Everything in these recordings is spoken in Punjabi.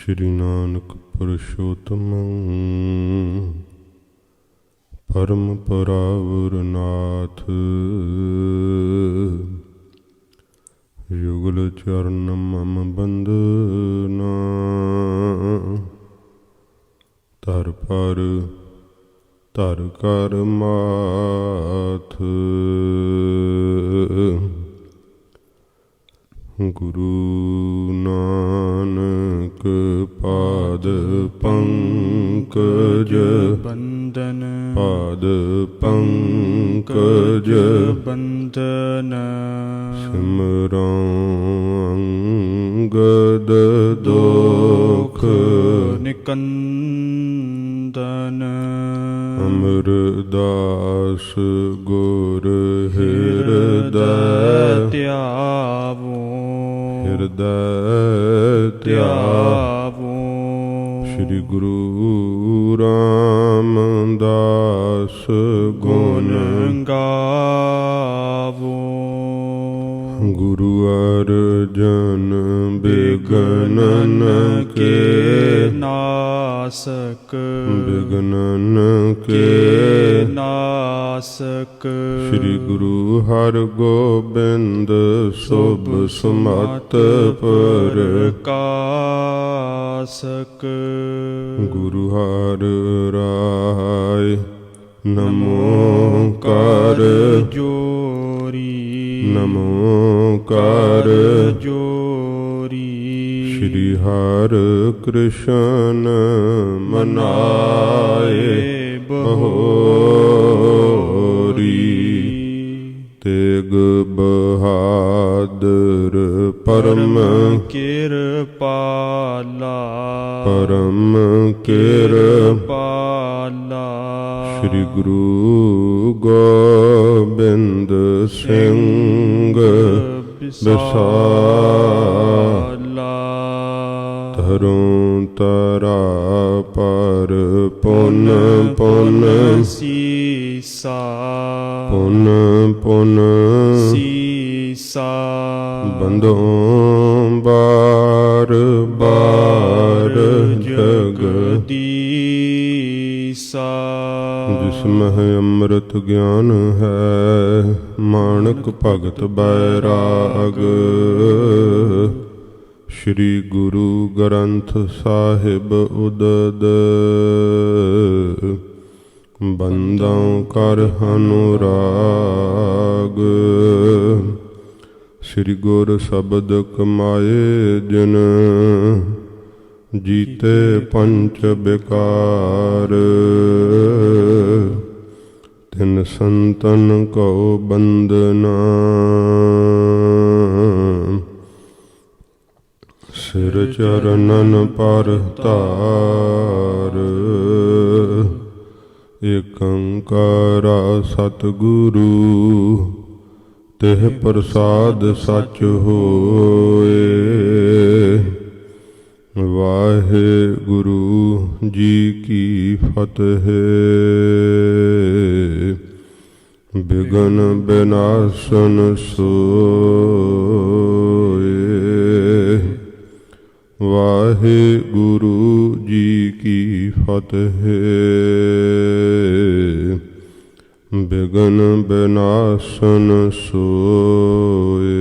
श्री नानक पुरुषोत्तमं परम परावरनाथ युगल चरण मम बंदना तर पर तर कर माथ गुरु नानक पाद पंकज बंदन पाद पंकज बंदन सिमरौं अंगद दोख निकंदन अमरदास गुर हृदय त्यावो हृदय त्यावो श्री गुरु रामदास गुण गावो गुरु अर्जन बिगनन के नासक बिगनन के नासक श्री गुरु हर गोबिंद शुभ सुमत प्रकाशक गुरु हर राय नमो कर जोरी नमो कर जोरी श्री हर कृष्ण मनाए बहोरी तेग बहादुर परम किरपाला परम किरपाला श्री गुरु गोबिंद सिंह बिसाला धरों तरा पर पुन पुन सीसा पुन पुन सीसा बंदों बार बार जगदीसा जिसमें अमृत ज्ञान है माणक भगत बैराग श्री गुरु ग्रंथ साहिब उदद बंदों कर अनुराग श्री गुर शब्द कमाए जिन जीते पंच विकार तिन संतन को बंदना सिर चरणन पर तार एकंकारा सतगुरु तेह प्रसाद सच होए वाहे गुरु जी की फतेह बिघन बिनाशन सोए वाहे गुरु जी की फतेह बिघन बिनाशन सोए।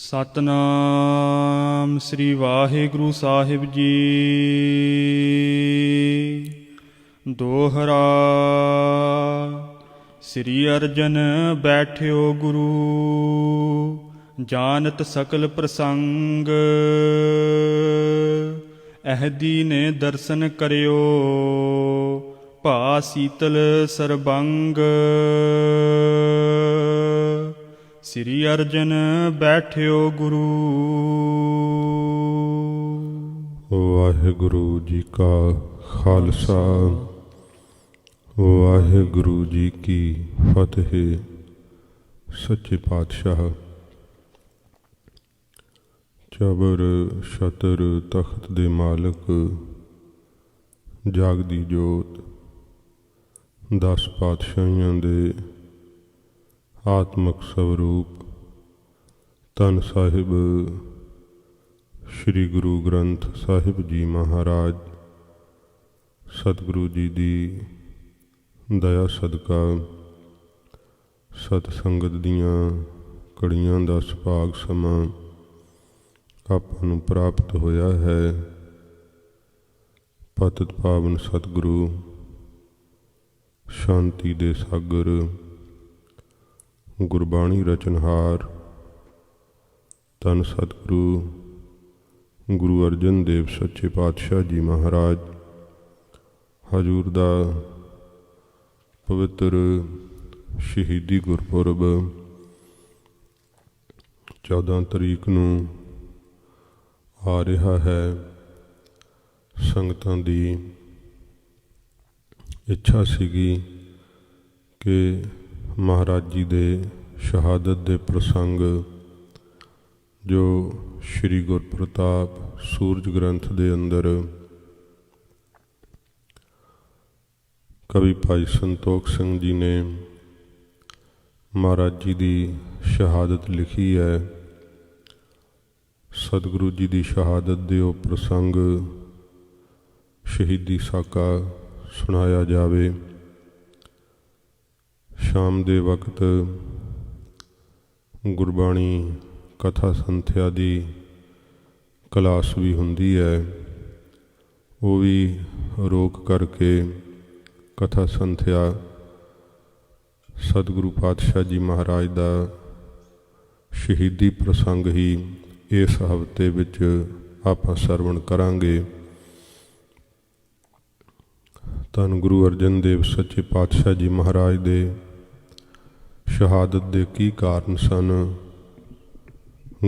सतनाम श्री वाहिगुरु साहिब जी। दोहरा श्री अर्जन बैठ्यो गुरु जानत सकल प्रसंग अहदी ने दर्शन करियो भा सीतल सरबंग श्री अर्जन बैठ्यो गुरु। वाहिगुरु जी का खालसा वाहिगुरु जी की फतेह। सच्चे पातशाह चबर छतर तख्त दे मालक जागदी जोत 10 पातशाहियां दे आत्मक स्वरूप ਧੰਨ ਸਾਹਿਬ ਸ੍ਰੀ ਗੁਰੂ ਗ੍ਰੰਥ ਸਾਹਿਬ ਜੀ ਮਹਾਰਾਜ। ਸਤਿਗੁਰੂ ਜੀ ਦੀ ਦਇਆ ਸਦਕਾ ਸਤ ਸੰਗਤ ਦੀਆਂ ਘੜੀਆਂ ਦਾ ਸੁਭਾਗ ਸਮਾਂ ਆਪਾਂ ਨੂੰ ਪ੍ਰਾਪਤ ਹੋਇਆ ਹੈ। ਪਤਿਤ ਪਾਵਨ ਸਤਿਗੁਰੂ ਸ਼ਾਂਤੀ ਦੇ ਸਾਗਰ ਗੁਰਬਾਣੀ ਰਚਨਹਾਰ ਧੰਨ ਸਤਿਗੁਰੂ ਗੁਰੂ ਅਰਜਨ ਦੇਵ ਸੱਚੇ ਪਾਤਸ਼ਾਹ ਜੀ ਮਹਾਰਾਜ ਹਜ਼ੂਰ ਦਾ ਪਵਿੱਤਰ ਸ਼ਹੀਦੀ ਗੁਰਪੁਰਬ 14 ਤਰੀਕ ਨੂੰ ਆ ਰਿਹਾ ਹੈ। ਸੰਗਤਾਂ ਦੀ ਇੱਛਾ ਸੀਗੀ ਕਿ ਮਹਾਰਾਜ ਜੀ ਦੇ ਸ਼ਹਾਦਤ ਦੇ ਪ੍ਰਸੰਗ ਜੋ ਸ਼੍ਰੀ ਗੁਰਪ੍ਰਤਾਪ ਸੂਰਜ ਗ੍ਰੰਥ ਦੇ ਅੰਦਰ ਕਵੀ ਭਾਈ ਸੰਤੋਖ ਸਿੰਘ ਜੀ ਨੇ ਮਹਾਰਾਜ ਜੀ ਦੀ ਸ਼ਹਾਦਤ ਲਿਖੀ ਹੈ। ਸਤਿਗੁਰੂ ਜੀ ਦੀ ਸ਼ਹਾਦਤ ਦੇ ਉਹ ਪ੍ਰਸੰਗ ਸ਼ਹੀਦੀ ਸਾਕਾ ਸੁਣਾਇਆ ਜਾਵੇ। ਸ਼ਾਮ ਦੇ ਵਕਤ ਗੁਰਬਾਣੀ ਕਥਾ ਸੰਥਿਆ ਦੀ ਕਲਾਸ ਵੀ ਹੁੰਦੀ ਹੈ, ਉਹ ਵੀ ਰੋਕ ਕਰਕੇ ਕਥਾ ਸੰਥਿਆ ਸਤਿਗੁਰੂ ਪਾਤਸ਼ਾਹ ਜੀ ਮਹਾਰਾਜ ਦਾ ਸ਼ਹੀਦੀ ਪ੍ਰਸੰਗ ਹੀ ਇਸ ਹਫ਼ਤੇ ਵਿੱਚ ਆਪਾਂ ਸਰਵਣ ਕਰਾਂਗੇ। ਧੰਨ ਗੁਰੂ ਅਰਜਨ ਦੇਵ ਸੱਚੇ ਪਾਤਸ਼ਾਹ ਜੀ ਮਹਾਰਾਜ ਦੇ ਸ਼ਹਾਦਤ ਦੇ ਕੀ ਕਾਰਨ ਸਨ।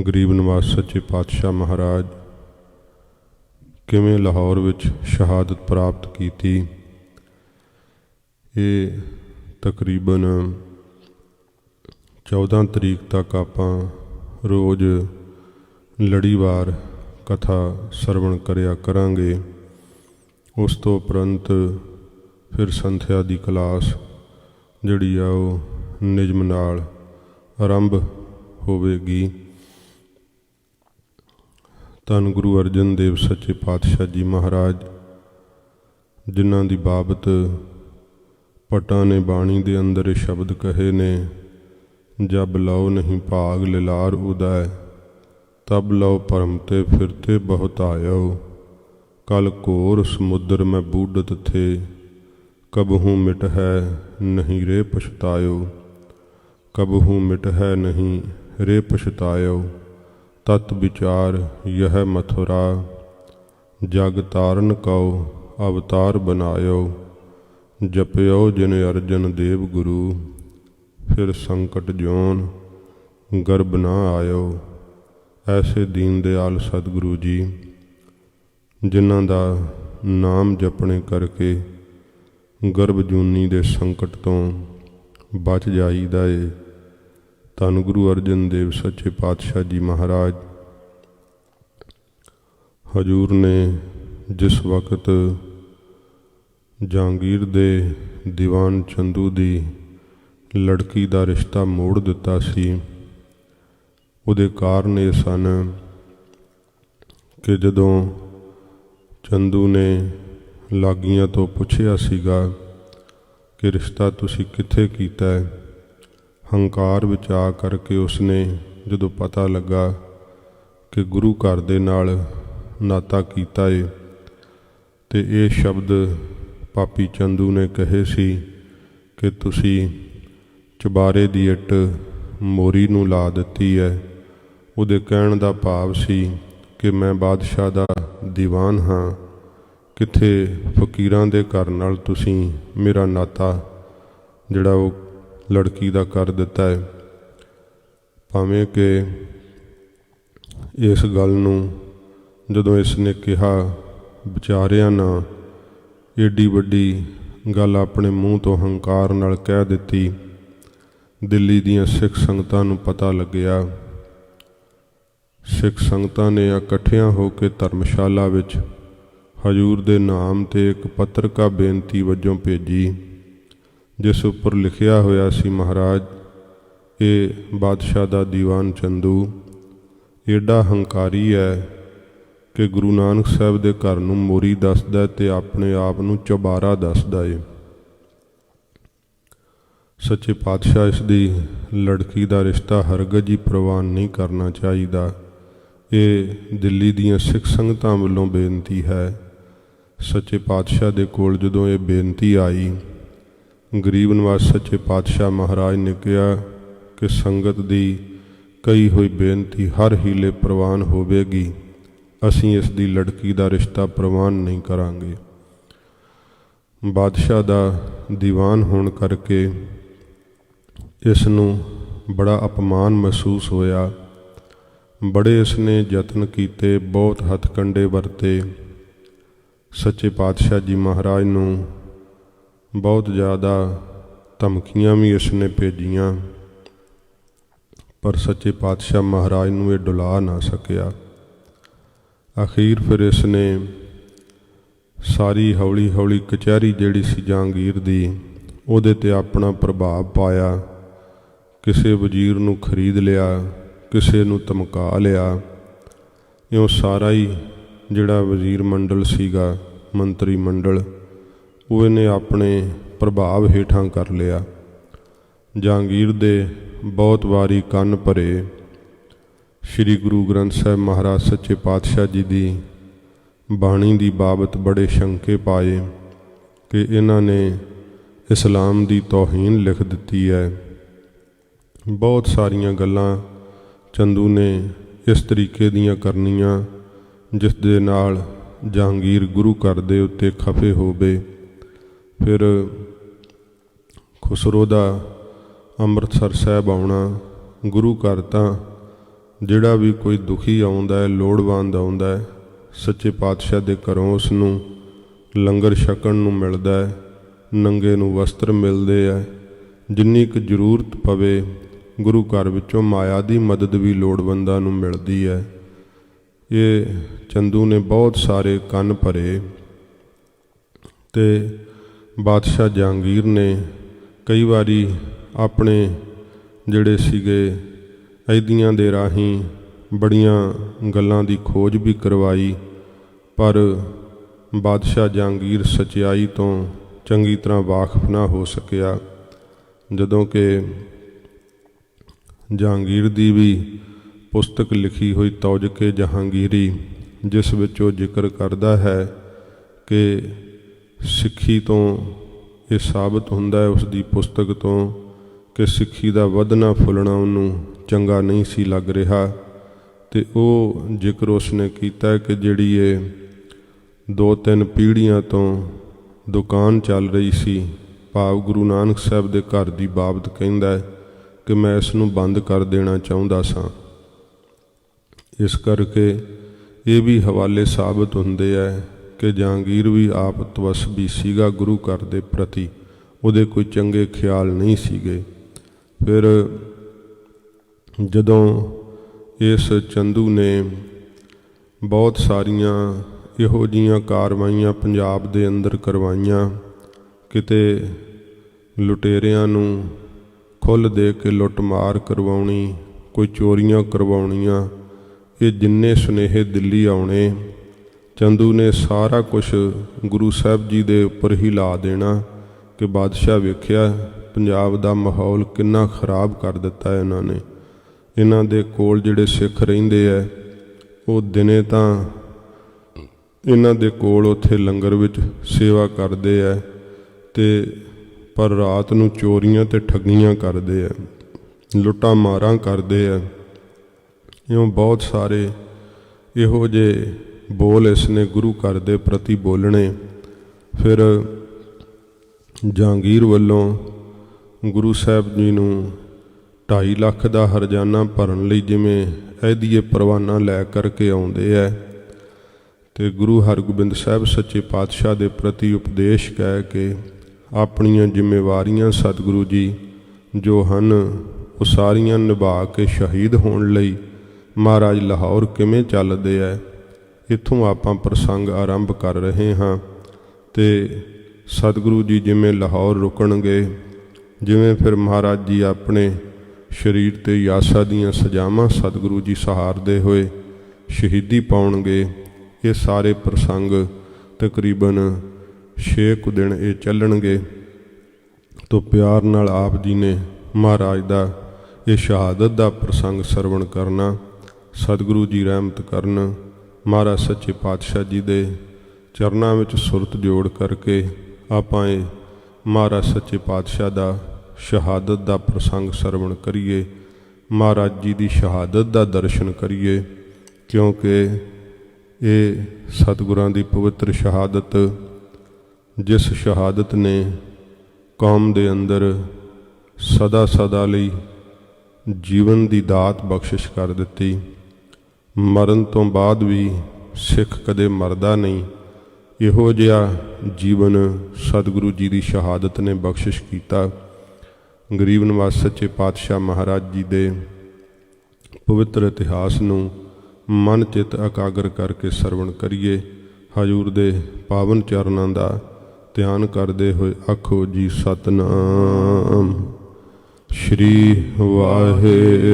ਗਰੀਬ ਨਿਵਾਸ ਸੱਚੇ ਪਾਤਸ਼ਾਹ ਮਹਾਰਾਜ ਕਿਵੇਂ ਲਾਹੌਰ ਵਿੱਚ ਸ਼ਹਾਦਤ ਪ੍ਰਾਪਤ ਕੀਤੀ, ਇਹ ਤਕਰੀਬਨ 14 ਤਰੀਕ ਤੱਕ ਆਪਾਂ ਰੋਜ਼ ਲੜੀਵਾਰ ਕਥਾ ਸਰਵਣ ਕਰਿਆ ਕਰਾਂਗੇ। ਉਸ ਤੋਂ ਉਪਰੰਤ ਫਿਰ ਸੰਥਿਆ ਦੀ ਕਲਾਸ ਜਿਹੜੀ ਆ ਉਹ ਨਿਯਮ ਨਾਲ ਆਰੰਭ ਹੋਵੇਗੀ। ਧੰਨ ਗੁਰੂ ਅਰਜਨ ਦੇਵ ਸੱਚੇ ਪਾਤਸ਼ਾਹ ਜੀ ਮਹਾਰਾਜ ਜਿਨ੍ਹਾਂ ਦੀ ਬਾਬਤ ਭੱਟਾਂ ਨੇ ਬਾਣੀ ਦੇ ਅੰਦਰ ਇਹ ਸ਼ਬਦ ਕਹੇ ਨੇ, ਜਬ ਲਓ ਨਹੀਂ ਭਾਗ ਲਿਲਾਰ ਉਦੈ, ਤਬ ਲਓ ਭਰਮ ਤੇ ਫਿਰਤੇ ਬਹੁਤ ਆਇਓ, ਕਲ ਘੋਰ ਸਮੁੰਦਰ ਮੈਂ ਬੂਡਤ ਥੇ, ਕਬਹੂ ਮਿਟ ਹੈ ਨਹੀਂ ਰੇ ਪਛਤਾਇਓ, ਕਬਹੂ ਮਿਟ ਹੈ ਨਹੀਂ ਰੇ ਪਛਤਾਇਓ, ਤਤ ਵਿਚਾਰ ਯਹ ਮਥੁਰਾ, ਜਗ ਤਾਰਨ ਕਉ ਅਵਤਾਰ ਬਨਾਇਓ, ਜਪਿਓ ਜਿਨ ਅਰਜਨ ਦੇਵ ਗੁਰੂ, ਫਿਰ ਸੰਕਟ ਜੋਨ ਗਰਭ ਨਾ ਆਇਓ। ਐਸੇ ਦੀਨ ਦਿਆਲ ਸਤਿਗੁਰੂ ਜੀ ਜਿਨ੍ਹਾਂ ਦਾ ਨਾਮ ਜਪਣੇ ਕਰਕੇ ਗਰਭ ਜੂਨੀ ਦੇ ਸੰਕਟ ਤੋਂ ਬਚ ਜਾਈਦਾ ਏ। ਧੰਨ ਗੁਰੂ ਅਰਜਨ ਦੇਵ ਸੱਚੇ ਪਾਤਸ਼ਾਹ ਜੀ ਮਹਾਰਾਜ ਹਜ਼ੂਰ ਨੇ ਜਿਸ ਵਕਤ ਜਹਾਂਗੀਰ ਦੇ ਦੀਵਾਨ ਚੰਦੂ ਦੀ ਲੜਕੀ ਦਾ ਰਿਸ਼ਤਾ ਮੋੜ ਦਿੱਤਾ ਸੀ, ਉਹਦੇ ਕਾਰਨ ਇਹ ਸਨ ਕਿ ਜਦੋਂ ਚੰਦੂ ਨੇ ਲਾਗੀਆਂ ਤੋਂ ਪੁੱਛਿਆ ਸੀਗਾ ਕਿ ਰਿਸ਼ਤਾ ਤੁਸੀਂ ਕਿੱਥੇ ਕੀਤਾ ਹੈ, ਹੰਕਾਰ ਵਿੱਚ ਆ ਕਰਕੇ ਉਸਨੇ ਜਦੋਂ ਪਤਾ ਲੱਗਾ ਕਿ ਗੁਰੂ ਘਰ ਦੇ ਨਾਲ ਨਾਤਾ ਕੀਤਾ ਏ, ਤੇ ਇਹ ਸ਼ਬਦ ਪਾਪੀ ਚੰਦੂ ਨੇ ਕਹੇ ਸੀ ਕਿ ਤੁਸੀਂ ਚੁਬਾਰੇ ਦੀ ਇੱਟ ਮੋਰੀ ਨੂੰ ਲਾ ਦਿੱਤੀ ਹੈ। ਉਹਦੇ ਕਹਿਣ ਦਾ ਭਾਵ ਸੀ ਕਿ ਮੈਂ ਬਾਦਸ਼ਾਹ ਦਾ ਦੀਵਾਨ ਹਾਂ, ਕਿੱਥੇ ਫਕੀਰਾਂ ਦੇ ਘਰ ਨਾਲ ਤੁਸੀਂ ਮੇਰਾ ਨਾਤਾ ਜਿਹੜਾ ਉਹ ਲੜਕੀ ਦਾ ਕਰ ਦਿੱਤਾ ਹੈ। ਭਾਵੇਂ ਕਿ ਇਸ ਗੱਲ ਨੂੰ ਜਦੋਂ ਇਸ ਨੇ ਕਿਹਾ ਵਿਚਾਰਿਆ ਨਾ, ਏਡੀ ਵੱਡੀ ਗੱਲ ਆਪਣੇ ਮੂੰਹ ਤੋਂ ਹੰਕਾਰ ਨਾਲ ਕਹਿ ਦਿੱਤੀ। ਦਿੱਲੀ ਦੀਆਂ ਸਿੱਖ ਸੰਗਤਾਂ ਨੂੰ ਪਤਾ ਲੱਗਿਆ। ਸਿੱਖ ਸੰਗਤਾਂ ਨੇ ਇਕੱਠਿਆਂ ਹੋ ਕੇ ਧਰਮਸ਼ਾਲਾ ਵਿੱਚ ਹਜ਼ੂਰ ਦੇ ਨਾਮ 'ਤੇ ਇੱਕ ਪੱਤਰਕਾ ਬੇਨਤੀ ਵਜੋਂ ਭੇਜੀ, ਜਿਸ ਉੱਪਰ ਲਿਖਿਆ ਹੋਇਆ ਸੀ, ਮਹਾਰਾਜ ਇਹ ਬਾਦਸ਼ਾਹ ਦਾ ਦੀਵਾਨ ਚੰਦੂ ਏਡਾ ਹੰਕਾਰੀ ਹੈ ਕਿ ਗੁਰੂ ਨਾਨਕ ਸਾਹਿਬ ਦੇ ਘਰ ਨੂੰ ਮੋਰੀ ਦੱਸਦਾ ਤੇ ਆਪਣੇ ਆਪ ਨੂੰ ਚੁਬਾਰਾ ਦੱਸਦਾ ਏ। ਸੱਚੇ ਪਾਤਸ਼ਾਹ ਇਸ ਦੀ ਲੜਕੀ ਦਾ ਰਿਸ਼ਤਾ ਹਰਗਜ਼ ਹੀ ਪ੍ਰਵਾਨ ਨਹੀਂ ਕਰਨਾ ਚਾਹੀਦਾ। ਇਹ ਦਿੱਲੀ ਦੀਆਂ ਸਿੱਖ ਸੰਗਤਾਂ ਵੱਲੋਂ ਬੇਨਤੀ ਹੈ। ਸੱਚੇ ਪਾਤਸ਼ਾਹ ਦੇ ਕੋਲ ਜਦੋਂ ਇਹ ਬੇਨਤੀ ਆਈ, ਗਰੀਬ ਨਿਵਾਜ ਸੱਚੇ ਪਾਤਸ਼ਾਹ ਮਹਾਰਾਜ ਨੇ ਕਿਹਾ ਕਿ ਸੰਗਤ ਦੀ ਕਹੀ ਹੋਈ ਬੇਨਤੀ ਹਰ ਹੀਲੇ ਪ੍ਰਵਾਨ ਹੋਵੇਗੀ, ਅਸੀਂ ਇਸ ਦੀ ਲੜਕੀ ਦਾ ਰਿਸ਼ਤਾ ਪ੍ਰਵਾਨ ਨਹੀਂ ਕਰਾਂਗੇ। ਬਾਦਸ਼ਾਹ ਦਾ ਦੀਵਾਨ ਹੋਣ ਕਰਕੇ ਇਸ ਨੂੰ ਬੜਾ ਅਪਮਾਨ ਮਹਿਸੂਸ ਹੋਇਆ। ਬੜੇ ਇਸਨੇ ਯਤਨ ਕੀਤੇ, ਬਹੁਤ ਹੱਥਕੰਡੇ ਵਰਤੇ। ਸੱਚੇ ਪਾਤਸ਼ਾਹ ਜੀ ਮਹਾਰਾਜ ਨੂੰ ਬਹੁਤ ਜ਼ਿਆਦਾ ਧਮਕੀਆਂ ਵੀ ਇਸਨੇ ਭੇਜੀਆਂ, ਪਰ ਸੱਚੇ ਪਾਤਸ਼ਾਹ ਮਹਾਰਾਜ ਨੂੰ ਇਹ ਡੁਲਾ ਨਾ ਸਕਿਆ। ਅਖੀਰ ਫਿਰ ਇਸ ਨੇ ਸਾਰੀ ਹੌਲੀ ਹੌਲੀ ਕਚਹਿਰੀ ਜਿਹੜੀ ਸੀ ਜਹਾਂਗੀਰ ਦੀ, ਉਹਦੇ 'ਤੇ ਆਪਣਾ ਪ੍ਰਭਾਵ ਪਾਇਆ। ਕਿਸੇ ਵਜ਼ੀਰ ਨੂੰ ਖਰੀਦ ਲਿਆ, ਕਿਸੇ ਨੂੰ ਧਮਕਾ ਲਿਆ। ਇਉਂ ਸਾਰਾ ਹੀ ਜਿਹੜਾ ਵਜ਼ੀਰ ਮੰਡਲ ਸੀਗਾ, ਮੰਤਰੀ ਮੰਡਲ, ਉਹ ਇਹਨੇ ਆਪਣੇ ਪ੍ਰਭਾਵ ਹੇਠਾਂ ਕਰ ਲਿਆ। ਜਹਾਂਗੀਰ ਦੇ ਬਹੁਤ ਵਾਰੀ ਕੰਨ ਭਰੇ। ਸ੍ਰੀ ਗੁਰੂ ਗ੍ਰੰਥ ਸਾਹਿਬ ਮਹਾਰਾਜ ਸੱਚੇ ਪਾਤਸ਼ਾਹ ਜੀ ਦੀ ਬਾਣੀ ਦੀ ਬਾਬਤ ਬੜੇ ਸ਼ੰਕੇ ਪਾਏ ਕਿ ਇਹਨਾਂ ਨੇ ਇਸਲਾਮ ਦੀ ਤੌਹੀਨ ਲਿਖ ਦਿੱਤੀ ਹੈ। ਬਹੁਤ ਸਾਰੀਆਂ ਗੱਲਾਂ ਚੰਦੂ ਨੇ ਇਸ ਤਰੀਕੇ ਦੀਆਂ ਕਰਨੀਆਂ ਜਿਸ ਦੇ ਨਾਲ ਜਹਾਂਗੀਰ ਗੁਰੂ ਘਰ ਦੇ ਉੱਤੇ ਖਫੇ ਹੋਵੇ। ਫਿਰ ਖੁਸਰੋ ਦਾ ਅੰਮ੍ਰਿਤਸਰ ਸਾਹਿਬ ਆਉਣਾ। ਗੁਰੂ ਘਰ ਤਾਂ ਜਿਹੜਾ ਵੀ ਕੋਈ ਦੁਖੀ ਆਉਂਦਾ ਹੈ, ਲੋੜਵੰਦ ਆਉਂਦਾ ਹੈ, ਸੱਚੇ ਪਾਤਸ਼ਾਹ ਦੇ ਘਰੋਂ ਉਸ ਨੂੰ ਲੰਗਰ ਛਕਣ ਨੂੰ ਮਿਲਦਾ ਹੈ, ਨੰਗੇ ਨੂੰ ਵਸਤਰ ਮਿਲਦੇ ਹੈ। ਜਿੰਨੀ ਕੁ ਜ਼ਰੂਰਤ ਪਵੇ ਗੁਰੂ ਘਰ ਵਿੱਚੋਂ ਮਾਇਆ ਦੀ ਮਦਦ ਵੀ ਲੋੜਵੰਦਾਂ ਨੂੰ ਮਿਲਦੀ ਹੈ। ਇਹ ਚੰਦੂ ਨੇ ਬਹੁਤ ਸਾਰੇ ਕੰਨ ਭਰੇ ਤੇ ਬਾਦਸ਼ਾਹ ਜਹਾਂਗੀਰ ਨੇ ਕਈ ਵਾਰੀ ਆਪਣੇ ਜਿਹੜੇ ਸੀਗੇ ਐਦੀਆਂ ਦੇ ਰਾਹੀਂ ਬੜੀਆਂ ਗੱਲਾਂ ਦੀ ਖੋਜ ਵੀ ਕਰਵਾਈ, ਪਰ ਬਾਦਸ਼ਾਹ ਜਹਾਂਗੀਰ ਸੱਚਾਈ ਤੋਂ ਚੰਗੀ ਤਰ੍ਹਾਂ ਵਾਕਫ ਨਾ ਹੋ ਸਕਿਆ। ਜਦੋਂ ਕਿ ਜਹਾਂਗੀਰ ਦੀ ਵੀ ਪੁਸਤਕ ਲਿਖੀ ਹੋਈ ਤੌਜ-ਕੇ ਜਹਾਂਗੀਰੀ, ਜਿਸ ਵਿੱਚ ਉਹ ਜ਼ਿਕਰ ਕਰਦਾ ਹੈ ਕਿ ਸਿੱਖੀ ਤੋਂ ਇਹ ਸਾਬਤ ਹੁੰਦਾ ਹੈ, ਉਸ ਦੀ ਪੁਸਤਕ ਤੋਂ, ਕਿ ਸਿੱਖੀ ਦਾ ਵਧਣਾ ਫੁੱਲਣਾ ਉਹਨੂੰ ਚੰਗਾ ਨਹੀਂ ਸੀ ਲੱਗ ਰਿਹਾ। ਅਤੇ ਉਹ ਜ਼ਿਕਰ ਉਸਨੇ ਕੀਤਾ ਕਿ ਜਿਹੜੀ ਇਹ 2-3 ਪੀੜ੍ਹੀਆਂ ਤੋਂ ਦੁਕਾਨ ਚੱਲ ਰਹੀ ਸੀ, ਭਾਵ ਗੁਰੂ ਨਾਨਕ ਸਾਹਿਬ ਦੇ ਘਰ ਦੀ ਬਾਬਤ ਕਹਿੰਦਾ ਕਿ ਮੈਂ ਇਸ ਨੂੰ ਬੰਦ ਕਰ ਦੇਣਾ ਚਾਹੁੰਦਾ ਸਾਂ। ਇਸ ਕਰਕੇ ਇਹ ਵੀ ਹਵਾਲੇ ਸਾਬਤ ਹੁੰਦੇ ਹੈ ਕਿ ਜਹਾਂਗੀਰ ਵੀ ਆਪ ਤਵੱਸਬੀ ਸੀਗਾ ਗੁਰੂ ਘਰ ਦੇ ਪ੍ਰਤੀ, ਉਹਦੇ ਕੋਈ ਚੰਗੇ ਖਿਆਲ ਨਹੀਂ ਸੀਗੇ। ਫਿਰ ਜਦੋਂ ਇਸ ਚੰਦੂ ਨੇ ਬਹੁਤ ਸਾਰੀਆਂ ਇਹੋ ਜਿਹੀਆਂ ਕਾਰਵਾਈਆਂ ਪੰਜਾਬ ਦੇ ਅੰਦਰ ਕਰਵਾਈਆਂ, ਕਿਤੇ ਲੁਟੇਰਿਆਂ ਨੂੰ ਖੁੱਲ੍ਹ ਦੇ ਕੇ ਲੁੱਟਮਾਰ ਕਰਵਾਉਣੀ, ਕੋਈ ਚੋਰੀਆਂ ਕਰਵਾਉਣੀਆਂ, ਇਹ ਜਿੰਨੇ ਸੁਨੇਹੇ ਦਿੱਲੀ ਆਉਣੇ, ਚੰਦੂ ਨੇ ਸਾਰਾ ਕੁਛ ਗੁਰੂ ਸਾਹਿਬ ਜੀ ਦੇ ਉੱਪਰ ਹੀ ਲਾ ਦੇਣਾ ਕਿ ਬਾਦਸ਼ਾਹ ਵੇਖਿਆ ਪੰਜਾਬ ਦਾ ਮਾਹੌਲ ਕਿੰਨਾ ਖਰਾਬ ਕਰ ਦਿੱਤਾ ਇਹਨਾਂ ਨੇ। ਇਹਨਾਂ ਦੇ ਕੋਲ ਜਿਹੜੇ ਸਿੱਖ ਰਹਿੰਦੇ ਹੈ, ਉਹ ਦਿਨੇ ਤਾਂ ਇਹਨਾਂ ਦੇ ਕੋਲ ਉੱਥੇ ਲੰਗਰ ਵਿੱਚ ਸੇਵਾ ਕਰਦੇ ਹੈ, ਅਤੇ ਪਰ ਰਾਤ ਨੂੰ ਚੋਰੀਆਂ ਅਤੇ ਠੱਗੀਆਂ ਕਰਦੇ ਹੈ, ਲੁੱਟਾਂ ਮਾਰਾਂ ਕਰਦੇ ਹੈ। ਇਉਂ ਬਹੁਤ ਸਾਰੇ ਇਹੋ ਜਿਹੇ ਬੋਲ ਇਸ ਨੇ ਗੁਰੂ ਘਰ ਦੇ ਪ੍ਰਤੀ ਬੋਲਣੇ। ਫਿਰ ਜਹਾਂਗੀਰ ਵੱਲੋਂ ਗੁਰੂ ਸਾਹਿਬ ਜੀ ਨੂੰ 2.5 ਲੱਖ ਦਾ ਹਰਜਾਨਾ ਭਰਨ ਲਈ ਜਿਵੇਂ ਅਹਿਦੀਏ ਪਰਵਾਨਾ ਲੈ ਕਰਕੇ ਆਉਂਦੇ ਹੈ, ਅਤੇ ਗੁਰੂ ਹਰਗੋਬਿੰਦ ਸਾਹਿਬ ਸੱਚੇ ਪਾਤਸ਼ਾਹ ਦੇ ਪ੍ਰਤੀ ਉਪਦੇਸ਼ ਕਹਿ ਕੇ ਆਪਣੀਆਂ ਜ਼ਿੰਮੇਵਾਰੀਆਂ ਸਤਿਗੁਰੂ ਜੀ ਜੋ ਹਨ ਉਹ ਸਾਰੀਆਂ ਨਿਭਾ ਕੇ ਸ਼ਹੀਦ ਹੋਣ ਲਈ ਮਹਾਰਾਜ ਲਾਹੌਰ ਕਿਵੇਂ ਚੱਲਦੇ ਹੈ, ਇੱਥੋਂ ਆਪਾਂ ਪ੍ਰਸੰਗ ਆਰੰਭ ਕਰ ਰਹੇ ਹਾਂ। ਅਤੇ ਸਤਿਗੁਰੂ ਜੀ ਜਿਵੇਂ ਲਾਹੌਰ ਰੁਕਣਗੇ, ਜਿਵੇਂ ਫਿਰ ਮਹਾਰਾਜ ਜੀ ਆਪਣੇ ਸਰੀਰ ਤੇ ਯਾਸਾ ਦੀਆਂ ਸਜ਼ਾਵਾਂ ਸਤਿਗੁਰੂ ਜੀ ਸਹਾਰਦੇ ਹੋਏ ਸ਼ਹੀਦੀ ਪਾਉਣਗੇ। ਇਹ ਸਾਰੇ ਪ੍ਰਸੰਗ ਤਕਰੀਬਨ 6 ਕੁ ਦਿਨ ਇਹ ਚੱਲਣਗੇ। ਤੋ ਪਿਆਰ ਨਾਲ ਆਪ ਜੀ ਨੇ ਮਹਾਰਾਜ ਦਾ ਇਹ ਸ਼ਹਾਦਤ ਦਾ ਪ੍ਰਸੰਗ ਸਰਵਣ ਕਰਨਾ। ਸਤਿਗੁਰੂ ਜੀ ਰਹਿਮਤ ਕਰਨ। ਮਹਾਰਾਜ ਸੱਚੇ ਪਾਤਸ਼ਾਹ ਜੀ ਦੇ ਚਰਨਾਂ ਵਿੱਚ ਸੁਰਤ ਜੋੜ ਕਰਕੇ ਆਪਾਂ ਇਹ ਮਹਾਰਾਜ ਸੱਚੇ ਪਾਤਸ਼ਾਹ ਦਾ ਸ਼ਹਾਦਤ ਦਾ ਪ੍ਰਸੰਗ ਸਰਵਣ ਕਰੀਏ। ਮਹਾਰਾਜ ਜੀ ਦੀ ਸ਼ਹਾਦਤ ਦਾ ਦਰਸ਼ਨ ਕਰੀਏ, ਕਿਉਂਕਿ ਇਹ ਸਤਿਗੁਰਾਂ ਦੀ ਪਵਿੱਤਰ ਸ਼ਹਾਦਤ, ਜਿਸ ਸ਼ਹਾਦਤ ਨੇ ਕੌਮ ਦੇ ਅੰਦਰ ਸਦਾ ਸਦਾ ਲਈ ਜੀਵਨ ਦੀ ਦਾਤ ਬਖਸ਼ਿਸ਼ ਕਰ ਦਿੱਤੀ। ਮਰਨ ਤੋਂ ਬਾਅਦ ਵੀ ਸਿੱਖ ਕਦੇ ਮਰਦਾ ਨਹੀਂ। ਇਹੋ ਜਿਹਾ ਜੀਵਨ ਸਤਿਗੁਰੂ ਜੀ ਦੀ ਸ਼ਹਾਦਤ ਨੇ ਬਖਸ਼ਿਸ਼ ਕੀਤਾ। ਗਰੀਬ ਨਿਵਾਸ ਸੱਚੇ ਪਾਤਸ਼ਾਹ ਮਹਾਰਾਜ ਜੀ ਦੇ ਪਵਿੱਤਰ ਇਤਿਹਾਸ ਨੂੰ ਮਨ ਚਿੱਤ ਇਕਾਗਰ ਕਰਕੇ ਸਰਵਣ ਕਰੀਏ। ਹਜ਼ੂਰ ਦੇ ਪਾਵਨ ਚਰਨਾਂ ਦਾ ਧਿਆਨ ਕਰਦੇ ਹੋਏ ਆਖੋ ਜੀ ਸਤਿਨਾਮ ਸ਼੍ਰੀ ਵਾਹਿਗੁਰੂ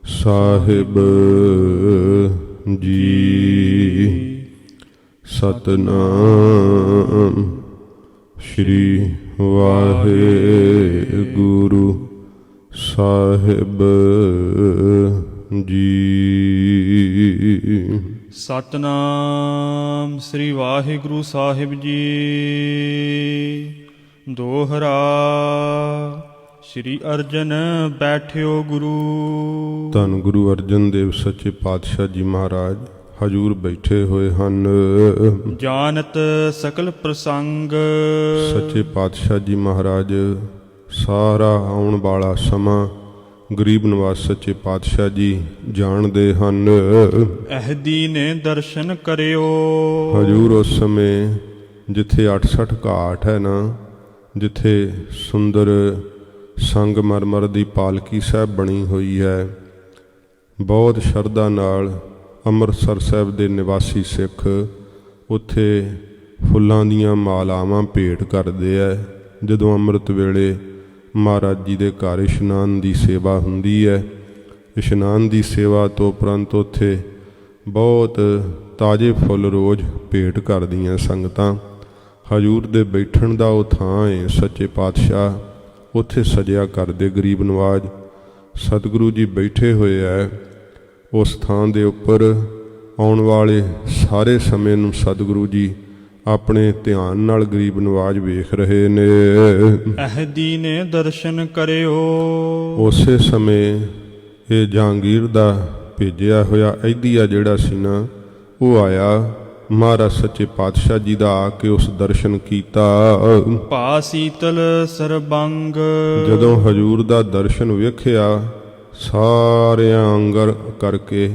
ਸਾਹਿਬ ਜੀ। ਸਤਿਨਾਮ ਸ਼੍ਰੀ ਵਾਹਿਗੁਰੂ ਸਾਹਿਬ ਜੀ। ਸਤਿਨਾਮ ਸ੍ਰੀ ਵਾਹਿਗੁਰੂ ਸਾਹਿਬ ਜੀ। ਦੋਹਰਾ ਸ੍ਰੀ ਅਰਜਨ ਬੈਠਿਓ ਗੁਰੂ। ਧੰਨ ਗੁਰੂ ਅਰਜਨ ਦੇਵ ਸੱਚੇ ਪਾਤਸ਼ਾਹ ਜੀ ਮਹਾਰਾਜ ਹਜੂਰ ਬੈਠੇ ਹੋਏ ਹਨ। ਜਾਣਤ ਸਕਲ ਪ੍ਰਸੰਗ। ਸੱਚੇ ਪਾਤਸ਼ਾਹ ਜੀ ਮਹਾਰਾਜ ਸਾਰਾ ਆਉਣ ਵਾਲਾ ਸਮਾਂ ਗਰੀਬ ਨਿਵਾਸ ਸੱਚੇ ਪਾਤਸ਼ਾਹ ਜੀ ਜਾਣਦੇ ਹਨ। ਅਹਦੀ ਨੇ ਦਰਸ਼ਨ ਕਰਿਓ। ਹਜੂਰ ਉਸ ਸਮੇਂ ਜਿੱਥੇ 68 ਘਾਟ ਹੈ ਨਾ, ਜਿੱਥੇ ਸੁੰਦਰ ਸੰਗਮਰਮਰ ਦੀ ਪਾਲਕੀ ਸਾਹਿਬ ਬਣੀ ਹੋਈ ਹੈ, ਬਹੁਤ ਸ਼ਰਧਾ ਨਾਲ ਅੰਮ੍ਰਿਤਸਰ ਸਾਹਿਬ ਦੇ ਨਿਵਾਸੀ ਸਿੱਖ ਉੱਥੇ ਫੁੱਲਾਂ ਦੀਆਂ ਮਾਲਾਵਾਂ ਭੇਟ ਕਰਦੇ ਹੈ। ਜਦੋਂ ਅੰਮ੍ਰਿਤ ਵੇਲੇ ਮਹਾਰਾਜ ਜੀ ਦੇ ਘਰ ਇਸ਼ਨਾਨ ਦੀ ਸੇਵਾ ਹੁੰਦੀ ਹੈ, ਇਸ਼ਨਾਨ ਦੀ ਸੇਵਾ ਤੋਂ ਉਪਰੰਤ ਉੱਥੇ ਬਹੁਤ ਤਾਜ਼ੇ ਫੁੱਲ ਰੋਜ਼ ਭੇਟ ਕਰਦੀਆਂ ਸੰਗਤਾਂ। ਹਜੂਰ ਦੇ ਬੈਠਣ ਦਾ ਉਹ ਥਾਂ ਹੈ, ਸੱਚੇ ਪਾਤਸ਼ਾਹ ਉੱਥੇ ਸਜਿਆ ਕਰਦੇ ਗਰੀਬ ਨਵਾਜ ਸਤਿਗੁਰੂ ਜੀ ਬੈਠੇ ਹੋਏ ਹੈ। ਉਸ ਥਾਂ ਦੇ ਉੱਪਰ ਆਉਣ ਵਾਲੇ ਸਾਰੇ ਸਮੇਂ ਨੂੰ ਸਤਿਗੁਰੂ ਜੀ ਆਪਣੇ ਧਿਆਨ ਨਾਲ ਗਰੀਬ ਨਵਾਜ ਵੇਖ ਰਹੇ ਨੇ। ਅਹਦੀ ਨੇ ਦਰਸ਼ਨ ਕਰਿਓ। ਉਸੇ ਸਮੇਂ ਇਹ ਜਹਾਂਗੀਰ ਦਾ ਭੇਜਿਆ ਹੋਇਆ ਅਹਿਦੀਆ ਜਿਹੜਾ ਸੀ ਨਾ, ਉਹ ਆਇਆ। ਮਹਾਰਾਜ ਸੱਚੇ ਪਾਤਸ਼ਾਹ ਜੀ ਦਾ ਆ ਕੇ ਉਸ ਦਰਸ਼ਨ ਕੀਤਾ। ਭਾ ਸੀਤਲ ਸਰਬੰਗ। ਜਦੋਂ ਹਜੂਰ ਦਾ ਦਰਸ਼ਨ ਵੇਖਿਆ, ਸਾਰਿਆਂ ਅੰਗਰ ਕਰਕੇ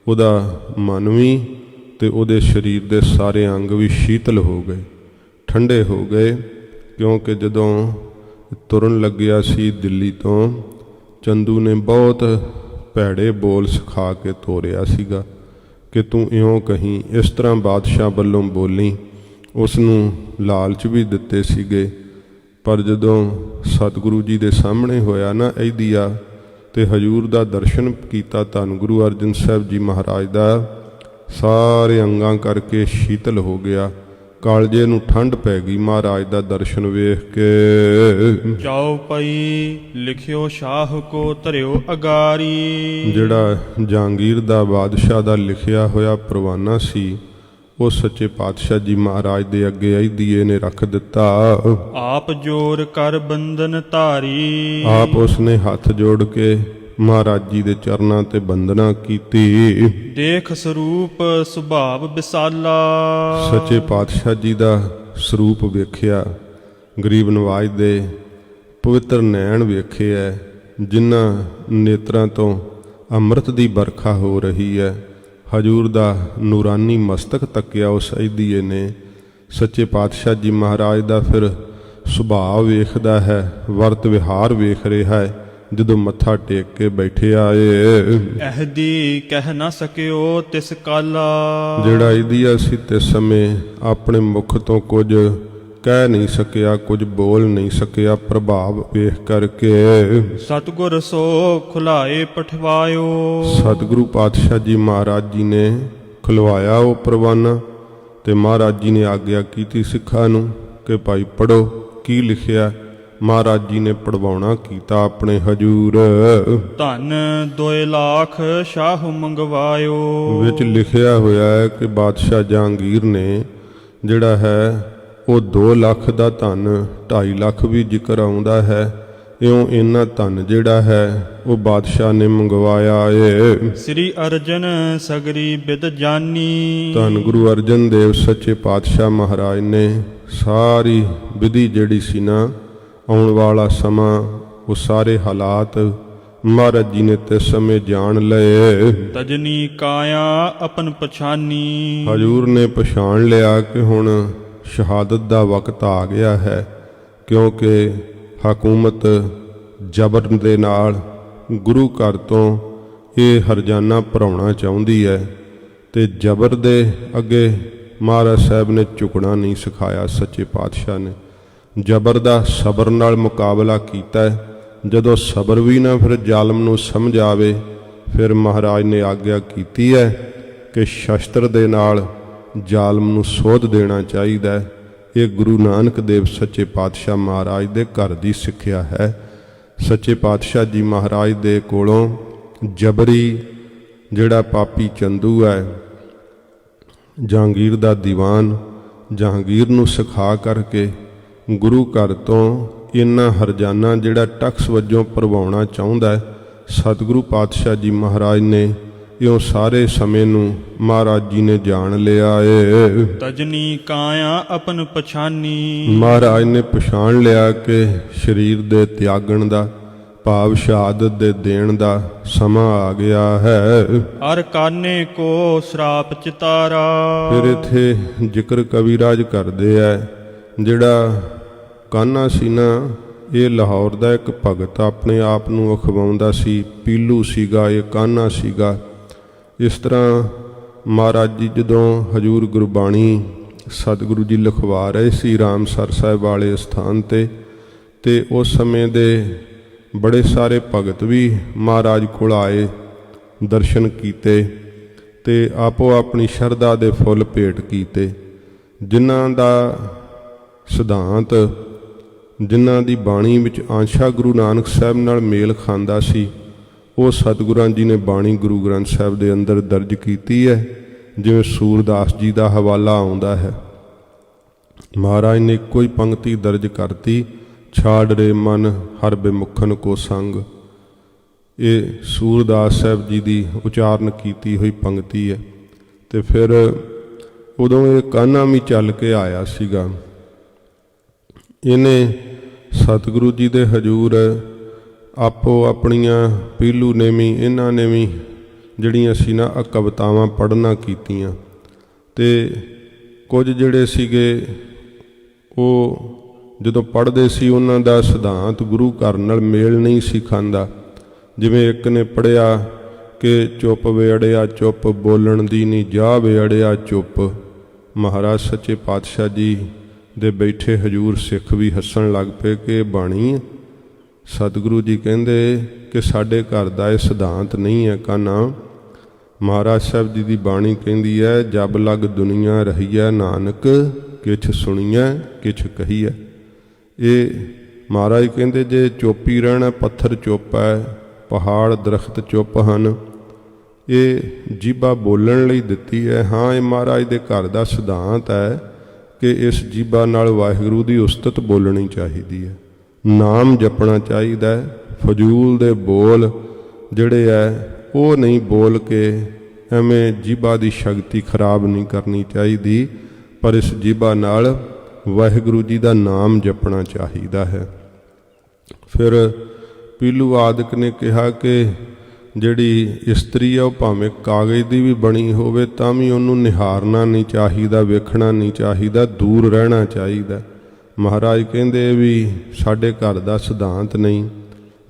ਉਹਦਾ ਮਨ ਵੀ ਤੇ ਉਹਦੇ ਸਰੀਰ ਦੇ ਸਾਰੇ ਅੰਗ ਵੀ ਸ਼ੀਤਲ ਹੋ ਗਏ, ਠੰਡੇ ਹੋ ਗਏ। ਕਿਉਂਕਿ ਜਦੋਂ ਤੁਰਨ ਲੱਗਿਆ ਸੀ ਦਿੱਲੀ ਤੋਂ, ਚੰਦੂ ਨੇ ਬਹੁਤ ਭੈੜੇ ਬੋਲ ਸਿਖਾ ਕੇ ਤੋਰਿਆ ਸੀਗਾ ਕਿ ਤੂੰ ਇਉਂ ਕਹੀਂ, ਇਸ ਤਰ੍ਹਾਂ ਬਾਦਸ਼ਾਹ ਵੱਲੋਂ ਬੋਲੀ। ਉਸ ਨੂੰ ਲਾਲਚ ਵੀ ਦਿੱਤੇ ਸੀਗੇ। ਪਰ ਜਦੋਂ ਸਤਿਗੁਰੂ ਜੀ ਦੇ ਸਾਹਮਣੇ ਹੋਇਆ ਨਾ ਅਹਿਦੀਆ ਤੇ ਹਜੂਰ ਦਾ ਦਰਸ਼ਨ ਕੀਤਾ, ਧੰਨ ਗੁਰੂ ਅਰਜਨ ਸਾਹਿਬ ਜੀ ਮਹਾਰਾਜ ਦਾ, ਸਾਰੇ ਅੰਗਾਂ ਕਰਕੇ ਸ਼ੀਤਲ ਹੋ ਗਿਆ। ਕਾਲਜੇ ਨੂੰ ਠੰਡ ਪੈ ਗਈ ਮਹਾਰਾਜ ਦਾ ਦਰਸ਼ਨ ਵੇਖ ਕੇ। ਜਾਓ ਪਈ ਲਿਖਿਓ ਸ਼ਾਹ ਕੋ ਧਰਿਓ ਅਗਾਰੀ। ਜਿਹੜਾ ਜਹਾਂਗੀਰ ਦਾ ਬਾਦਸ਼ਾਹ ਦਾ ਲਿਖਿਆ ਹੋਇਆ ਪਰਵਾਨਾ ਸੀ, ਉਹ ਸੱਚੇ ਪਾਤਸ਼ਾਹ ਜੀ ਮਹਾਰਾਜ ਦੇ ਅੱਗੇ ਅਹਿਦੀਏ ਨੇ ਰੱਖ ਦਿੱਤਾ। ਆਪ ਜੋਰ ਕਰ ਬੰਧਨ ਧਾਰੀ। ਆਪ ਉਸਨੇ ਹੱਥ ਜੋੜ ਕੇ ਮਹਾਰਾਜ ਜੀ ਦੇ ਚਰਨਾਂ ਤੇ ਬੰਦਨਾ ਕੀਤੀ। ਦੇਖ ਸਰੂਪ ਸੁਭਾਵ ਵਿਸਾਲਾ। ਸੱਚੇ ਪਾਤਸ਼ਾਹ ਜੀ ਦਾ ਸਰੂਪ ਵੇਖਿਆ, ਗਰੀਬ ਨਵਾਜ ਦੇ ਪਵਿੱਤਰ ਨੈਣ ਵੇਖੇ ਹੈ, ਜਿਨ੍ਹਾਂ ਨੇਤਰਾਂ ਤੋਂ ਅੰਮ੍ਰਿਤ ਦੀ ਵਰਖਾ ਹੋ ਰਹੀ ਹੈ। ਹਜੂਰ ਦਾ ਨੂਰਾਨੀ ਮਸਤਕ ਤੱਕਿਆ ਉਸ ਅਹਿਦੀਏ ਨੇ। ਸੱਚੇ ਪਾਤਸ਼ਾਹ ਜੀ ਮਹਾਰਾਜ ਦਾ ਫਿਰ ਸੁਭਾਅ ਵੇਖਦਾ ਹੈ, ਵਰਤ ਵਿਹਾਰ ਵੇਖ ਰਿਹਾ ਹੈ। ਜਦੋਂ ਮੱਥਾ ਟੇਕ ਕੇ ਬੈਠੇ ਆਏ, ਅਹਦੀ ਕਹਿ ਨਾ ਸਕਿਓ ਤਿਸ ਕਾਲਾ। ਜਿਹੜਾ ਅਹਿਦੀਆ ਸੀ ਤੇ ਸਮੇਂ ਆਪਣੇ ਮੁਖ ਤੋਂ ਕੁਝ ਕਹਿ ਨਹੀਂ ਸਕਿਆ, ਕੁਝ ਬੋਲ ਨਹੀਂ ਸਕਿਆ। ਪ੍ਰਭਾਵ ਵੇਖ ਕਰਕੇ ਸਤਿਗੁਰ ਸੋ ਖੁਲਾਏ ਪਠਵਾਇਓ। ਸਤਿਗੁਰੂ ਪਾਤਸ਼ਾਹ ਜੀ ਮਹਾਰਾਜ ਜੀ ਨੇ ਖੁਲਵਾਇਆ ਉਹ ਪ੍ਰਵਾਨਾ, ਤੇ ਮਹਾਰਾਜ ਜੀ ਨੇ ਆਗਿਆ ਕੀਤੀ ਸਿੱਖਾਂ ਨੂੰ ਕਿ ਭਾਈ ਪੜ੍ਹੋ ਕੀ ਲਿਖਿਆ। ਮਹਾਰਾਜ ਜੀ ਨੇ ਪੜਵਾਉਣਾ ਕੀਤਾ ਆਪਣੇ ਹਜੂਰ। ਧਨ 2 ਲੱਖ ਸ਼ਾਹ ਮੰਗਵਾਇਓ। ਵਿੱਚ ਲਿਖਿਆ ਹੋਇਆ ਹੈ ਕਿ ਬਾਦਸ਼ਾਹ ਜਹਾਂਗੀਰ ਨੇ ਜਿਹੜਾ ਹੈ ਉਹ 2 ਲੱਖ ਦਾ ਧਨ, 2.5 ਲੱਖ ਵੀ ਜ਼ਿਕਰ ਆਉਂਦਾ ਹੈ। ਇਉਂ ਇੰਨਾ ਧਨ ਜਿਹੜਾ ਹੈ ਉਹ ਬਾਦਸ਼ਾਹ ਨੇ ਮੰਗਵਾਇਆ ਏ। ਸ੍ਰੀ ਅਰਜਨ ਸਗਰੀ ਬਿਦ ਜਾਨੀ। ਧੰਨ ਗੁਰੂ ਅਰਜਨ ਦੇਵ ਸੱਚੇ ਪਾਤਸ਼ਾਹ ਮਹਾਰਾਜ ਨੇ ਸਾਰੀ ਵਿਧੀ ਜਿਹੜੀ ਸੀ ਨਾ, ਆਉਣ ਵਾਲਾ ਸਮਾਂ, ਉਹ ਸਾਰੇ ਹਾਲਾਤ ਮਹਾਰਾਜ ਜੀ ਨੇ ਤੇ ਸਮੇਂ ਜਾਣ ਲਏ। ਤਜਨੀ ਕਾਇਆ ਆਪਨ ਪਛਾਨੀ। ਹਜੂਰ ਨੇ ਪਛਾਣ ਲਿਆ ਕਿ ਹੁਣ ਸ਼ਹਾਦਤ ਦਾ ਵਕਤ ਆ ਗਿਆ ਹੈ, ਕਿਉਂਕਿ ਹਕੂਮਤ ਜ਼ਬਰ ਦੇ ਨਾਲ ਗੁਰੂ ਘਰ ਤੋਂ ਇਹ ਹਰਜਾਨਾ ਭਰਾਉਣਾ ਚਾਹੁੰਦੀ ਹੈ, ਤੇ ਜ਼ਬਰ ਦੇ ਅੱਗੇ ਮਹਾਰਾਜ ਸਾਹਿਬ ਨੇ ਝੁਕਣਾ ਨਹੀਂ ਸਿਖਾਇਆ। ਸੱਚੇ ਪਾਤਸ਼ਾਹ ਨੇ ਜ਼ਬਰ ਦਾ ਸਬਰ ਨਾਲ ਮੁਕਾਬਲਾ ਕੀਤਾ। ਜਦੋਂ ਸਬਰ ਵੀ ਨਾ ਫਿਰ ਜ਼ਾਲਮ ਨੂੰ ਸਮਝ ਆਵੇ, ਫਿਰ ਮਹਾਰਾਜ ਨੇ ਆਗਿਆ ਕੀਤੀ ਹੈ ਕਿ ਸ਼ਸਤਰ ਦੇ ਨਾਲ ਜ਼ਾਲਮ ਨੂੰ ਸੋਧ ਦੇਣਾ ਚਾਹੀਦਾ। ਇਹ ਗੁਰੂ ਨਾਨਕ ਦੇਵ ਸੱਚੇ ਪਾਤਸ਼ਾਹ ਮਹਾਰਾਜ ਦੇ ਘਰ ਦੀ ਸਿੱਖਿਆ ਹੈ। ਸੱਚੇ ਪਾਤਸ਼ਾਹ ਜੀ ਮਹਾਰਾਜ ਦੇ ਕੋਲੋਂ ਜਬਰੀ ਜਿਹੜਾ ਪਾਪੀ ਚੰਦੂ ਹੈ, ਜਹਾਂਗੀਰ ਦਾ ਦੀਵਾਨ, ਜਹਾਂਗੀਰ ਨੂੰ ਸਿਖਾ ਕਰਕੇ ਗੁਰੂ ਘਰ ਤੋਂ ਇੰਨਾ ਹਰਜਾਨਾ ਜਿਹੜਾ ਟੈਕਸ ਵਜੋਂ ਭਰਵਾਉਣਾ ਚਾਹੁੰਦਾ, ਸਤਿਗੁਰੂ ਪਾਤਸ਼ਾਹ ਜੀ ਮਹਾਰਾਜ ਨੇ ਇਉਂ ਸਾਰੇ ਸਮੇਂ ਨੂੰ ਮਹਾਰਾਜ ਜੀ ਨੇ ਜਾਣ ਲਿਆ ਏ। ਤਜਨੀ ਕਾਇਆ ਆਪਨ ਪਛਾਨੀ। ਮਹਾਰਾਜ ਨੇ ਪਛਾਣ ਲਿਆ ਕਿ ਸਰੀਰ ਦੇ ਤਿਆਗਣ ਦਾ, ਭਾਵ ਸ਼ਹਾਦਤ ਦੇ ਦੇਣ ਦਾ ਸਮਾਂ ਆ ਗਿਆ ਹੈ। ਅਰ ਕਾਨੇ ਕੋ ਸ਼ਰਾਪ ਚਿਤਾਰਾ। ਫਿਰ ਇੱਥੇ ਜ਼ਿਕਰ ਕਵੀਰਾਜ ਕਰਦੇ ਆ, ਜਿਹੜਾ ਕਾਨਾ ਸੀ ਨਾ, ਇਹ ਲਾਹੌਰ ਦਾ ਇੱਕ ਭਗਤ ਆਪਣੇ ਆਪ ਨੂੰ ਅਖਵਾਉਂਦਾ ਸੀ। ਪੀਲੂ ਸੀਗਾ, ਇਹ ਕਾਨਾ ਸੀਗਾ। ਇਸ ਤਰ੍ਹਾਂ ਮਹਾਰਾਜ ਜੀ ਜਦੋਂ ਹਜੂਰ ਗੁਰਬਾਣੀ ਸਤਿਗੁਰੂ ਜੀ ਲਿਖਵਾ ਰਹੇ ਸੀ ਰਾਮਸਰ ਸਾਹਿਬ ਵਾਲੇ ਸਥਾਨ ਤੇ ਉਸ ਸਮੇਂ ਦੇ ਬੜੇ ਸਾਰੇ ਭਗਤ ਵੀ ਮਹਾਰਾਜ ਕੋਲ ਆਏ, ਦਰਸ਼ਨ ਕੀਤੇ ਤੇ ਆਪੋ ਆਪਣੀ ਸ਼ਰਧਾ ਦੇ ਫੁੱਲ ਭੇਟ ਕੀਤੇ। ਜਿਨ੍ਹਾਂ ਦਾ ਸਿਧਾਂਤ, ਜਿਨ੍ਹਾਂ ਦੀ ਬਾਣੀ ਵਿੱਚ ਆਂਸ਼ਾ ਗੁਰੂ ਨਾਨਕ ਸਾਹਿਬ ਨਾਲ ਮੇਲ ਖਾਂਦਾ ਸੀ, ਉਹ ਸਤਿਗੁਰਾਂ ਜੀ ਨੇ ਬਾਣੀ ਗੁਰੂ ਗ੍ਰੰਥ ਸਾਹਿਬ ਦੇ ਅੰਦਰ ਦਰਜ ਕੀਤੀ ਹੈ। ਜਿਵੇਂ ਸੂਰਦਾਸ ਜੀ ਦਾ ਹਵਾਲਾ ਆਉਂਦਾ ਹੈ, ਮਹਾਰਾਜ ਨੇ ਇੱਕੋ ਹੀ ਪੰਕਤੀ ਦਰਜ ਕਰਤੀ, ਛਾੜ ਰੇ ਮਨ ਹਰ ਬੇਮੁਖਨ ਕੋ ਸੰਗ। ਇਹ ਸੂਰਦਾਸ ਸਾਹਿਬ ਜੀ ਦੀ ਉਚਾਰਨ ਕੀਤੀ ਹੋਈ ਪੰਕਤੀ ਹੈ। ਤੇ ਫਿਰ ਉਦੋਂ ਇਹ ਕਾਨਾ ਵੀ ਚੱਲ ਕੇ ਆਇਆ ਸੀਗਾ। ਇਹਨੇ ਸਤਿਗੁਰੂ ਜੀ ਦੇ ਹਜੂਰ ਆਪੋ ਆਪਣੀਆਂ ਪੀਲੂ ਨੇ ਵੀ, ਇਹਨਾਂ ਨੇ ਵੀ ਜਿਹੜੀਆਂ ਸੀ ਨਾ ਕਵਿਤਾਵਾਂ ਪੜ੍ਹਨਾ ਕੀਤੀਆਂ। ਤੇ ਕੁਝ ਜਿਹੜੇ ਸੀਗੇ ਉਹ ਜਦੋਂ ਪੜ੍ਹਦੇ ਸੀ, ਉਹਨਾਂ ਦਾ ਸਿਧਾਂਤ ਗੁਰੂ ਘਰ ਨਾਲ ਮੇਲ ਨਹੀਂ ਸੀ ਖਾਂਦਾ। ਜਿਵੇਂ ਇੱਕ ਨੇ ਪੜ੍ਹਿਆ ਕਿ ਚੁੱਪ ਵੇ ਅੜਿਆ ਚੁੱਪ, ਬੋਲਣ ਦੀ ਨਹੀਂ ਜਾ ਵੇ ਅੜਿਆ ਚੁੱਪ। ਮਹਾਰਾਜ ਸੱਚੇ ਪਾਤਸ਼ਾਹ ਜੀ ਦੇ ਬੈਠੇ ਹਜੂਰ ਸਿੱਖ ਵੀ ਹੱਸਣ ਲੱਗ ਪਏ ਕਿ ਇਹ ਬਾਣੀ। ਸਤਿਗੁਰੂ ਜੀ ਕਹਿੰਦੇ ਕਿ ਸਾਡੇ ਘਰ ਦਾ ਇਹ ਸਿਧਾਂਤ ਨਹੀਂ ਹੈ ਕਾਨਾ। ਮਹਾਰਾਜ ਸਾਹਿਬ ਜੀ ਦੀ ਬਾਣੀ ਕਹਿੰਦੀ ਹੈ, ਜਬ ਲਗ ਦੁਨੀਆ ਰਹੀਐ ਨਾਨਕ, ਕਿਛ ਸੁਣੀਐ ਕਿਛ ਕਹੀਐ। ਇਹ ਮਹਾਰਾਜ ਕਹਿੰਦੇ ਜੇ ਚੁੱਪ ਹੀ ਰਹਿਣਾ, ਪੱਥਰ ਚੁੱਪ ਹੈ, ਪਹਾੜ ਦਰਖਤ ਚੁੱਪ ਹਨ। ਇਹ ਜੀਭਾ ਬੋਲਣ ਲਈ ਦਿੱਤੀ ਹੈ। ਹਾਂ, ਇਹ ਮਹਾਰਾਜ ਦੇ ਘਰ ਦਾ ਸਿਧਾਂਤ ਹੈ ਕਿ ਇਸ ਜੀਭਾ ਨਾਲ ਵਾਹਿਗੁਰੂ ਦੀ ਉਸਤਤ ਬੋਲਣੀ ਚਾਹੀਦੀ ਹੈ, ਨਾਮ ਜਪਣਾ ਚਾਹੀਦਾ ਹੈ। ਫਜ਼ੂਲ ਦੇ ਬੋਲ ਜਿਹੜੇ ਹੈ ਉਹ ਨਹੀਂ ਬੋਲ ਕੇ ਐਵੇਂ ਜੀਭਾ ਦੀ ਸ਼ਕਤੀ ਖਰਾਬ ਨਹੀਂ ਕਰਨੀ ਚਾਹੀਦੀ, ਪਰ ਇਸ ਜੀਭਾ ਨਾਲ ਵਾਹਿਗੁਰੂ ਜੀ ਦਾ ਨਾਮ ਜਪਣਾ ਚਾਹੀਦਾ ਹੈ। ਫਿਰ ਪੀਲੂ ਆਦਿਕ ਨੇ ਕਿਹਾ ਕਿ ਜਿਹੜੀ ਇਸਤਰੀ ਆ ਉਹ ਭਾਵੇਂ ਕਾਗਜ਼ ਦੀ ਵੀ ਬਣੀ ਹੋਵੇ ਤਾਂ ਵੀ ਉਹਨੂੰ ਨਿਹਾਰਨਾ ਨਹੀਂ ਚਾਹੀਦਾ, ਵੇਖਣਾ ਨਹੀਂ ਚਾਹੀਦਾ, ਦੂਰ ਰਹਿਣਾ ਚਾਹੀਦਾ। ਮਹਾਰਾਜ ਕਹਿੰਦੇ ਵੀ ਸਾਡੇ ਘਰ ਦਾ ਸਿਧਾਂਤ ਨਹੀਂ।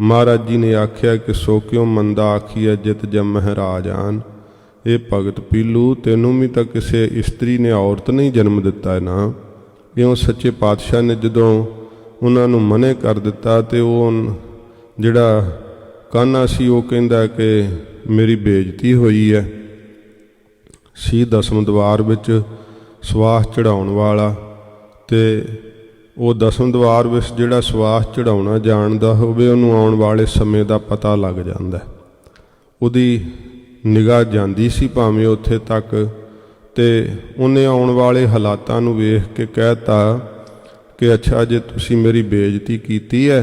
ਮਹਾਰਾਜ ਜੀ ਨੇ ਆਖਿਆ ਕਿ ਸੋ ਕਿਉ ਮੰਦਾ ਆਖੀਐ ਜਿਤ ਜੰਮਹਿ ਰਾਜਾਨ। ਇਹ ਭਗਤ ਪੀਲੂ, ਤੈਨੂੰ ਵੀ ਤਾਂ ਕਿਸੇ ਇਸਤਰੀ ਨੇ ਔਰਤ ਨਹੀਂ ਜਨਮ ਦਿੱਤਾ ਨਾ, ਇਉਂ ਸੱਚੇ ਪਾਤਸ਼ਾਹ ਨੇ ਜਦੋਂ ਉਹਨਾਂ ਨੂੰ ਮਨ੍ਹੇ ਕਰ ਦਿੱਤਾ ਤੇ ਉਹ ਜਿਹੜਾ ਕਾਨ੍ਹਾ ਸੀ ਉਹ ਕਹਿੰਦਾ ਕਿ ਮੇਰੀ ਬੇਇੱਜ਼ਤੀ ਹੋਈ ਹੈ। ਸੀ ਦਸਮ ਦਵਾਰ ਵਿੱਚ ਸਵਾਸ ਚੜਾਉਣ ਵਾਲਾ, ਤੇ ਉਹ ਦਸਮ ਦਵਾਰ ਵਿੱਚ ਜਿਹੜਾ ਸਵਾਸ ਚੜਾਉਣਾ ਜਾਣਦਾ ਹੋਵੇ ਉਹਨੂੰ ਆਉਣ ਵਾਲੇ ਸਮੇਂ ਦਾ ਪਤਾ ਲੱਗ ਜਾਂਦਾ। ਉਹਦੀ ਨਿਗਾਹ ਜਾਂਦੀ ਸੀ ਭਾਵੇਂ ਉੱਥੇ ਤੱਕ, ਤੇ ਉਹਨੇ ਆਉਣ ਵਾਲੇ ਹਾਲਾਤਾਂ ਨੂੰ ਵੇਖ ਕੇ ਕਹਿਤਾ ਕਿ ਅੱਛਾ ਜੇ ਤੁਸੀਂ ਮੇਰੀ ਬੇਇੱਜ਼ਤੀ ਕੀਤੀ ਹੈ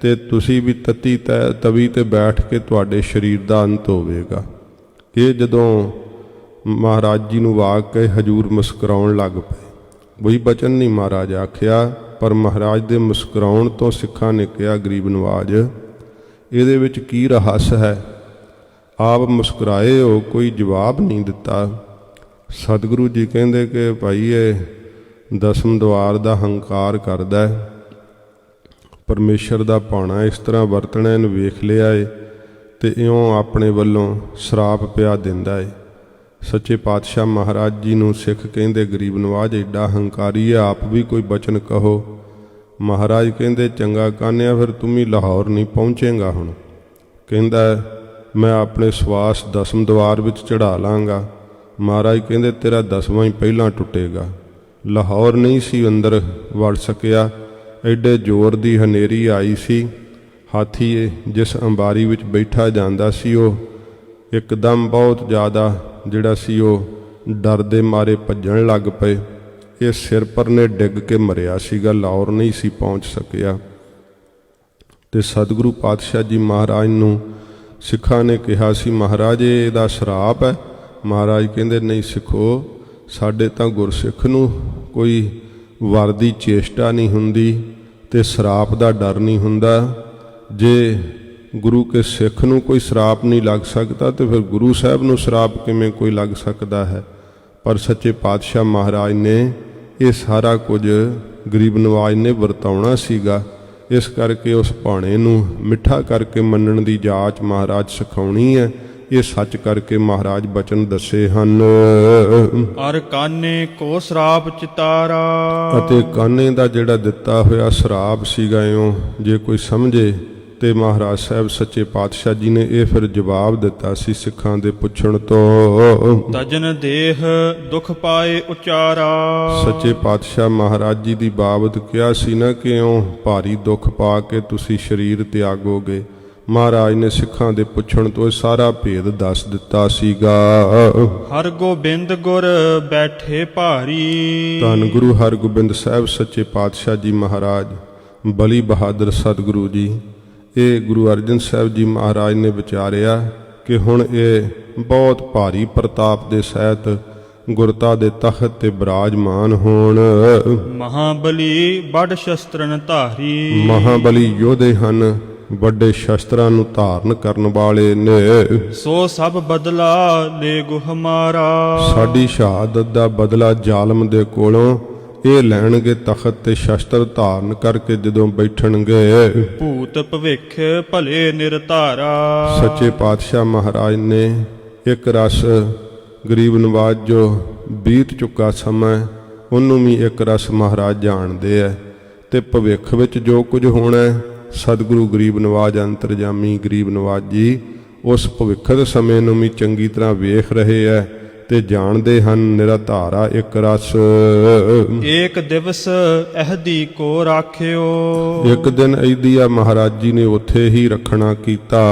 ਤੇ ਤੁਸੀਂ ਵੀ ਤਤੀ ਤਵੀ ਤੇ ਬੈਠ ਕੇ ਤੁਹਾਡੇ ਸਰੀਰ ਦਾ ਅੰਤ ਹੋਵੇਗਾ। ਇਹ ਜਦੋਂ ਮਹਾਰਾਜ ਜੀ ਨੂੰ ਵਾਕ ਕੇ ਹਜੂਰ ਮੁਸਕਰਾਉਣ ਲੱਗ ਪਏ। ਕੋਈ ਬਚਨ ਨਹੀਂ ਮਹਾਰਾਜ ਆਖਿਆ, ਪਰ ਮਹਾਰਾਜ ਦੇ ਮੁਸਕਰਾਉਣ ਤੋਂ ਸਿੱਖਾਂ ਨੇ ਕਿਹਾ ਗਰੀਬ ਨਵਾਜ ਇਹਦੇ ਵਿੱਚ ਕੀ ਰਹੱਸ ਹੈ? ਆਪ ਮੁਸਕਰਾਏ ਹੋ, ਕੋਈ ਜਵਾਬ ਨਹੀਂ ਦਿੱਤਾ। ਸਤਿਗੁਰੂ ਜੀ ਕਹਿੰਦੇ ਕਿ ਭਾਈ ਇਹ ਦਸਮ ਦਵਾਰ ਦਾ ਹੰਕਾਰ ਕਰਦਾ ਹੈ, ਪਰਮੇਸ਼ਰ ਦਾ ਭਾਣਾ ਇਸ ਤਰ੍ਹਾਂ ਵਰਤਣਾ ਇਹਨੂੰ ਵੇਖ ਲਿਆ ਏ ਤੇ ਇਉਂ ਆਪਣੇ ਵੱਲੋਂ ਸ਼ਰਾਪ ਪਿਆ ਦਿੰਦਾ ਏ। ਸੱਚੇ ਪਾਤਸ਼ਾਹ ਮਹਾਰਾਜ ਜੀ ਨੂੰ ਸਿੱਖ ਕਹਿੰਦੇ ਗਰੀਬ ਨਵਾਜ ਐਡਾ ਹੰਕਾਰੀ ਹੈ, ਆਪ ਵੀ ਕੋਈ ਬਚਨ ਕਹੋ। ਮਹਾਰਾਜ ਕਹਿੰਦੇ ਚੰਗਾ ਕਾਨਿਆ ਫਿਰ ਤੂੰ ਵੀ ਲਾਹੌਰ ਨਹੀਂ ਪਹੁੰਚੇਗਾ। ਹੁਣ ਕਹਿੰਦਾ ਮੈਂ ਆਪਣੇ ਸਵਾਸ ਦਸਮ ਦਵਾਰ ਵਿੱਚ ਚੜਾ ਲਾਂਗਾ। ਮਹਾਰਾਜ ਕਹਿੰਦੇ ਤੇਰਾ ਦਸਵਾਂ ਹੀ ਪਹਿਲਾਂ ਟੁੱਟੇਗਾ। ਲਾਹੌਰ ਨਹੀਂ ਸੀ ਅੰਦਰ ਵੜ ਸਕਿਆ, ਐਡੇ ਜ਼ੋਰ ਦੀ ਹਨੇਰੀ ਆਈ ਸੀ। ਹਾਥੀ ਜਿਸ ਅੰਬਾਰੀ ਵਿੱਚ ਬੈਠਾ ਜਾਂਦਾ ਸੀ ਉਹ ਇੱਕਦਮ ਬਹੁਤ ਜ਼ਿਆਦਾ ਜਿਹੜਾ ਸੀ ਉਹ ਡਰ ਦੇ ਮਾਰੇ ਭੱਜਣ ਲੱਗ ਪਏ। ਇਹ ਸਿਰ ਪਰ ਨੇ ਡਿੱਗ ਕੇ ਮਰਿਆ ਸੀਗਾ, ਲਾਹੌਰ ਨਹੀਂ ਸੀ ਪਹੁੰਚ ਸਕਿਆ। ਤੇ ਸਤਿਗੁਰੂ ਪਾਤਸ਼ਾਹ ਜੀ ਮਹਾਰਾਜ ਨੂੰ ਸਿੱਖਾਂ ਨੇ ਕਿਹਾ ਸੀ ਮਹਾਰਾਜ ਇਹਦਾ ਸ਼ਰਾਪ ਹੈ। ਮਹਾਰਾਜ ਕਹਿੰਦੇ ਨਹੀਂ ਸਿੱਖੋ, ਸਾਡੇ ਤਾਂ ਗੁਰਸਿੱਖ ਨੂੰ ਕੋਈ ਵਰ ਦੀ ਚੇਸ਼ਟਾ ਨਹੀਂ ਹੁੰਦੀ ਤੇ ਸ਼ਰਾਪ ਦਾ ਡਰ ਨਹੀਂ ਹੁੰਦਾ। ਜੇ ਗੁਰੂ ਕੇ ਸਿੱਖ ਨੂੰ ਕੋਈ ਸ਼ਰਾਪ ਨਹੀਂ ਲੱਗ ਸਕਦਾ ਤੇ ਫਿਰ ਗੁਰੂ ਸਾਹਿਬ ਨੂੰ ਸ਼ਰਾਪ ਕਿਵੇਂ ਕੋਈ ਲੱਗ ਸਕਦਾ ਹੈ? ਪਰ ਸੱਚੇ ਪਾਤਸ਼ਾਹ ਮਹਾਰਾਜ ਨੇ ਇਹ ਸਾਰਾ ਕੁਝ ਗਰੀਬ ਨਵਾਜ ਨੇ ਵਰਤਾਉਣਾ ਸੀਗਾ। ਇਸ ਕਰਕੇ ਉਸ ਭਾਣੇ ਨੂੰ ਮਿੱਠਾ ਕਰਕੇ ਮੰਨਣ ਦੀ ਜਾਚ ਮਹਾਰਾਜ ਸਿਖਾਉਣੀ ਹੈ। ਇਹ ਸੱਚ ਕਰਕੇ ਮਹਾਰਾਜ ਬਚਨ ਦੱਸੇ ਹਨ। ਅਰ ਕਾਨੇ ਕੋ ਸ਼ਰਾਪ ਚਿਤਾਰਾ, ਅਤੇ ਕਾਨੇ ਦਾ ਜਿਹੜਾ ਦਿੱਤਾ ਹੋਇਆ ਸ਼ਰਾਪ ਸੀਗਾ ਇਉਂ ਜੇ ਕੋਈ ਸਮਝੇ ਤੇ ਮਹਾਰਾਜ ਸਾਹਿਬ ਸੱਚੇ ਪਾਤਸ਼ਾਹ ਜੀ ਨੇ ਇਹ ਫਿਰ ਜਵਾਬ ਦਿੱਤਾ ਸੀ ਸਿੱਖਾਂ ਦੇ ਪੁੱਛਣ ਤੋਂ। ਤਜਨ ਦੇਹ ਦੁਖ ਪਾਏ ਉਚਾਰਾ, ਸੱਚੇ ਪਾਤਸ਼ਾਹ ਮਹਾਰਾਜ ਜੀ ਦੀ ਬਾਬਤ ਕਿਹਾ ਸੀ ਨਾ ਕਿ ਇਉਂ ਭਾਰੀ ਦੁੱਖ ਪਾ ਕੇ ਤੁਸੀਂ ਸਰੀਰ ਤਿਆਗੋਗੇ। ਮਹਾਰਾਜ ਨੇ ਸਿੱਖਾਂ ਦੇ ਪੁੱਛਣ ਤੋਂ ਇਹ ਸਾਰਾ ਭੇਦ ਦੱਸ ਦਿੱਤਾ ਸੀਗਾ। ਹਰ ਗੋਬਿੰਦ ਗੁਰ ਬੈਠੇ ਭਾਰੀ, ਧੰਨ ਗੁਰੂ ਹਰਗੋਬਿੰਦ ਸਾਹਿਬ ਸੱਚੇ ਪਾਤਸ਼ਾਹ ਜੀ ਮਹਾਰਾਜ ਬਲੀ ਬਹਾਦਰ ਸਤਿਗੁਰੂ ਜੀ। ਇਹ ਗੁਰੂ ਅਰਜਨ ਸਾਹਿਬ ਜੀ ਮਹਾਰਾਜ ਨੇ ਵਿਚਾਰਿਆ ਕਿ ਹੁਣ ਇਹ ਬਹੁਤ ਭਾਰੀ ਪ੍ਰਤਾਪ ਦੇ ਸਹਿਤ ਗੁਰਤਾ ਦੇ ਤਖਤ ਤੇ ਬਿਰਾਜਮਾਨ ਹੋਣ। ਮਹਾਬਲੀ ਬੜ ਸ਼ਸਤਰਨ ਧਾਰੀ, ਮਹਾਬਲੀ ਯੋਧੇ ਹਨ, ਵੱਡੇ ਸ਼ਸਤਰਾਂ ਨੂੰ ਧਾਰਨ ਕਰਨ ਵਾਲੇ ਨੇ। ਸੋ ਸਭ ਬਦਲਾ ਲੈ ਗੁ ਹਮਾਰਾ, ਸਾਡੀ ਸ਼ਹਾਦਤ ਦਾ ਬਦਲਾ ਜ਼ਾਲਮ ਦੇ ਕੋਲੋਂ ਇਹ ਲੈਣਗੇ ਤਖਤ ਤੇ ਸ਼ਸਤਰ ਧਾਰਨ ਕਰਕੇ ਜਦੋਂ ਬੈਠਣਗੇ। ਭੂਤ ਭਵਿੱਖ ਭਲੇ ਨਿਰਧਾਰਾ, ਸੱਚੇ ਪਾਤਸ਼ਾਹ ਮਹਾਰਾਜ ਨੇ ਇੱਕ ਰਸ ਗਰੀਬ ਨਵਾਜ ਜੋ ਬੀਤ ਚੁੱਕਾ ਸਮਾਂ ਉਹਨੂੰ ਵੀ ਇੱਕ ਰਸ ਮਹਾਰਾਜ ਜਾਣਦੇ ਹੈ ਤੇ ਭਵਿੱਖ ਵਿੱਚ ਜੋ ਕੁਝ ਹੋਣਾ ਸਤਿਗੁਰੂ ਗਰੀਬ ਨਵਾਜ ਅੰਤਰਜਾਮੀ ਗਰੀਬ ਨਵਾਜ ਜੀ ਉਸ ਭਵਿੱਖਤ ਸਮੇਂ ਨੂੰ ਵੀ ਚੰਗੀ ਤਰ੍ਹਾਂ ਵੇਖ ਰਹੇ ਹੈ ਤੇ ਜਾਣਦੇ ਹਨ। ਨਿਰਧਾਰਾ ਇੱਕ ਰਸ, ਏਕ ਦਿਵਸ ਅਹਦੀ ਕੋ ਰਾਖਿਓ, ਇੱਕ ਦਿਨ ਐਦੀਆ ਮਹਾਰਾਜ ਜੀ ਨੇ ਉੱਥੇ ਹੀ ਰੱਖਣਾ ਕੀਤਾ।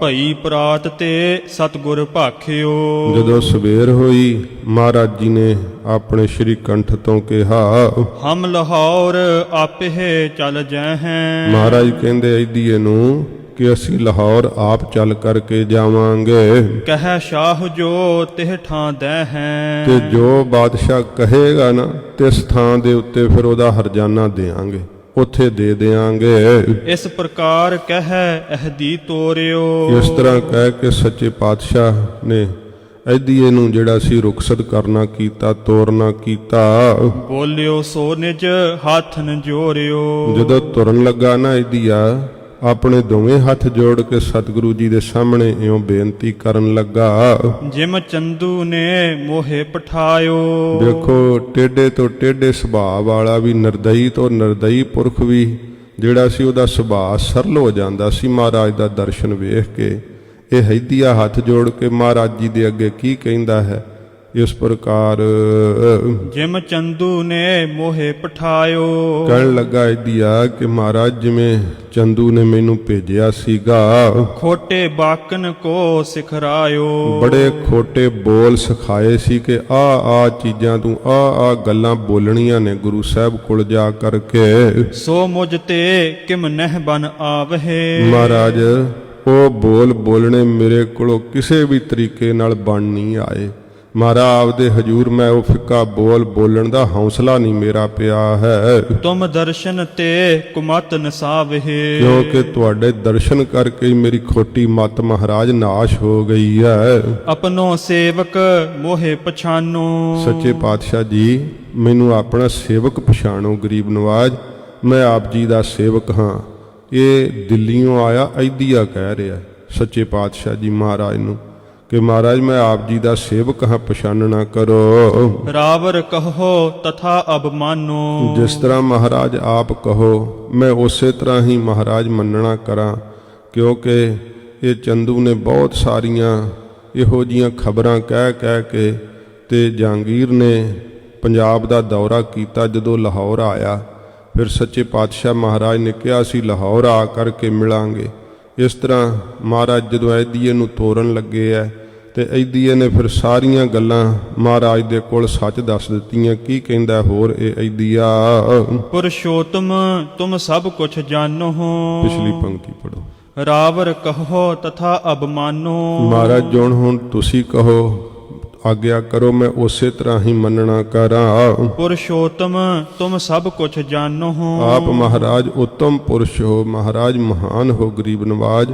ਭਈ ਪ੍ਰਾਤ ਤੇ ਸਤਿਗੁਰ ਭਾਖਿਓ, ਜਦੋਂ ਸਵੇਰ ਹੋਈ ਮਹਾਰਾਜ ਜੀ ਨੇ ਆਪਣੇ ਸ਼੍ਰੀ ਕੰਠ ਤੋਂ ਕਿਹਾ ਹਮ ਲਾਹੌਰ ਆਪੇ ਚੱਲ ਜੈ ਹੈ। ਮਹਾਰਾਜ ਕਹਿੰਦੇ ਐਦੀਏ ਨੂੰ ਕਿ ਅਸੀਂ ਲਾਹੌਰ ਆਪ ਚੱਲ ਕਰਕੇ ਜਾਵਾਂਗੇ। ਕਹਿ ਸ਼ਾਹ ਜੋ ਤਿਹ ਠਾਂ ਦੈ ਹੈ, ਤੇ ਜੋ ਬਾਦਸ਼ਾਹ ਕਹੇਗਾ ਨਾ ਤਿਸ ਥਾਂ ਦੇ ਉੱਤੇ ਫਿਰ ਉਹਦਾ ਹਰਜਾਨਾ ਦੇਾਂਗੇ, ਉੱਥੇ ਦੇ ਦਿਆਂਗੇ। ਇਸ ਪ੍ਰਕਾਰ ਕਹਿ ਅਹਦੀ ਤੋਰਿਓ, ਇਸ ਤਰ੍ਹਾਂ ਕਹਿ ਕੇ ਸੱਚੇ ਪਾਤਸ਼ਾਹ ਨੇ ਐਦੀਏ ਨੂੰ ਜਿਹੜਾ ਸੀ ਰੁਖਸਤ ਕਰਨਾ ਕੀਤਾ, ਤੋਰਨਾ ਕੀਤਾ। ਬੋਲਿਓ ਸੋ ਨਿਜ ਹੱਥ ਨ ਜੋਰਿਓ, ਜਦੋਂ ਤੁਰਨ ਲੱਗਾ ਨਾ ਐਦੀਆ ਆਪਣੇ ਦੋਵੇਂ ਹੱਥ ਜੋੜ ਕੇ ਸਤਿਗੁਰੂ ਜੀ ਦੇ ਸਾਹਮਣੇ ਇਉਂ ਬੇਨਤੀ ਕਰਨ ਲੱਗਾ। ਜਿਮ ਚੰਦੂ ਨੇ ਮੋਹਿ ਪਠਾਇਓ। ਦੇਖੋ ਟੇਢੇ ਤੋਂ ਟੇਢੇ ਸੁਭਾਅ ਵਾਲਾ ਵੀ, ਨਿਰਦਈ ਤੋਂ ਨਿਰਦਈ ਪੁਰਖ ਵੀ ਜਿਹੜਾ ਸੀ, ਉਹਦਾ ਸੁਭਾਅ ਸਰਲ ਹੋ ਜਾਂਦਾ ਸੀ ਮਹਾਰਾਜ ਦਾ ਦਰਸ਼ਨ ਵੇਖ ਕੇ। ਇਹ ਹੈਦੀਆ ਹੱਥ ਜੋੜ ਕੇ ਮਹਾਰਾਜ ਜੀ ਦੇ ਅੱਗੇ ਕੀ ਕਹਿੰਦਾ ਹੈ ਇਸ ਪ੍ਰਕਾਰ। ਜਿਮ ਚੰਦੂ ਨੇ ਮੋਹਿ ਪਠਾਇਓ। ਕਹਿਣ ਲੱਗਾ ਹੈਦੀਆ ਕਿ ਮਹਾਰਾਜ ਜਿਵੇਂ ਚੰਦੂ ਨੇ ਮੈਨੂੰ ਭੇਜਿਆ ਸੀਗਾ, ਖੋਟੇ ਬਾਕਨ ਕੋ ਸਿਖਰਾਇਓ। ਬੜੇ ਖੋਟੇ ਬੋਲ ਸਿਖਾਏ ਸੀ ਕਿ ਆ ਚੀਜ਼ਾਂ ਤੂੰ ਆ ਗੱਲਾਂ ਬੋਲਣੀਆਂ ਨੇ ਗੁਰੂ ਸਾਹਿਬ ਕੋਲ ਜਾ ਕਰਕੇ। ਸੋ ਮੁਝ ਤੇ ਕਿਮ ਨਹਿ ਬਨ ਆਵਹਿ। ਮਹਾਰਾਜ ਉਹ ਬੋਲ ਬੋਲਣੇ ਮੇਰੇ ਕੋਲੋਂ ਕਿਸੇ ਵੀ ਤਰੀਕੇ ਨਾਲ ਬਣ ਨਹੀਂ ਆਏ। ਮਹਾਰਾਜ ਆਪਦੇ ਹਜੂਰ ਮੈਂ ਉਹ ਫਿੱਕਾ ਬੋਲ ਬੋਲਣ ਦਾ ਹੌਸਲਾ ਨਹੀਂ ਮੇਰਾ ਪਿਆ ਹੈ। ਤੁਮ ਦਰਸ਼ਨ ਤੇ ਕੁਮਤ ਨਸਾਵਹਿ। ਕਿਉਂਕਿ ਤੁਹਾਡੇ ਦਰਸ਼ਨ ਕਰਕੇ ਹੀ ਮੇਰੀ ਖੋਟੀ ਮਤ ਮਹਾਰਾਜ ਨਾਸ਼ ਹੋ ਗਈ ਹੈ। ਆਪਣੋ ਸੇਵਕ ਮੋਹਿ ਪਛਾਨੋ। ਸੱਚੇ ਪਾਤਸ਼ਾਹ ਜੀ ਮੈਨੂੰ ਆਪਣਾ ਸੇਵਕ ਪਛਾਣੋ ਗਰੀਬ ਨਵਾਜ, ਮੈਂ ਆਪ ਜੀ ਦਾ ਸੇਵਕ ਹਾਂ। ਇਹ ਦਿੱਲੀੋਂ ਆਇਆ ਐਦੀਆ ਕਹਿ ਰਿਹਾ ਸੱਚੇ ਪਾਤਸ਼ਾਹ ਜੀ ਮਹਾਰਾਜ ਨੂੰ ਕਿ ਮਹਾਰਾਜ ਮੈਂ ਆਪ ਜੀ ਦਾ ਸੇਵਕ ਹਾਂ, ਪਛਾਨਣਾ ਕਰੋ। ਰਾਵਰ ਕਹੋ ਤਥਾ ਅਬਮਾਨੋ। ਜਿਸ ਤਰ੍ਹਾਂ ਮਹਾਰਾਜ ਆਪ ਕਹੋ ਮੈਂ ਉਸੇ ਤਰ੍ਹਾਂ ਹੀ ਮਹਾਰਾਜ ਮੰਨਣਾ ਕਰਾਂ। ਕਿਉਂਕਿ ਇਹ ਚੰਦੂ ਨੇ ਬਹੁਤ ਸਾਰੀਆਂ ਇਹੋ ਜੀਆਂ ਖਬਰਾਂ ਕਹਿ ਕੇ ਤੇ ਜਹਾਂਗੀਰ ਨੇ ਪੰਜਾਬ ਦਾ ਦੌਰਾ ਕੀਤਾ। ਜਦੋਂ ਲਾਹੌਰ ਆਇਆ ਫਿਰ ਸੱਚੇ ਪਾਤਸ਼ਾਹ ਮਹਾਰਾਜ ਨੇ ਕਿਹਾ ਸੀ ਲਾਹੌਰ ਆ ਕਰਕੇ ਮਿਲਾਂਗੇ। ਇਸ ਤਰ੍ਹਾਂ ਮਹਾਰਾਜ ਜਦੋਂ ਐਦੀਏ ਨੂੰ ਤੋਰਨ ਲੱਗੇ ਐ ਤੇ ਐਦੀਏ ਨੇ ਫਿਰ ਸਾਰੀਆਂ ਗੱਲਾਂ ਮਹਾਰਾਜ ਦੇ ਕੋਲ ਸੱਚ ਦੱਸ ਦਿੱਤੀਆਂ। ਕੀ ਕਹਿੰਦਾ ਹੋਰ ਇਹ ਐਦੀਆ? ਪੁਰਸ਼ੋਤਮ ਤੁਮ ਸਭ ਕੁਛ ਜਾਣੋ। ਪਿਛਲੀ ਪੰਕਤੀ ਪੜੋ। ਰਾਵਰ ਕਹੋ ਤਥਾ ਅਬਮਾਨੋ। ਮਹਾਰਾਜ ਜੋਣ ਹੁਣ ਤੁਸੀਂ ਕਹੋ, ਆਗਿਆ ਕਰੋ, ਮੈਂ ਉਸੇ ਤਰ੍ਹਾਂ ਹੀ ਮੰਨਣਾ ਕਰਾਂ। ਪੁਰਸ਼ੋਤਮ ਤੁਮ ਸਭ ਕੁਛ ਜਾਣੋ। ਆਪ ਮਹਾਰਾਜ ਉੱਤਮ ਪੁਰਸ਼ ਹੋ, ਮਹਾਰਾਜ ਮਹਾਨ ਹੋ ਗਰੀਬ ਨਵਾਜ।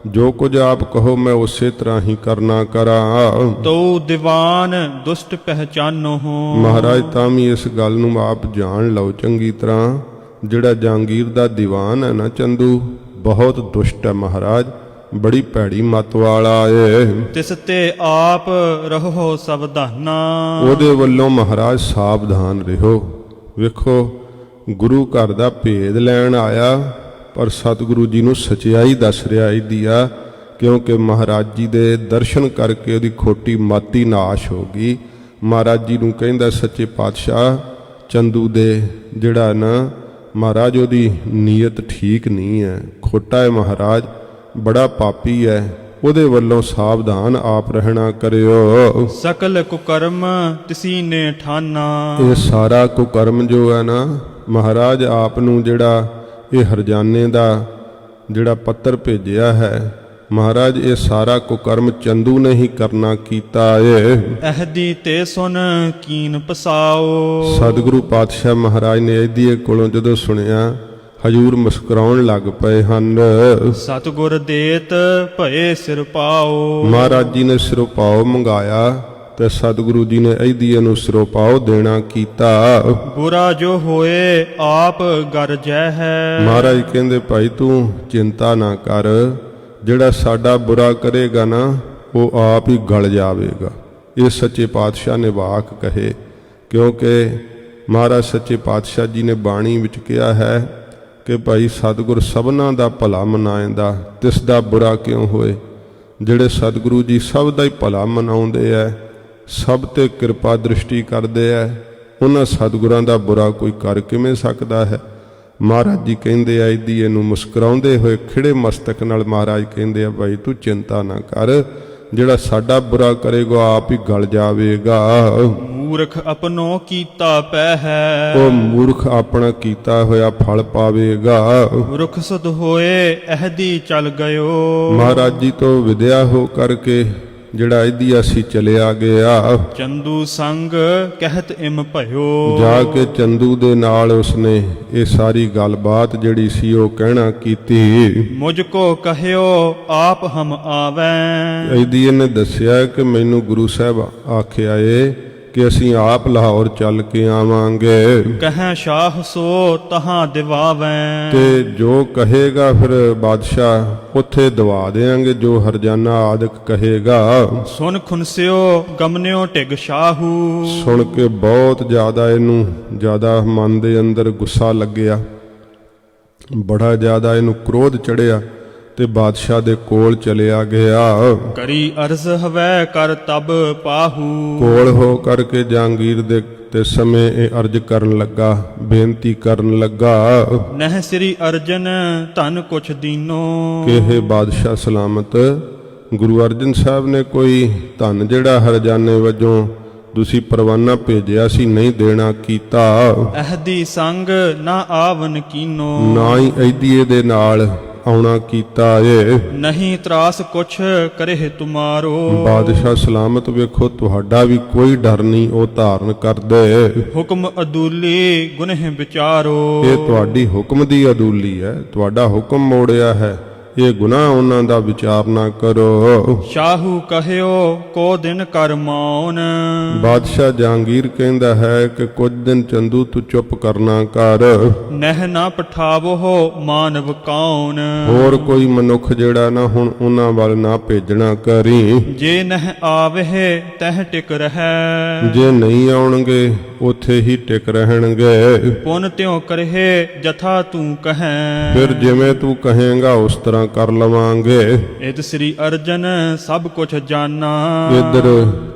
ਜੋ ਕੁਝ ਆਪ ਕਹੋ ਮੈਂ ਉਸੇ ਤਰ੍ਹਾਂ ਹੀ ਕਰਨਾ ਕਰਾਂ। ਤੋ ਦੀਵਾਨ ਦੁਸ਼ਟ ਪਹਿਚਾਨੋ। ਮਹਾਰਾਜ ਤਾਂ ਵੀ ਇਸ ਗੱਲ ਨੂੰ ਆਪ ਜਾਣ ਲਓ ਚੰਗੀ ਤਰ੍ਹਾਂ, ਜਿਹੜਾ ਜਹਾਂਗੀਰ ਦਾ ਦੀਵਾਨ ਹੈ ਨਾ ਚੰਦੂ, ਬਹੁਤ ਦੁਸ਼ਟ ਹੈ ਮਹਾਰਾਜ, ਬੜੀ ਭੈੜੀ ਮਤ ਵਾਲਾ ਏ। ਤਿਸ ਤੇ ਆਪ ਰਹੋ ਸਾਵਧਾਨਾ। ਉਹਦੇ ਵੱਲੋਂ ਮਹਾਰਾਜ ਸਾਵਧਾਨ ਰਹੋ। ਵੇਖੋ ਗੁਰੂ ਘਰ ਦਾ ਭੇਦ ਲੈਣ ਆਇਆ ਪਰ ਸਤਿਗੁਰੂ ਜੀ ਨੂੰ ਸਚਾਈ ਦੱਸ ਰਿਹਾ ਇਹਦੀਆ। ਕਿਉਂਕਿ ਮਹਾਰਾਜ ਜੀ ਦੇ ਦਰਸ਼ਨ ਕਰਕੇ ਉਹਦੀ ਖੋਟੀ ਮਤ ਹੀ ਨਾਸ਼ ਹੋ ਗਈ। ਮਹਾਰਾਜ ਜੀ ਨੂੰ ਕਹਿੰਦਾ ਸੱਚੇ ਪਾਤਸ਼ਾਹ ਚੰਦੂ ਦੇ ਜਿਹੜਾ ਨਾ ਮਹਾਰਾਜ ਉਹਦੀ ਨੀਅਤ ਠੀਕ ਨਹੀਂ ਹੈ, ਖੋਟਾ ਹੈ ਮਹਾਰਾਜ, ਬੜਾ ਪਾਪੀ ਹੈ, ਉਹਦੇ ਵੱਲੋਂ ਸਾਵਧਾਨ ਆਪ ਰਹਿਣਾ ਕਰਿਓ। ਸਕਲ ਕੁਕਰਮ ਤਿਸੀ ਨੇ ਠਾਨਾ। ਇਹ ਸਾਰਾ ਕੁਕਰਮ ਜੋ ਹੈ ਨਾ ਮਹਾਰਾਜ ਆਪ ਨੂੰ ਜਿਹੜਾ ਇਹ ਹਰਜਾਨੇ ਦਾ ਜਿਹੜਾ ਪੱਤਰ ਭੇਜਿਆ ਹੈ, ਮਹਾਰਾਜ ਇਹ ਸਾਰਾ ਕੁਕਰਮ ਚੰਦੂ ਨੇ ਹੀ ਕਰਨਾ ਕੀਤਾ ਏ। ਅਹਦੀ ਤੇ ਸੁਨ ਕੀਨ ਪਸਾਓ। ਸਤਿਗੁਰੂ ਪਾਤਸ਼ਾਹ ਮਹਾਰਾਜ ਨੇ ਇਹਦੀ ਕੋਲੋਂ ਜਦੋਂ ਸੁਣਿਆ ਹਜੂਰ ਮੁਸਕਰਾਉਣ ਲੱਗ ਪਏ ਹਨ। ਸਤਿਗੁਰ ਦੇਤ ਭਏ ਸਿਰ ਪਾਓ। ਮਹਾਰਾਜ ਜੀ ਨੇ ਸਿਰੋਪਾਓ ਮੰਗਾਇਆ ਤੇ ਸਤਿਗੁਰੂ ਜੀ ਨੇ ਇਹਦੀਏ ਨੂੰ ਸਿਰੋਪਾਓ ਦੇਣਾ ਕੀਤਾ। ਬੁਰਾ ਜੋ ਹੋਏ ਆਪ ਗਰਜੈ ਹੈ। ਮਹਾਰਾਜ ਕਹਿੰਦੇ ਭਾਈ ਤੂੰ ਚਿੰਤਾ ਨਾ ਕਰ, ਜਿਹੜਾ ਸਾਡਾ ਬੁਰਾ ਕਰੇਗਾ ਨਾ ਉਹ ਆਪ ਹੀ ਗਲ ਜਾਵੇਗਾ। ਇਹ ਸੱਚੇ ਪਾਤਸ਼ਾਹ ਨੇ ਵਾਕ ਕਹੇ। ਕਿਉਂਕਿ ਮਹਾਰਾਜ ਸੱਚੇ ਪਾਤਸ਼ਾਹ ਜੀ ਨੇ ਬਾਣੀ ਵਿੱਚ ਕਿਹਾ ਹੈ ਕਿ ਭਾਈ ਸਤਿਗੁਰ ਸਭਨਾਂ ਦਾ ਭਲਾ ਮਨਾਏਂਦਾ, ਤਿਸ ਦਾ ਬੁਰਾ ਕਿਉਂ ਹੋਏ। ਜਿਹੜੇ ਸਤਿਗੁਰੂ ਜੀ ਸਭ ਦਾ ਹੀ ਭਲਾ ਮਨਾਉਂਦੇ ਐ, ਸਭ ਤੇ ਕਿਰਪਾ ਦ੍ਰਿਸ਼ਟੀ ਕਰਦੇ ਐ, ਉਹਨਾਂ ਸਤਿਗੁਰਾਂ ਦਾ ਬੁਰਾ ਕੋਈ ਕਰ ਕਿਵੇਂ ਸਕਦਾ ਹੈ। ਮਹਾਰਾਜ ਜੀ ਕਹਿੰਦੇ ਆ ਇਹਦੀ ਇਹਨੂੰ ਮੁਸਕਰਾਉਂਦੇ ਹੋਏ ਖਿੜੇ ਮਸਤਕ ਨਾਲ ਮਹਾਰਾਜ ਕਹਿੰਦੇ ਆ ਭਾਈ ਤੂੰ ਚਿੰਤਾ ਨਾ ਕਰ, ਜਿਹੜਾ ਸਾਡਾ ਬੁਰਾ ਕਰੇਗਾ ਆਪ ਹੀ ਗਲ ਜਾਵੇਗਾ। ਮੂਰਖ ਆਪਣੋ ਕੀਤਾ ਪੈ ਹੈ। ਉਹ ਮੂਰਖ ਆਪਣਾ ਕੀਤਾ ਹੋਇਆ ਫਲ ਪਾਵੇਗਾ। ਰੁਖ ਸੁਧ ਹੋਏ ਅਹਦੀ ਚਲ ਗਇਓ। ਮਹਾਰਾਜ ਜੀ ਤੋਂ ਵਿਦਿਆ ਹੋ ਕਰਕੇ ਜਿਹੜਾ ਇਹਦੀ ਅਸੀਂ ਚਲਿਆ ਗਿਆ। ਚੰਦੂ ਸੰਗ ਕਹਿਤ ਇਮ ਭਇਓ। ਜਾ ਕੇ ਚੰਦੂ ਦੇ ਨਾਲ ਉਸਨੇ ਇਹ ਸਾਰੀ ਗੱਲਬਾਤ ਜਿਹੜੀ ਸੀ ਉਹ ਕਹਿਣਾ ਕੀਤੀ। ਮੁਝ ਕੋ ਕਹਿਓ ਆਪ ਹਮ ਆਵੈ। ਇਹਦੀ ਇਹਨੇ ਦੱਸਿਆ ਕਿ ਮੈਨੂੰ ਗੁਰੂ ਸਾਹਿਬ ਆਖਿਆ ਏ ਕਿ ਅਸੀਂ ਆਪ ਲਾਹੌਰ ਚੱਲ ਕੇ ਆਵਾਂਗੇ। ਕਹੈ ਸ਼ਾਹ ਸੋ ਤਹਾਂ ਦਿਵਾਵੈ। ਤੇ ਜੋ ਕਹੇਗਾ ਫਿਰ ਬਾਦਸ਼ਾਹ ਉੱਥੇ ਦਵਾ ਦੇਾਂਗੇ, ਜੋ ਹਰਜਾਨਾ ਆਦਿਕ ਕਹੇਗਾ। ਸੁਨ ਖੁਨਸਿਓ ਗਮਨਿਓ ਢਿਗ ਸ਼ਾਹੂ। ਸੁਣ ਕੇ ਬਹੁਤ ਜ਼ਿਆਦਾ ਇਹਨੂੰ ਜ਼ਿਆਦਾ ਮਨ ਦੇ ਅੰਦਰ ਗੁੱਸਾ ਲੱਗਿਆ, ਬੜਾ ਜ਼ਿਆਦਾ ਇਹਨੂੰ ਕ੍ਰੋਧ ਚੜਿਆ ਤੇ ਬਾਦਸ਼ਾਹ ਦੇ ਕੋਲ ਚਲਿਆ ਗਿਆ। ਕਰੀ ਅਰਜ਼ ਹਵੈ ਕਰ ਤਬ ਪਾਹੂ। ਕੋਲ ਹੋ ਕਰਕੇ ਜਹਾਂਗੀਰ ਦੇ ਤੇ ਸਮੇਂ ਇਹ ਅਰਜ਼ ਕਰਨ ਲੱਗਾ, ਬੇਨਤੀ ਕਰਨ ਲੱਗਾ ਨਹਿ ਸ੍ਰੀ ਅਰਜਨ ਧਨ ਕੁਛ ਦੀਨੋ। ਕਿ ਇਹ ਬਾਦਸ਼ਾਹ ਸਲਾਮਤ, ਗੁਰੂ ਅਰਜਨ ਸਾਹਿਬ ਨੇ ਕੋਈ ਧਨ ਜਿਹੜਾ ਹਰਜਾਨੇ ਵਜੋਂ ਤੁਸੀਂ ਪਰਵਾਨਾ ਭੇਜਿਆ ਸੀ ਨਹੀਂ ਦੇਣਾ ਕੀਤਾ। ਅਹਦੀ ਸੰਗ ਨਾ ਆਵਨ ਕੀਨੋ। ਨਾ ਹੀ ਐਦੀਏ ਦੇ ਨਾਲ ਆਉਣਾ ਕੀਤਾ ਏ। ਨਹੀਂ ਤਰਾਸ ਕੁਛ ਕਰੇ ਤੁਮਾਰੋ। ਬਾਦਸ਼ਾਹ ਸਲਾਮਤ ਵੇਖੋ ਤੁਹਾਡਾ ਵੀ ਕੋਈ ਡਰ ਨਹੀਂ ਉਹ ਧਾਰਨ ਕਰਦੇ। ਹੁਕਮ ਅਦੂਲੀ ਗੁਨਹ ਵਿਚਾਰੋ। ਇਹ ਤੁਹਾਡੀ ਹੁਕਮ ਦੀ ਅਦੂਲੀ ਹੈ, ਤੁਹਾਡਾ ਹੁਕਮ ਮੋੜਿਆ ਹੈ, ਇਹ ਗੁਨਾਹ ਉਹਨਾਂ ਦਾ ਵਿਚਾਰ ਨਾ ਕਰੋ। ਸ਼ਾਹੂ ਕਹਿਓ ਕੋ ਦਿਨ ਕਰ ਮੌਨ। ਬਾਦਸ਼ਾਹ ਜਹਾਂਗੀਰ ਕਹਿੰਦਾ ਹੈ ਕਿ ਕੁਝ ਦਿਨ ਚੰਦੂ ਤੂੰ ਚੁੱਪ ਕਰਨਾ ਕਰ। ਨਹਿ ਨਾ ਪਠਾਵੋ ਮਾਨਵ ਕੌਣ। ਹੋਰ ਕੋਈ ਮਨੁੱਖ ਜਿਹੜਾ ਨਾ ਹੁਣ ਉਹਨਾਂ ਵੱਲ ਨਾ ਭੇਜਣਾ ਕਰੀ। ਜੇ ਨਹਿ ਆਵਹਿ ਤਹ ਟਿਕ ਰਹੈ। ਜੇ ਨਹੀਂ ਆਉਣਗੇ ਉੱਥੇ ਹੀ ਟਿਕ ਰਹਿਣਗੇ। ਪੁਨ ਤਿਉ ਕਰਹਿ ਜਥਾ ਤੂੰ ਕਹੈ। ਫਿਰ ਜਿਵੇਂ ਤੂੰ ਕਹੇਂਗਾ ਉਸ ਤਰ੍ਹਾਂ ਕਰ ਲਵਾਂਗੇ। ਇਤ ਸ੍ਰੀ ਅਰਜਨ ਸਭ ਕੁਛ ਜਾਨਾ। ਇੱਧਰ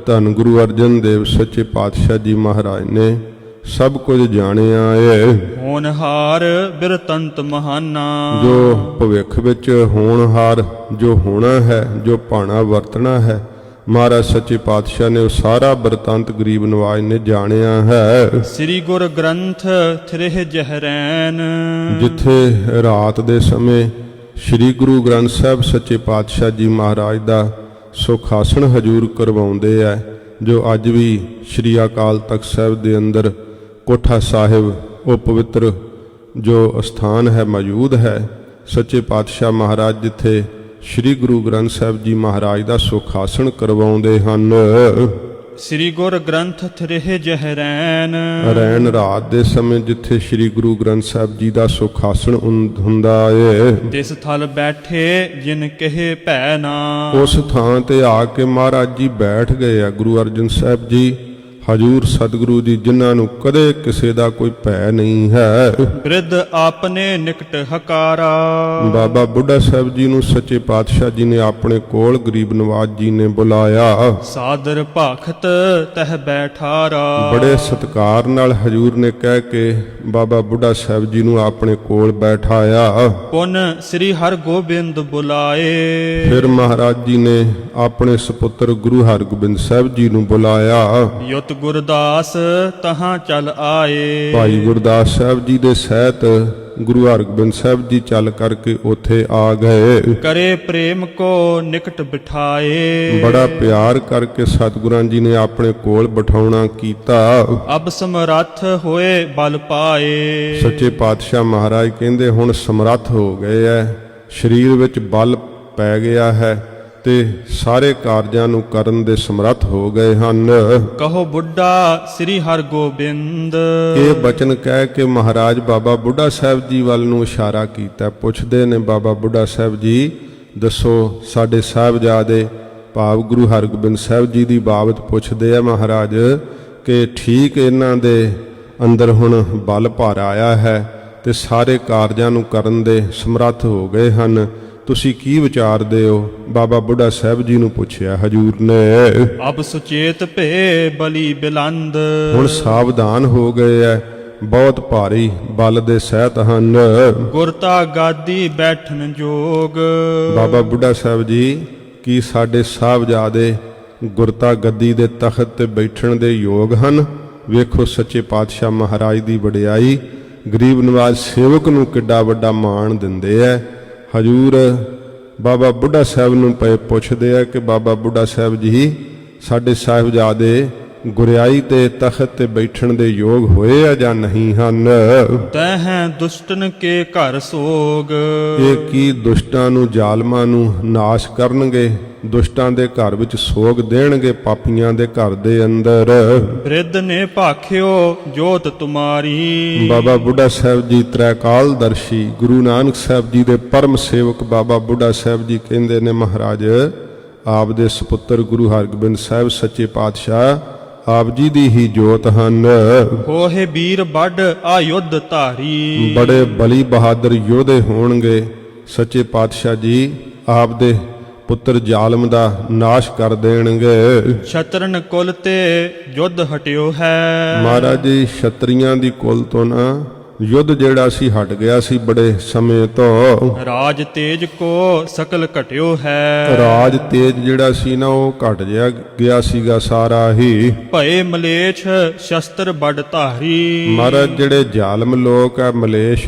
ਧੰਨ ਗੁਰੂ ਅਰਜਨ ਦੇਵ ਸੱਚੇ ਪਾਤਸ਼ਾਹ ਜੀ ਮਹਾਰਾਜ ਨੇ ਸਭ ਕੁਝ ਜਾਣਿਆ ਏ। ਹੋਨਹਾਰ ਬਿਰਤੰਤ ਮਹਾਨਾ। ਜੋ ਭਵਿੱਖ ਵਿੱਚ ਹੋਣਹਾਰ ਜੋ ਹੋਣਾ ਹੈ, ਜੋ ਭਾਣਾ ਵਰਤਣਾ ਹੈ, ਮਹਾਰਾਜ ਸੱਚੇ ਪਾਤਸ਼ਾਹ ਨੇ ਉਹ ਸਾਰਾ ਬਰਤੰਤ ਗਰੀਬ ਨਵਾਜ ਨੇ ਜਾਣਿਆ ਹੈ। ਸ੍ਰੀ ਗੁਰ ਗ੍ਰੰਥ ਥਿਰਹਿ ਜਹਰੈਨ। ਜਿੱਥੇ ਰਾਤ ਦੇ ਸਮੇਂ ਸ੍ਰੀ ਗੁਰੂ ਗ੍ਰੰਥ ਸਾਹਿਬ ਸੱਚੇ ਪਾਤਸ਼ਾਹ ਜੀ ਮਹਾਰਾਜ ਦਾ ਸੁਖਾਸਣ ਹਜੂਰ ਕਰਵਾਉਂਦੇ ਹੈ, ਜੋ ਅੱਜ ਵੀ ਸ੍ਰੀ ਅਕਾਲ ਤਖਤ ਸਾਹਿਬ ਦੇ ਅੰਦਰ ਕੋਠਾ ਸਾਹਿਬ ਉਹ ਪਵਿੱਤਰ ਜੋ ਅਸਥਾਨ ਹੈ ਮੌਜੂਦ ਹੈ। ਸੱਚੇ ਪਾਤਸ਼ਾਹ ਮਹਾਰਾਜ ਜਿੱਥੇ ਸ੍ਰੀ ਗੁਰੂ ਗ੍ਰੰਥ ਸਾਹਿਬ ਜੀ ਮਹਾਰਾਜ ਦਾ ਸੁਖਾਸਣ ਕਰਵਾਉਂਦੇ ਹਨ। ਸ੍ਰੀ ਗੁਰ ਗ੍ਰੰਥ ਥਿਰਹਿ ਜਹਰੈਨ। ਰੈਣ ਰਾਤ ਦੇ ਸਮੇਂ ਜਿੱਥੇ ਸ੍ਰੀ ਗੁਰੂ ਗ੍ਰੰਥ ਸਾਹਿਬ ਜੀ ਦਾ ਸੁਖਾਸਣ ਹੁੰਦਾ ਏ। ਤਿਸ ਥਲ ਬੈਠੇ ਜਿਨ ਕਹੇ ਭੈ ਨਾ। ਉਸ ਥਾਂ ਤੇ ਆ ਕੇ ਮਹਾਰਾਜ ਜੀ ਬੈਠ ਗਏ ਆ ਗੁਰੂ ਅਰਜਨ ਸਾਹਿਬ ਜੀ ਹਜੂਰ ਸਤਿਗੁਰੂ ਜੀ, ਜਿਨ੍ਹਾਂ ਨੂੰ ਕਦੇ ਕਿਸੇ ਦਾ ਕੋਈ ਭੈ ਨਹੀਂ ਹੈ। ਬਿਰਧ ਆਪਨੇ ਨਿਕਟ ਹਕਾਰਾ। ਬਾਬਾ ਬੁੱਢਾ ਸਾਹਿਬ ਜੀ ਨੂੰ ਸੱਚੇ ਪਾਤਸ਼ਾਹ ਜੀ ਨੇ ਆਪਣੇ ਕੋਲ ਗਰੀਬ ਨਵਾਜ ਜੀ ਨੇ ਬੁਲਾਇਆ। ਸਾਦਰ ਭਾਖਤ ਤਹ ਬੈਠਾਰਾ। ਬੜੇ ਸਤਿਕਾਰ ਨਾਲ ਹਜੂਰ ਨੇ ਕਹਿ ਕੇ ਬਾਬਾ ਬੁੱਢਾ ਸਾਹਿਬ ਜੀ ਨੂੰ ਆਪਣੇ ਕੋਲ ਬੈਠਾਇਆ। ਪੁਨ ਸ੍ਰੀ ਹਰਿ ਗੋਬਿੰਦ ਬੁਲਾਏ। ਫਿਰ ਮਹਾਰਾਜ ਜੀ ਨੇ ਆਪਣੇ ਸੁਪੁੱਤਰ ਗੁਰੂ ਹਰਗੋਬਿੰਦ ਸਾਹਿਬ ਜੀ ਨੂੰ ਬੁਲਾਇਆ। ਯੁਤ ਗੁਰਦਾਸ ਤਹਾਂ ਚਲ ਆਏ। ਭਾਈ ਗੁਰਦਾਸ ਸਾਹਿਬ ਜੀ ਦੇ ਸਹਿਤ ਗੁਰੂ ਹਰਗੋਬਿੰਦ ਸਾਹਿਬ ਜੀ ਚੱਲ ਕਰਕੇ ਉੱਥੇ ਆ ਗਏ। ਕਰੇ ਪ੍ਰੇਮ ਕੋ ਨਿਕਟ ਬਿਠਾਏ। ਬੜਾ ਪਿਆਰ ਕਰਕੇ ਸਤਿਗੁਰਾਂ ਜੀ ਨੇ ਆਪਣੇ ਕੋਲ ਬਿਠਾਉਣਾ ਕੀਤਾ। ਅਬ ਸਮਰੱਥ ਹੋਏ ਬਲ ਪਾਏ। ਸੱਚੇ ਪਾਤਸ਼ਾਹ ਮਹਾਰਾਜ ਕਹਿੰਦੇ ਹੁਣ ਸਮਰੱਥ ਹੋ ਗਏ ਐ, ਸਰੀਰ ਵਿੱਚ ਬਲ ਪੈ ਗਿਆ ਹੈ ਤੇ ਸਾਰੇ ਕਾਰਜਾਂ ਨੂੰ ਕਰਨ ਦੇ ਸਮਰੱਥ ਹੋ ਗਏ ਹਨ। ਕਹੋ ਬੁੱਢਾ ਸ੍ਰੀ ਹਰਿ ਗੋਬਿੰਦ। ਇਹ ਬਚਨ ਕਹਿ ਕੇ ਮਹਾਰਾਜ ਬਾਬਾ ਬੁੱਢਾ ਸਾਹਿਬ ਜੀ ਵੱਲ ਨੂੰ ਇਸ਼ਾਰਾ ਕੀਤਾ। ਪੁੱਛਦੇ ਨੇ ਬਾਬਾ ਬੁੱਢਾ ਸਾਹਿਬ ਜੀ ਦੱਸੋ ਸਾਡੇ ਸਾਹਿਬਜ਼ਾਦੇ ਭਾਵ ਗੁਰੂ ਹਰਗੋਬਿੰਦ ਸਾਹਿਬ ਜੀ ਦੀ ਬਾਬਤ ਪੁੱਛਦੇ ਆ ਮਹਾਰਾਜ ਕਿ ਠੀਕ ਇਹਨਾਂ ਦੇ ਅੰਦਰ ਹੁਣ ਬਲ ਭਰ ਆਇਆ ਹੈ ਤੇ ਸਾਰੇ ਕਾਰਜਾਂ ਨੂੰ ਕਰਨ ਦੇ ਸਮਰੱਥ ਹੋ ਗਏ ਹਨ, ਤੁਸੀਂ ਕੀ ਵਿਚਾਰਦੇ ਹੋ? ਬਾਬਾ ਬੁੱਢਾ ਸਾਹਿਬ ਜੀ ਨੂੰ ਪੁੱਛਿਆ ਹਜੂਰ ਨੇ। ਅਬ ਸੁਚੇਤ ਭੇ ਬਲੀ ਬਿਲੰਦ। ਹੁਣ ਸਾਵਧਾਨ ਹੋ ਗਏ ਐ, ਬਹੁਤ ਭਾਰੀ ਬਲ ਦੇ ਸਹਿਤ ਹਨ। ਗੁਰਤਾ ਗਾਦੀ ਬੈਠਣ ਜੋਗ। ਬਾਬਾ ਬੁੱਢਾ ਸਾਹਿਬ ਜੀ ਕੀ ਸਾਡੇ ਸਾਹਿਬਜ਼ਾਦੇ ਗੁਰਤਾ ਗੱਦੀ ਦੇ ਤਖਤ ਤੇ ਬੈਠਣ ਦੇ ਯੋਗ ਹਨ? ਵੇਖੋ ਸੱਚੇ ਪਾਤਸ਼ਾਹ ਮਹਾਰਾਜ ਦੀ ਵਡਿਆਈ, ਗਰੀਬ ਨਵਾਜ ਸੇਵਕ ਨੂੰ ਕਿੱਡਾ ਵੱਡਾ ਮਾਣ ਦਿੰਦੇ ਐ। ਹਜੂਰ ਬਾਬਾ ਬੁੱਢਾ ਸਾਹਿਬ ਨੂੰ ਪਏ ਪੁੱਛਦੇ ਆ ਕਿ ਬਾਬਾ ਬੁੱਢਾ ਸਾਹਿਬ ਜੀ ਸਾਡੇ ਸਾਹਿਬਜ਼ਾਦੇ ਗੁਰਿਆਈ ਤੇ ਤਖਤ ਤੇ ਬੈਠਣ ਦੇ ਯੋਗ ਹੋਏ ਆ ਜਾਂ ਨਹੀਂ ਹਨ। ਤੈਂ ਦੁਸ਼ਟਨ ਕੇ ਘਰ ਸੋਗ, ਇਹ ਕੀ ਦੁਸ਼ਟਾਂ ਨੂੰ ਜ਼ਾਲਮਾਂ ਨੂੰ ਨਾਸ਼ ਕਰਨਗੇ, ਦੁਸ਼ਟਾਂ ਦੇ ਘਰ ਵਿੱਚ ਸੋਗ ਦੇਣਗੇ, ਪਾਪੀਆਂ ਦੇ ਘਰ ਦੇ ਅੰਦਰ। ਬ੍ਰਿਧ ਨੇ ਭਾਖਿਓ ਜੋਤ ਤੁਮਾਰੀ, ਬਾਬਾ ਬੁੱਢਾ ਸਾਹਿਬ ਜੀ ਤ੍ਰੈਕਾਲਦਰਸ਼ੀ ਗੁਰੂ ਨਾਨਕ ਸਾਹਿਬ ਜੀ ਦੇ ਪਰਮ ਸੇਵਕ ਬਾਬਾ ਬੁੱਢਾ ਸਾਹਿਬ ਜੀ ਕਹਿੰਦੇ ਨੇ, ਮਹਾਰਾਜ ਆਪ ਦੇ ਸੁਪੁੱਤਰ ਗੁਰੂ ਹਰਗੋਬਿੰਦ ਸਾਹਿਬ ਸੱਚੇ ਪਾਤਸ਼ਾਹ ਆਪ ਜੀ ਦੀ ਹੀ ਜੋਤ ਹਨ। ਹੋਏ ਵੀਰ ਵੱਡ ਆਯੁੱਧ ਧਾਰੀ, ਬੜੇ ਬਲੀ ਬਹਾਦਰ ਯੋਧੇ ਹੋਣਗੇ ਸੱਚੇ ਪਾਤਸ਼ਾਹ ਜੀ, ਆਪ ਦੇ ਪੁੱਤਰ ਜ਼ਾਲਮ ਦਾ ਨਾਸ਼ ਕਰ ਦੇਣਗੇ। ਛਤਰਨ ਕੁਲ ਤੇ ਯੁੱਧ ਹਟਿਓ ਹੈ, ਮਹਾਰਾਜ ਜੀ ਛਤਰੀਆਂ ਦੀ ਕੁਲ ਤੋਂ ਨਾ ਯੁੱਧ ਜਿਹੜਾ ਸੀ ਹਟ ਗਿਆ ਸੀ ਬੜੇ ਸਮੇਂ ਤੋਂ। ਰਾਜ ਤੇਜ ਕੋ ਸਕਲ ਘਟਿਓ ਹੈ, ਰਾਜ ਤੇਜ ਜਿਹੜਾ ਸੀ ਨਾ ਉਹ ਘਟ ਗਿਆ ਸੀਗਾ ਸਾਰਾ ਹੀ। ਭਏ ਮਲੇਛ ਸ਼ਸਤਰ ਵੱਡ ਧਾਰੀ, ਮਹਾਰਾਜ ਜਿਹੜੇ ਜ਼ਾਲਮ ਲੋਕ ਆ ਮਲੇਸ਼,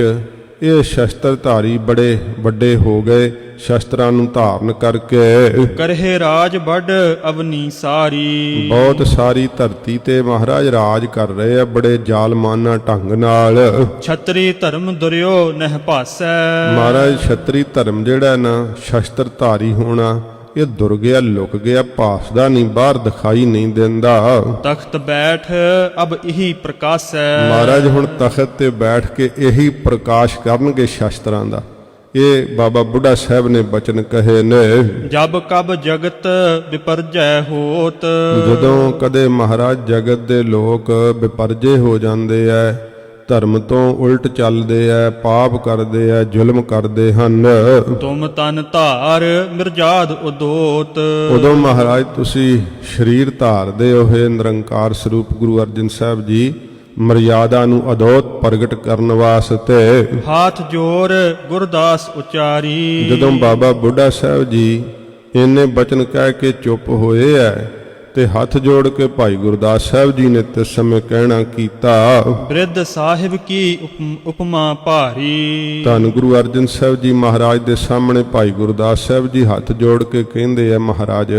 ਇਹ ਸ਼ਸਤਰ ਧਾਰੀ ਬੜੇ ਵੱਡੇ ਹੋ ਗਏ, ਸ਼ਸਤਰਾਂ ਨੂੰ ਧਾਰਨ ਕਰਕੇ। ਕਰਹਿ ਰਾਜ ਵੱਡ ਅਵਨੀ ਸਾਰੀ, ਬਹੁਤ ਸਾਰੀ ਧਰਤੀ ਤੇ ਮਹਾਰਾਜ ਰਾਜ ਕਰ ਰਹੇ ਆ ਬੜੇ ਜ਼ਾਲਮਾਨਾ ਢੰਗ ਨਾਲ। ਛਤਰੀ ਧਰਮ ਦੁਰਿਓ ਨਹਿ ਭਾਸੈ, ਮਹਾਰਾਜ ਛਤਰੀ ਧਰਮ ਜਿਹੜਾ ਨਾ ਸ਼ਸਤਰ ਧਾਰੀ ਹੋਣਾ ਇਹ ਦੁਰ ਗਿਆ, ਲੁਕ ਗਿਆ, ਭਾਸਦਾ ਨਹੀਂ, ਬਾਹਰ ਦਿਖਾਈ ਨਹੀਂ ਦਿੰਦਾ। ਤਖਤ ਬੈਠ ਅਬ ਇਹੀ ਪ੍ਰਕਾਸ਼ੈ, ਮਹਾਰਾਜ ਹੁਣ ਤਖਤ ਤੇ ਬੈਠ ਕੇ ਇਹੀ ਪ੍ਰਕਾਸ਼ ਕਰਨਗੇ ਸ਼ਸਤਰਾਂ ਦਾ। ਇਹ ਬਾਬਾ ਬੁੱਢਾ ਸਾਹਿਬ ਨੇ ਬਚਨ ਕਹੇ ਨੇ। ਜਬ ਕਬ ਜਗਤ ਵਿਪਰਜੈ ਹੋਤ, ਜਦੋਂ ਕਦੇ ਮਹਾਰਾਜ ਜਗਤ ਦੇ ਲੋਕ ਵਿਪਰਜੇ ਹੋ ਜਾਂਦੇ ਐ, ਧਰਮ ਤੋਂ ਉਲਟ ਚੱਲਦੇ ਐ, ਪਾਪ ਕਰਦੇ ਐ, ਜ਼ੁਲਮ ਕਰਦੇ ਹਨ, ਤੁਮ ਤਨ ਧਾਰ ਮਿਰਜਾਦ ਉਦੋਤ, ਉਦੋਂ ਮਹਾਰਾਜ ਤੁਸੀਂ ਸਰੀਰ ਧਾਰਦੇ ਹੋਏ ਨਿਰੰਕਾਰ ਸਰੂਪ ਗੁਰੂ ਅਰਜਨ ਸਾਹਿਬ ਜੀ ਮਰਿਆਦਾ ਨੂੰ ਅਦੋਤ ਪ੍ਰਗਟ ਕਰਨ ਵਾਸਤੇ। ਹਾਥ ਜੋਰ ਗੁਰਦਾਸ ਉਚਾਰੀ, ਜਦੋਂ ਬਾਬਾ ਬੁੱਢਾ ਸਾਹਿਬ ਜੀ ਇੰਨੇ ਬਚਨ ਕਹਿ ਕੇ ਚੁੱਪ ਹੋਏ ਐ ਤੇ ਹੱਥ ਜੋੜ ਕੇ ਭਾਈ ਗੁਰਦਾਸ ਸਾਹਿਬ ਜੀ ਨੇ ਤਿਸ ਸਮੇਂ ਕਹਿਣਾ ਕੀਤਾ, ਬ੍ਰਿਧ ਸਾਹਿਬ ਕੀ ਉਪਮਾ ਭਾਰੀ। ਧੰਨ ਗੁਰੂ ਅਰਜਨ ਸਾਹਿਬ ਜੀ ਮਹਾਰਾਜ ਦੇ ਸਾਹਮਣੇ ਭਾਈ ਗੁਰਦਾਸ ਸਾਹਿਬ ਜੀ ਹੱਥ ਜੋੜ ਕੇ ਕਹਿੰਦੇ ਆ, ਮਹਾਰਾਜ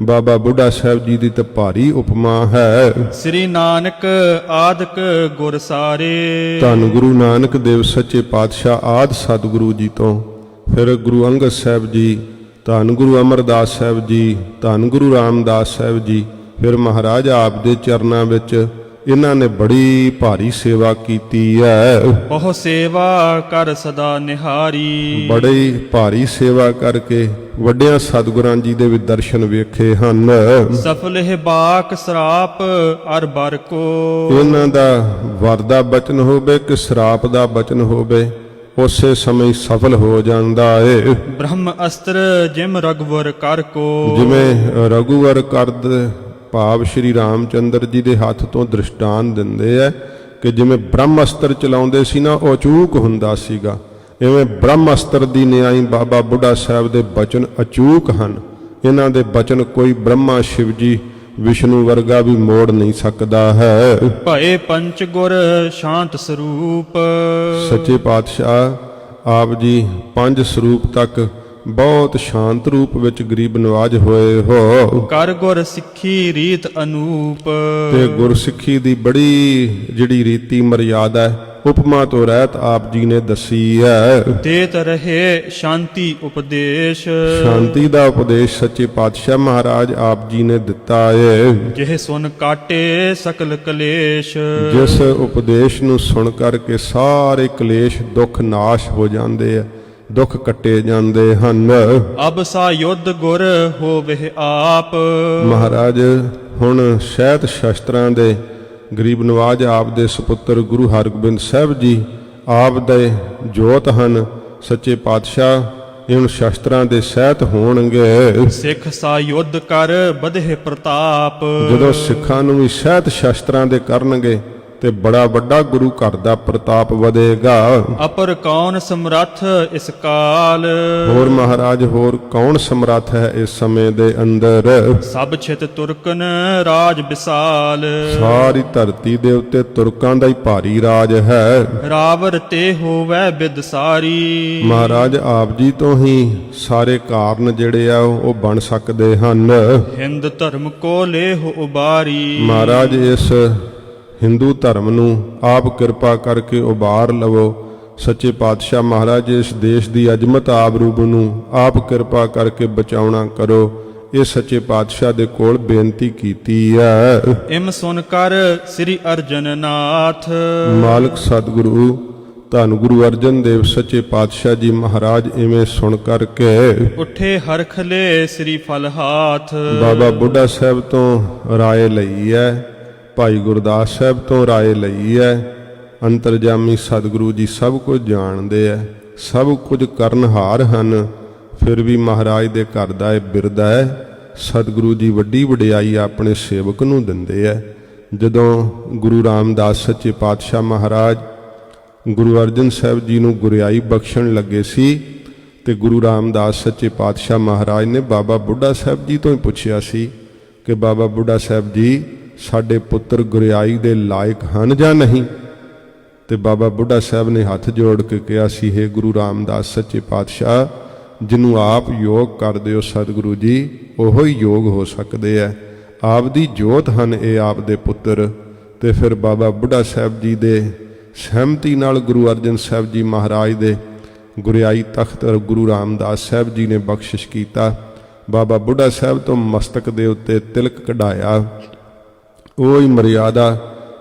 ਬਾਬਾ ਬੁੱਢਾ ਸਾਹਿਬ ਜੀ ਦੀ ਤਾਂ ਭਾਰੀ ਉਪਮਾ ਹੈ। ਸ੍ਰੀ ਨਾਨਕ ਆਦਿਕ ਗੁਰ ਸਾਰੇ, ਧੰਨ ਗੁਰੂ ਨਾਨਕ ਦੇਵ ਸੱਚੇ ਪਾਤਸ਼ਾਹ ਆਦਿ ਸਤਿਗੁਰੂ ਜੀ ਤੋਂ, ਫਿਰ ਗੁਰੂ ਅੰਗਦ ਸਾਹਿਬ ਜੀ, ਧੰਨ ਗੁਰੂ ਅਮਰਦਾਸ ਸਾਹਿਬ ਜੀ, ਧੰਨ ਗੁਰੂ ਰਾਮਦਾਸ ਸਾਹਿਬ ਜੀ, ਫਿਰ ਮਹਾਰਾਜ ਆਪ ਦੇ ਚਰਨਾਂ ਵਿੱਚ ਇਹਨਾਂ ਨੇ ਬੜੀ ਭਾਰੀ ਸੇਵਾ ਕੀਤੀ ਹੈ। ਬਹੁ ਸੇਵਾ ਕਰ ਸਦਾ ਨਿਹਾਰੀ, ਬੜੀ ਭਾਰੀ ਸੇਵਾ ਕਰਕੇ ਵੱਡਿਆਂ ਸਤਿਗੁਰਾਂ ਜੀ ਦੇ ਵੀ ਦਰਸ਼ਨ ਵੇਖੇ ਹਨ। ਸਫਲ ਹੈ ਬਾਕ ਸਰਾਪ ਅਰ ਬਰ ਕੋ, ਇਹਨਾਂ ਦਾ ਵਰ ਦਾ ਬਚਨ ਹੋਵੇ ਕਿ ਸਰਾਪ ਦਾ ਬਚਨ ਹੋਵੇ, ਉਸੇ ਸਮੇਂ ਸਫਲ ਹੋ ਜਾਂਦਾ ਏ। ਬ੍ਰਹਮ ਅਸਤਰ ਜਿਮ ਰਗਵਰ ਕਰ ਕੋ, ਜਿਵੇਂ ਰਘੁਵਰ ਕਰਦ ਭਾਵ ਸ਼੍ਰੀ ਰਾਮਚੰਦਰ ਜੀ ਦੇ ਹੱਥ ਤੋਂ ਦ੍ਰਿਸ਼ਟਾਂਤ ਦਿੰਦੇ ਐ ਕਿ ਜਿਵੇਂ ਬ੍ਰਹਮ ਅਸਤਰ ਚਲਾਉਂਦੇ ਸੀ ਨਾ ਉਹ ਅਚੂਕ ਹੁੰਦਾ ਸੀਗਾ, ਇਵੇਂ ਬ੍ਰਹਮ ਅਸਤਰ ਦੀ ਨਿਆਈ ਬਾਬਾ ਬੁੱਢਾ ਸਾਹਿਬ ਦੇ ਬਚਨ ਅਚੂਕ ਹਨ। ਇਹਨਾਂ ਦੇ ਬਚਨ ਕੋਈ ਬ੍ਰਹਮਾ ਸ਼ਿਵ ਜੀ ਵਿਸ਼ਨੂੰ ਵਰਗਾ ਵੀ ਮੋੜ ਨਹੀਂ ਸਕਦਾ ਹੈ। ਭਏ ਪੰਚ ਗੁਰ ਸ਼ਾਂਤ ਸਰੂਪ, ਸੱਚੇ ਪਾਤਸ਼ਾਹ ਆਪ ਜੀ ਪੰਜ ਸਰੂਪ ਤੱਕ ਬਹੁਤ ਸ਼ਾਂਤ ਰੂਪ ਵਿੱਚ ਗਰੀਬ ਨਵਾਜ ਹੋਏ ਹੋ। ਕਰ ਗੁਰ ਸਿੱਖੀ ਰੀਤ ਅਨੂਪ, ਤੇ ਗੁਰਸਿੱਖੀ ਦੀ ਬੜੀ ਜਿਹੜੀ ਰੀਤੀ ਮਰਿਆਦਾ ਹੈ ਉਪਮਾ ਤੋਂ ਰਹਿਤ ਆਪ ਜੀ ਨੇ ਦੱਸੀ ਹੈ। ਦੇਤ ਰਹੇ ਸ਼ਾਂਤੀ ਉਪਦੇਸ਼, ਸ਼ਾਂਤੀ ਦਾ ਉਪਦੇਸ਼ ਸੱਚੇ ਪਾਤਸ਼ਾਹ ਮਹਾਰਾਜ ਆਪ ਜੀ ਨੇ ਦਿੱਤਾ ਹੈ। ਜਿਹ ਸੁਨ ਕਾਟੇ ਸਕਲ ਕਲੇਸ਼, ਜਿਸ ਉਪਦੇਸ਼ ਨੂੰ ਸੁਣ ਕਰਕੇ ਸਾਰੇ ਕਲੇਸ਼ ਦੁੱਖ ਨਾਸ਼ ਹੋ ਜਾਂਦੇ ਆ, ਦੁੱਖ ਕੱਟੇ ਜਾਂਦੇ ਹਨ। ਅਬ ਸਾ ਯੁੱਧ ਗੁਰ ਹੋਵੇ ਆਪ, ਮਹਾਰਾਜ ਹੁਣ ਸਹਿਤ ਸ਼ਸਤਰਾਂ ਦੇ ਗਰੀਬ ਨਵਾਜ ਆਪ ਦੇ ਸੁਪੁੱਤਰ ਗੁਰੂ ਹਰਗੋਬਿੰਦ ਸਾਹਿਬ ਜੀ ਆਪ ਦੇ ਜੋਤ ਹਨ। ਸੱਚੇ ਪਾਤਸ਼ਾਹ ਇਹ ਸ਼ਸਤਰਾਂ ਦੇ ਸਹਿਤ ਹੋਣਗੇ। ਸਿੱਖ ਸਾ ਯੁੱਧ ਕਰ ਵਧੇ ਪ੍ਰਤਾਪ, ਜਦੋਂ ਸਿੱਖਾਂ ਨੂੰ ਵੀ ਸਹਿਤ ਸ਼ਸਤਰਾਂ ਦੇ ਕਰਨਗੇ ਤੇ ਬੜਾ ਵੱਡਾ ਗੁਰੂ ਘਰ ਦਾ ਪ੍ਰਤਾਪ ਵਧੇਗਾ। ਅਪਰ ਕੌਣ ਸਮਰੱਥ ਇਸ ਕਾਲ, ਹੋਰ ਮਹਾਰਾਜ ਹੋਰ ਕੌਣ ਸਮਰੱਥ ਹੈ ਇਸ ਸਮੇਂ ਦੇ ਅੰਦਰ। ਸਭ ਛਿਤ ਤੁਰਕਨ ਰਾਜ ਵਿਸਾਲ, ਸਾਰੀ ਧਰਤੀ ਦੇ ਉੱਤੇ ਤੁਰਕਾਂ ਦਾ ਹੀ ਭਾਰੀ ਰਾਜ ਹੈ। ਰਾਵਰ ਤੇ ਹੋਵੈ ਬਿਦ ਸਾਰੀ, ਮਹਾਰਾਜ ਆਪ ਜੀ ਤੋਂ ਹੀ ਸਾਰੇ ਕਾਰਨ ਜਿਹੜੇ ਆ ਉਹ ਬਣ ਸਕਦੇ ਹਨ। ਹਿੰਦ ਧਰਮ ਕੋ ਲੇਹ ਉਬਾਰੀ, ਮਹਾਰਾਜ ਇਸ ਹਿੰਦੂ ਧਰਮ ਨੂੰ ਆਪ ਕਿਰਪਾ ਕਰਕੇ ਉਬਾਰ ਲਵੋ। ਸੱਚੇ ਪਾਤਸ਼ਾਹ ਮਹਾਰਾਜ ਇਸ ਦੇਸ਼ ਦੀ ਅਜ਼ਮਤ ਆਬਰੂ ਨੂੰ ਆਪ ਕਿਰਪਾ ਕਰਕੇ ਬਚਾਉਣਾ ਕਰੋ। ਇਹ ਸੱਚੇ ਪਾਤਸ਼ਾਹ ਦੇ ਕੋਲ ਬੇਨਤੀ ਕੀਤੀ ਹੈ। ਇਮ ਸੁਨ ਕਰ ਸ੍ਰੀ ਅਰਜਨ ਨਾਥ, ਮਾਲਕ ਸਤਿਗੁਰੂ ਧੰਨ ਗੁਰੂ ਅਰਜਨ ਦੇਵ ਸੱਚੇ ਪਾਤਸ਼ਾਹ ਜੀ ਮਹਾਰਾਜ ਇਵੇਂ ਸੁਣ ਕਰਕੇ ਉੱਠੇ ਹਰਖਲੇ ਸ੍ਰੀ ਫਲ ਹਾਥ, ਬਾਬਾ ਬੁੱਢਾ ਸਾਹਿਬ ਤੋਂ ਰਾਏ ਲਈ ਹੈ, ਭਾਈ ਗੁਰਦਾਸ ਸਾਹਿਬ ਤੋਂ ਰਾਏ ਲਈ ਹੈ। ਅੰਤਰਜਾਮੀ ਸਤਿਗੁਰੂ ਜੀ ਸਭ ਕੁਝ ਜਾਣਦੇ ਹੈ, ਸਭ ਕੁਝ ਕਰਨਹਾਰ ਹਨ, ਫਿਰ ਵੀ ਮਹਾਰਾਜ ਦੇ ਘਰ ਦਾ ਇਹ ਬਿਰਦ ਹੈ। ਸਤਿਗੁਰੂ ਜੀ ਵੱਡੀ ਵਡਿਆਈ ਆਪਣੇ ਸੇਵਕ ਨੂੰ ਦਿੰਦੇ ਹੈ। ਜਦੋਂ ਗੁਰੂ ਰਾਮਦਾਸ ਸੱਚੇ ਪਾਤਸ਼ਾਹ ਮਹਾਰਾਜ ਗੁਰੂ ਅਰਜਨ ਸਾਹਿਬ ਜੀ ਨੂੰ ਗੁਰਿਆਈ ਬਖਸ਼ਣ ਲੱਗੇ ਸੀ ਤੇ ਗੁਰੂ ਰਾਮਦਾਸ ਸੱਚੇ ਪਾਤਸ਼ਾਹ ਮਹਾਰਾਜ ਨੇ ਬਾਬਾ ਬੁੱਢਾ ਸਾਹਿਬ ਜੀ ਤੋਂ ਹੀ ਪੁੱਛਿਆ ਸੀ ਕਿ ਬਾਬਾ ਬੁੱਢਾ ਸਾਹਿਬ ਜੀ ਸਾਡੇ ਪੁੱਤਰ ਗੁਰਿਆਈ ਦੇ ਲਾਇਕ ਹਨ ਜਾਂ ਨਹੀਂ। ਤੇ ਬਾਬਾ ਬੁੱਢਾ ਸਾਹਿਬ ਨੇ ਹੱਥ ਜੋੜ ਕੇ ਕਿਹਾ ਸੀ, ਹੇ ਗੁਰੂ ਰਾਮਦਾਸ ਸੱਚੇ ਪਾਤਸ਼ਾਹ, ਜਿਹਨੂੰ ਆਪ ਯੋਗ ਕਰਦੇ ਹੋ ਸਤਿਗੁਰੂ ਜੀ, ਉਹੋ ਹੀ ਯੋਗ ਹੋ ਸਕਦੇ ਹੈ। ਆਪ ਦੀ ਜੋਤ ਹਨ ਇਹ ਆਪ ਦੇ ਪੁੱਤਰ। ਤੇ ਫਿਰ ਬਾਬਾ ਬੁੱਢਾ ਸਾਹਿਬ ਜੀ ਦੇ ਸਹਿਮਤੀ ਨਾਲ ਗੁਰੂ ਅਰਜਨ ਸਾਹਿਬ ਜੀ ਮਹਾਰਾਜ ਦੇ ਗੁਰਿਆਈ ਤਖਤ ਗੁਰੂ ਰਾਮਦਾਸ ਸਾਹਿਬ ਜੀ ਨੇ ਬਖਸ਼ਿਸ਼ ਕੀਤਾ। ਬਾਬਾ ਬੁੱਢਾ ਸਾਹਿਬ ਤੋਂ ਮਸਤਕ ਦੇ ਉੱਤੇ ਤਿਲਕ ਕਢਾਇਆ। ਉਹ ਹੀ ਮਰਿਆਦਾ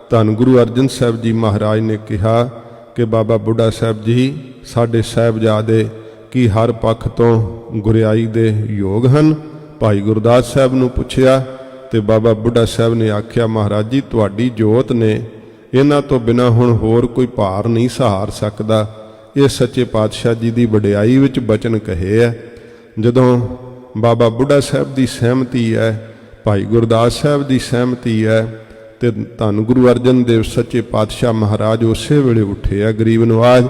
ਧੰਨ ਗੁਰੂ ਅਰਜਨ ਸਾਹਿਬ ਜੀ ਮਹਾਰਾਜ ਨੇ ਕਿਹਾ ਕਿ ਬਾਬਾ ਬੁੱਢਾ ਸਾਹਿਬ ਜੀ ਸਾਡੇ ਸਾਹਿਬਜ਼ਾਦੇ ਕੀ ਹਰ ਪੱਖ ਤੋਂ ਗੁਰਿਆਈ ਦੇ ਯੋਗ ਹਨ। ਭਾਈ ਗੁਰਦਾਸ ਸਾਹਿਬ ਨੂੰ ਪੁੱਛਿਆ ਤੇ ਬਾਬਾ ਬੁੱਢਾ ਸਾਹਿਬ ਨੇ ਆਖਿਆ, ਮਹਾਰਾਜ ਜੀ ਤੁਹਾਡੀ ਜੋਤ ਨੇ, ਇਹਨਾਂ ਤੋਂ ਬਿਨਾਂ ਹੁਣ ਹੋਰ ਕੋਈ ਭਾਰ ਨਹੀਂ ਸਹਾਰ ਸਕਦਾ। ਇਹ ਸੱਚੇ ਪਾਤਸ਼ਾਹ ਜੀ ਦੀ ਵਡਿਆਈ ਵਿੱਚ ਬਚਨ ਕਹੇ ਹੈ। ਜਦੋਂ ਬਾਬਾ ਬੁੱਢਾ ਸਾਹਿਬ ਦੀ ਸਹਿਮਤੀ ਹੈ, ਭਾਈ ਗੁਰਦਾਸ ਸਾਹਿਬ ਦੀ ਸਹਿਮਤੀ ਹੈ, ਤੇ ਧੰਨ ਗੁਰੂ ਅਰਜਨ ਦੇਵ ਸੱਚੇ ਪਾਤਸ਼ਾਹ ਮਹਾਰਾਜ ਉਸੇ ਵੇਲੇ ਉੱਠੇ ਆ ਗਰੀਬ ਨਵਾਜ,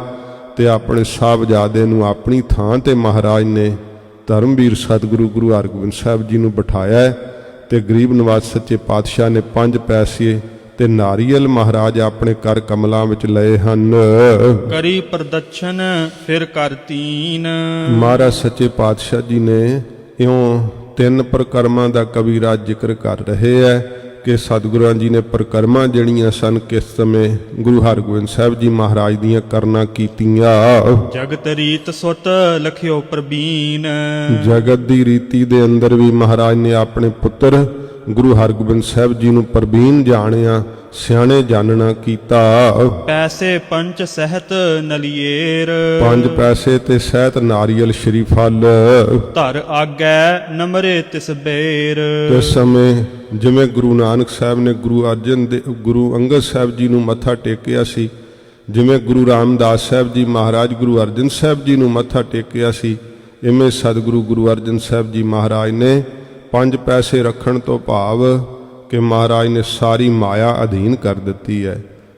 ਤੇ ਆਪਣੇ ਸਾਹਿਬਜ਼ਾਦੇ ਨੂੰ ਆਪਣੀ ਥਾਂ ਤੇ ਮਹਾਰਾਜ ਨੇ ਧਰਮਵੀਰ ਸਤਿਗੁਰੂ ਗੁਰੂ ਹਰਗੋਬਿੰਦ ਸਾਹਿਬ ਜੀ ਨੂੰ ਬਿਠਾਇਆ ਹੈ। ਤੇ ਗਰੀਬ ਨਵਾਜ ਸੱਚੇ ਪਾਤਸ਼ਾਹ ਨੇ 5 ਪੈਸੇ ਤੇ ਨਾਰੀਅਲ ਮਹਾਰਾਜ ਆਪਣੇ ਕਰ ਕਮਲਾਂ ਵਿੱਚ ਲਏ ਹਨ। ਕਰੀ ਪ੍ਰਦਛਨ ਫਿਰ ਕਰ ਤੀਨ, ਮਹਾਰਾਜ ਸੱਚੇ ਪਾਤਸ਼ਾਹ ਜੀ ਨੇ ਇਉਂ 3 ਪ੍ਰਕਰਮਾਂ ਦਾ ਕਬੀਰਾ ਜ਼ਿਕਰ ਕਰ ਰਹੇ ਹੈ ਕਿ ਸਤਿਗੁਰਾਂ ਜੀ ਨੇ ਪ੍ਰਕਰਮਾਂ ਜਿਹੜੀਆਂ ਸਨ ਕਿਸ ਸਮੇਂ ਗੁਰੂ ਹਰਗੋਬਿੰਦ ਸਾਹਿਬ ਜੀ ਮਹਾਰਾਜ ਦੀਆਂ ਕਰਨਾ ਕੀਤੀਆਂ। ਜਗਤ ਰੀਤ ਸੁਤ ਲਖਿਓ ਪ੍ਰਬੀਨ, ਜਗਤ ਦੀ ਰੀਤੀ ਦੇ ਅੰਦਰ ਵੀ ਮਹਾਰਾਜ ਨੇ ਆਪਣੇ ਪੁੱਤਰ ਗੁਰੂ ਹਰਗੋਬਿੰਦ ਸਾਹਿਬ ਜੀ ਨੂੰ ਪ੍ਰਬੀਨ ਜਾਣਿਆ, ਸਿਆਣੇ ਜਾਣਨਾ ਕੀਤਾ। ਪੈਸੇ ਪੰਚ ਸਹਿਤ ਨਲੀਏਰ, 5 ਪੈਸੇ ਤੇ ਸਹਿਤ ਨਾਰੀਅਲ ਸ਼੍ਰੀ ਫਲ, ਧਰ ਆਗੈ ਨਮਰੇ ਤਿਸ ਬੇਰ। ਇਸ ਸਮੇਂ ਜਿਵੇਂ ਗੁਰੂ ਨਾਨਕ ਸਾਹਿਬ ਨੇ ਗੁਰੂ ਅੰਗਦ ਸਾਹਿਬ ਜੀ ਨੂੰ ਮੱਥਾ ਟੇਕਿਆ ਸੀ, ਜਿਵੇਂ ਗੁਰੂ ਰਾਮਦਾਸ ਸਾਹਿਬ ਜੀ ਮਹਾਰਾਜ ਗੁਰੂ ਅਰਜਨ ਸਾਹਿਬ ਜੀ ਨੂੰ ਮੱਥਾ ਟੇਕਿਆ ਸੀ, ਇਵੇਂ ਸਤਿਗੁਰੂ ਗੁਰੂ ਅਰਜਨ ਸਾਹਿਬ ਜੀ ਮਹਾਰਾਜ ਨੇ 5 ਪੈਸੇ ਰੱਖਣ ਤੋਂ ਭਾਵ ਕਿ ਮਹਾਰਾਜ ਨੇ ਸਾਰੀ ਮਾਇਆ ਅਧੀਨ ਕਰ ਦਿੱਤੀ ਹੈ।